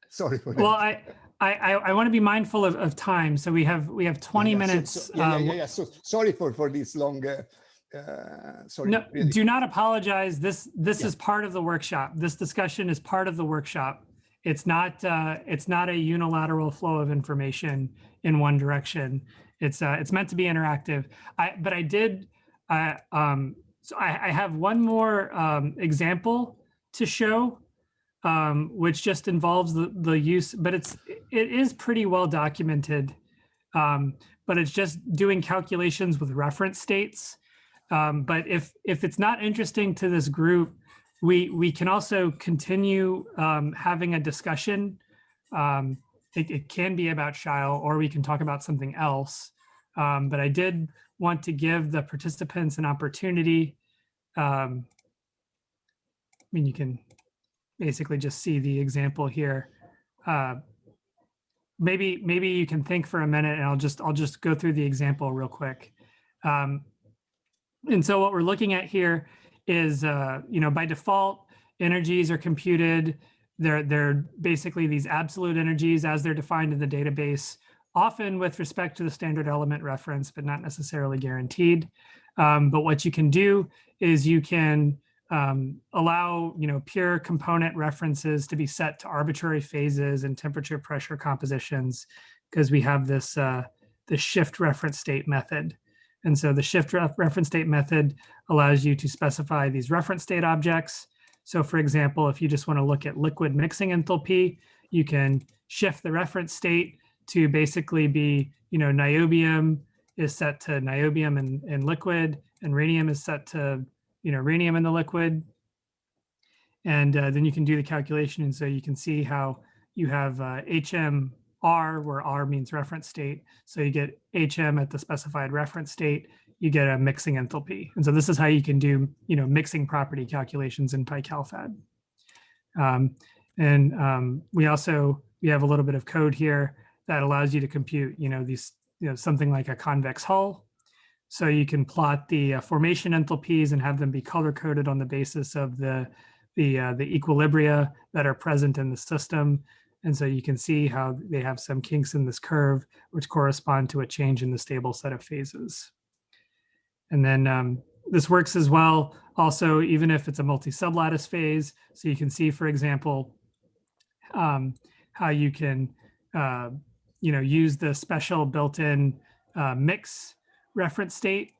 Sorry for Well, that. I want to be mindful of time. So we have 20 minutes. So sorry for this long. Sorry. No, really. do not apologize. This Yeah. is part of the workshop. This discussion is part of the workshop. It's not a unilateral flow of information in one direction. It's meant to be interactive. So I have one more example to show, which just involves the use, but it is pretty well documented. But it's just doing calculations with reference states. But if it's not interesting to this group, we can also continue having a discussion. It can be about Shile, or we can talk about something else. But I did want to give the participants an opportunity. I mean, you can basically just see the example here. Maybe you can think for a minute, and I'll just go through the example real quick. And so what we're looking at here is, by default, energies are computed. They're basically these absolute energies as they're defined in the database, often with respect to the standard element reference, but not necessarily guaranteed. But what you can do is you can allow pure component references to be set to arbitrary phases and temperature pressure compositions, because we have this the shift reference state method. And so the shift reference state method allows you to specify these reference state objects. So for example, if you just want to look at liquid mixing enthalpy, you can shift the reference state to basically be, niobium is set to niobium in liquid, and radium is set to, radium in the liquid. And then you can do the calculation. And so you can see how you have HMR, where R means reference state. So you get HM at the specified reference state, you get a mixing enthalpy. And so this is how you can do, mixing property calculations in PyCalphad. We have a little bit of code here that allows you to compute, these, something like a convex hull. So you can plot the formation enthalpies and have them be color coded on the basis of the equilibria that are present in the system. And so you can see how they have some kinks in this curve, which correspond to a change in the stable set of phases. And then this works as well, also, even if it's a multi-sublattice phase. So you can see, for example, how you can, use the special built-in mix reference state,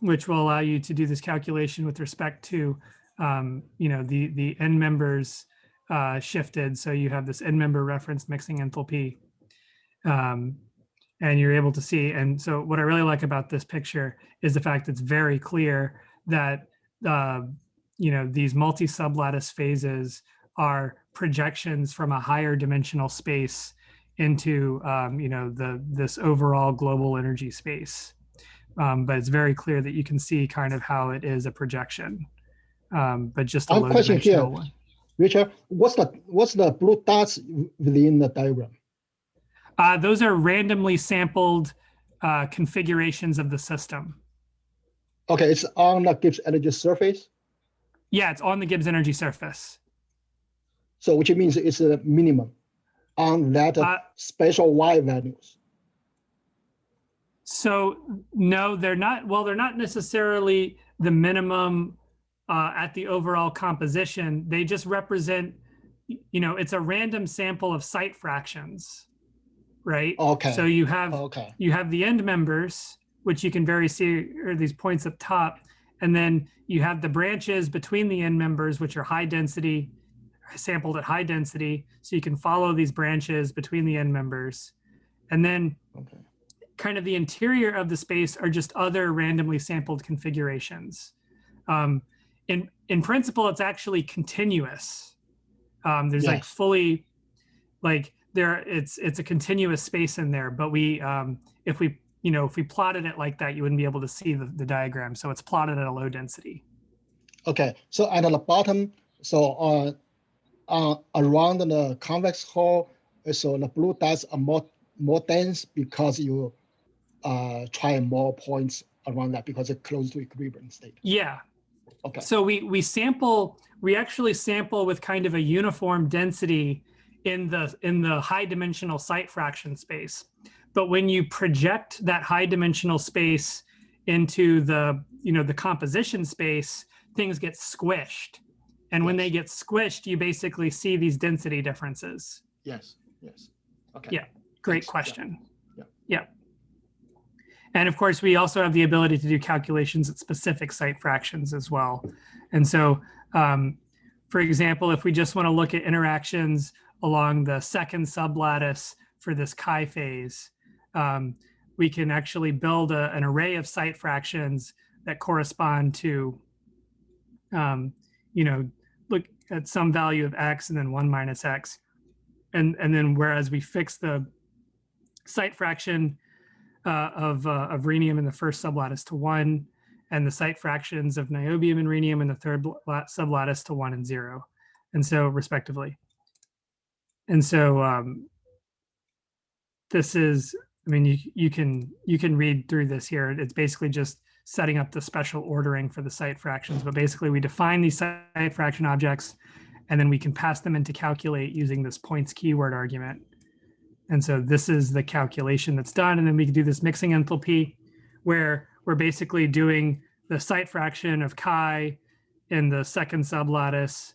which will allow you to do this calculation with respect to, the end members shifted. So you have this end member reference mixing enthalpy, and you're able to see. And so what I really like about this picture is the fact it's very clear that, these multi-sublattice phases are projections from a higher dimensional space into, this overall global energy space. But it's very clear that you can see kind of how it is a projection, but just a low question here, dimensional one. Richard, what's the blue dots within the diagram? Those are randomly sampled configurations of the system. Okay, it's on the Gibbs energy surface. Yeah, it's on the Gibbs energy surface. So which means it's a minimum on that special Y values. So no, they're not. Well, they're not necessarily the minimum at the overall composition. They just represent, it's a random sample of site fractions, right? Okay. So you have the end members, which you can see are these points up top, and then you have the branches between the end members, which are high density, sampled at high density. So you can follow these branches between the end members, and then kind of the interior of the space are just other randomly sampled configurations. In principle, it's actually continuous. There's like fully, it's a continuous space in there. But if we plotted it like that, you wouldn't be able to see the diagram. So it's plotted at a low density. Okay. So at the bottom, so around the convex hull, so the blue dots are more dense because you try more points around that because it's close to equilibrium state. Yeah. Okay. So we actually sample with kind of a uniform density in the high dimensional site fraction space. But when you project that high dimensional space into the composition space, things get squished. And when they get squished, you basically see these density differences. Yes. Yes. Okay. Yeah. Great Thanks. question. Yeah. Yeah. And of course, we also have the ability to do calculations at specific site fractions as well. And so, for example, if we just want to look at interactions along the second sublattice for this chi phase, we can actually build an array of site fractions that correspond to, look at some value of x and then 1 minus x. And then whereas we fix the site fraction of rhenium in the first sublattice to 1, and the site fractions of niobium and rhenium in the third sublattice to 1 and 0, and so respectively. And so this is, I mean, you can read through this here. It's basically just setting up the special ordering for the site fractions, but basically we define these site fraction objects, and then we can pass them into calculate using this points keyword argument. And so this is the calculation that's done. And then we can do this mixing enthalpy where we're basically doing the site fraction of chi in the second sublattice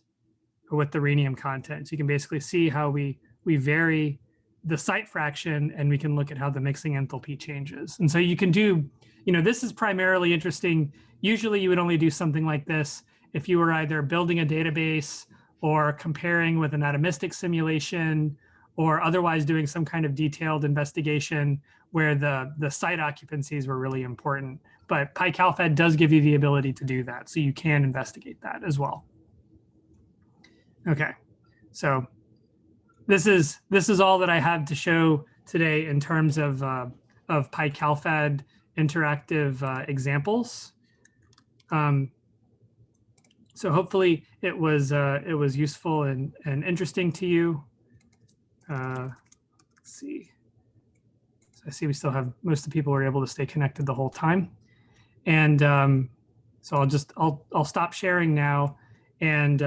with the rhenium content. So you can basically see how we vary the site fraction, and we can look at how the mixing enthalpy changes. And so you can do, this is primarily interesting. Usually you would only do something like this if you were either building a database or comparing with an atomistic simulation, or otherwise doing some kind of detailed investigation where the site occupancies were really important. But PyCalphad does give you the ability to do that, so you can investigate that as well. Okay, so this is all that I have to show today in terms of PyCalphad interactive examples. So hopefully it was useful and interesting to you. Let's see. So I see we still have most of the people were able to stay connected the whole time. And so I'll stop sharing now, and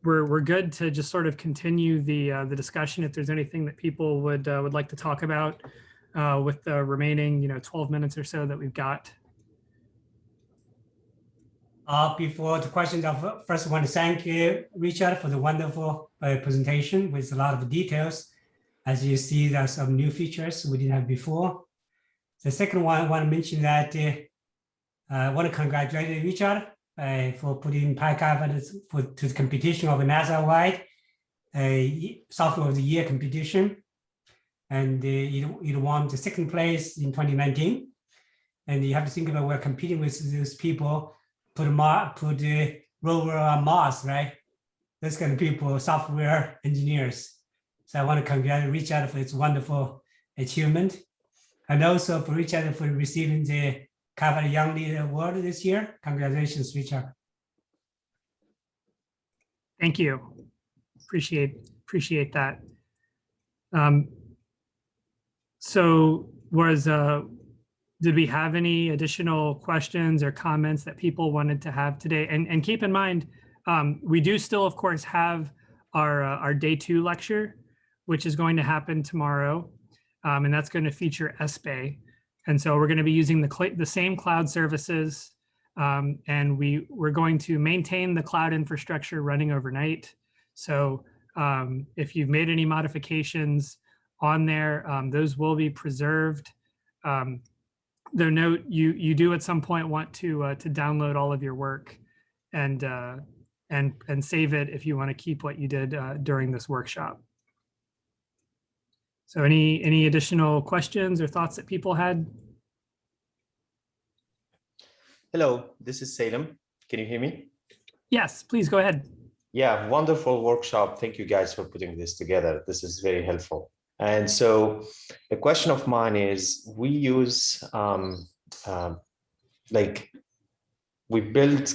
we're good to just sort of continue the discussion if there's anything that people would like to talk about with the remaining 12 minutes or so that we've got. Before the questions, I first want to thank you, Richard, for the wonderful presentation with a lot of details. As you see, there are some new features we didn't have before. The second one, I want to mention that I want to congratulate Richard for putting PyCalphad to the competition of a NASA-wide Software of the Year competition. And it won the second place in 2019. And you have to think about we're competing with those people, put the rover on Mars, right? Those kind of people, software engineers. So I want to congratulate Richard for its wonderful achievement. And also for Richard for receiving the CalphAD Young Leader Award this year. Congratulations, Richard. Thank you. Appreciate that. So did we have any additional questions or comments that people wanted to have today? And keep in mind, we do still, of course, have our day 2 lecture, which is going to happen tomorrow. And that's going to feature SBay. And so we're going to be using the same cloud services. And we're going to maintain the cloud infrastructure running overnight. So if you've made any modifications on there, those will be preserved. Though note, you do at some point want to download all of your work and save it if you want to keep what you did during this workshop. So any additional questions or thoughts that people had? Hello, this is Salem. Can you hear me? Yes, please go ahead. Yeah, wonderful workshop. Thank you guys for putting this together. This is very helpful. And so the question of mine is, we use, we build,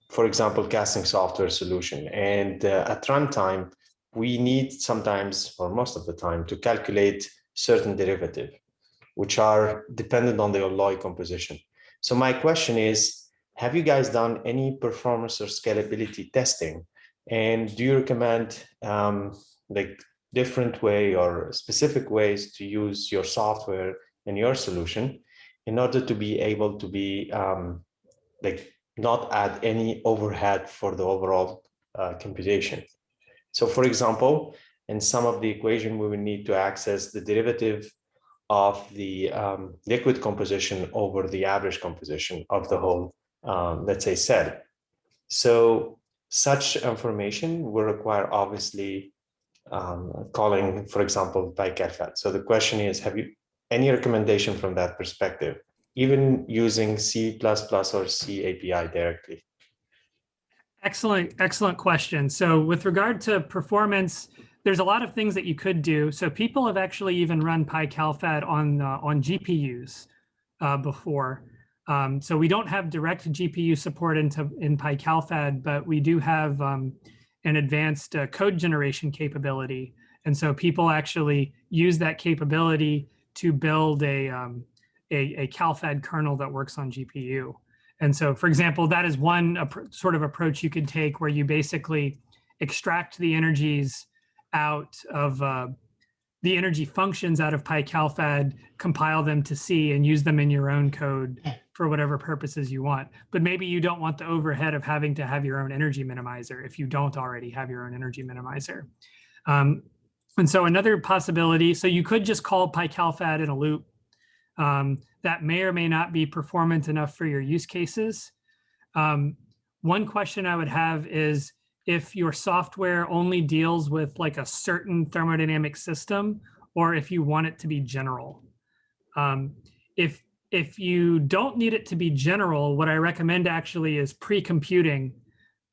for example, casting software solution, and at runtime, we need sometimes, or most of the time, to calculate certain derivative, which are dependent on the alloy composition. So my question is, have you guys done any performance or scalability testing? And do you recommend different way or specific ways to use your software and your solution in order to be able to be like not add any overhead for the overall computation. So for example, in some of the equation, we will need to access the derivative of the liquid composition over the average composition of the whole, let's say, cell. So such information will require obviously calling, for example, PyCalphad. So the question is, have you any recommendation from that perspective, even using C++ or C API directly? Excellent question. So with regard to performance, there's a lot of things that you could do. So people have actually even run PyCalphad on GPUs before. So we don't have direct GPU support in PyCalphad, but we do have an advanced code generation capability. And so people actually use that capability to build a CalPhad kernel that works on GPU. And so, for example, that is one sort of approach you could take where you basically extract the energies out of the energy functions out of PyCalphad, compile them to C, and use them in your own code for whatever purposes you want. But maybe you don't want the overhead of having to have your own energy minimizer if you don't already have your own energy minimizer. And so another possibility, so you could just call PyCalphad in a loop. That may or may not be performant enough for your use cases. One question I would have is if your software only deals with like a certain thermodynamic system, or if you want it to be general. If you don't need it to be general, what I recommend actually is pre-computing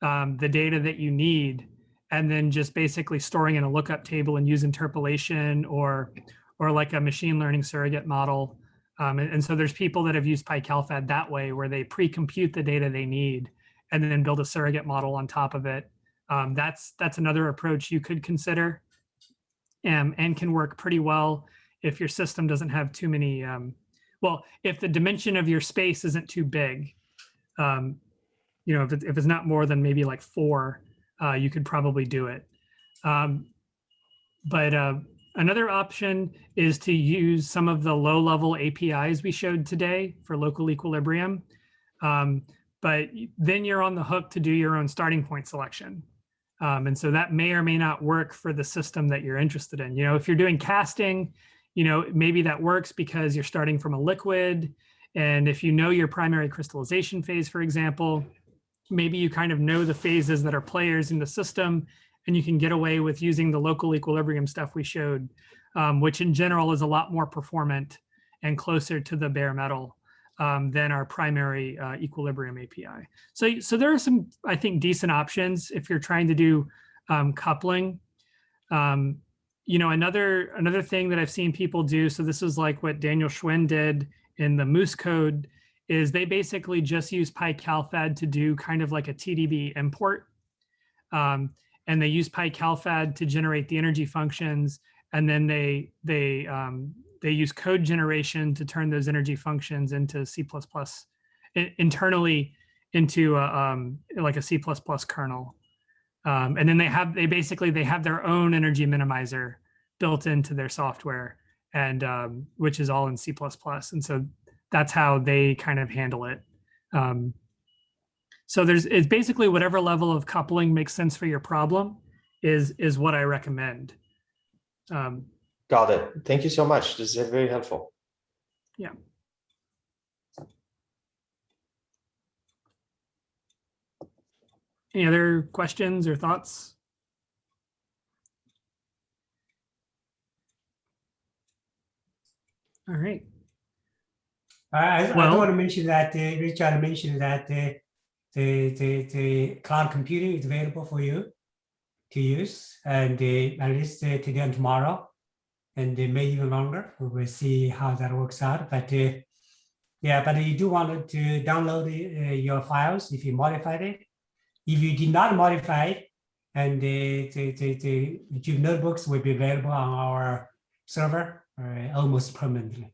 the data that you need, and then just basically storing in a lookup table and use interpolation or like a machine learning surrogate model. And so there's people that have used PyCalphad that way, where they pre-compute the data they need and then build a surrogate model on top of it. That's another approach you could consider, and can work pretty well if your system doesn't have too many, well, if the dimension of your space isn't too big. You know, if it's not more than maybe like 4, you could probably do it. But another option is to use some of the low-level APIs we showed today for local equilibrium. But then you're on the hook to do your own starting point selection. And so that may or may not work for the system that you're interested in. You know, if you're doing casting, you know, maybe that works because you're starting from a liquid. And if you know your primary crystallization phase, for example, maybe you kind of know the phases that are players in the system, and you can get away with using the local equilibrium stuff we showed, which in general is a lot more performant and closer to the bare metal than our primary equilibrium API. So there are some, I think, decent options if you're trying to do coupling. You know, another thing that I've seen people do, so this is like what Daniel Schwinn did in the Moose code, is they basically just use PyCalphad to do kind of like a TDB import. And they use PyCalphad to generate the energy functions, and then they use code generation to turn those energy functions into C++, internally into like a C++ kernel. And then they basically have their own energy minimizer built into their software, and which is all in C++. And so that's how they kind of handle it. So it's basically whatever level of coupling makes sense for your problem is what I recommend. Got it. Thank you so much. This is very helpful. Yeah. Any other questions or thoughts? All right. I do want to mention that Richard mentioned that the cloud computing is available for you to use, and at least today and tomorrow, and maybe even longer. We will see how that works out. But yeah, but you do want to download your files if you modified it. If you did not modify it, and the Jupyter notebooks will be available on our server almost permanently.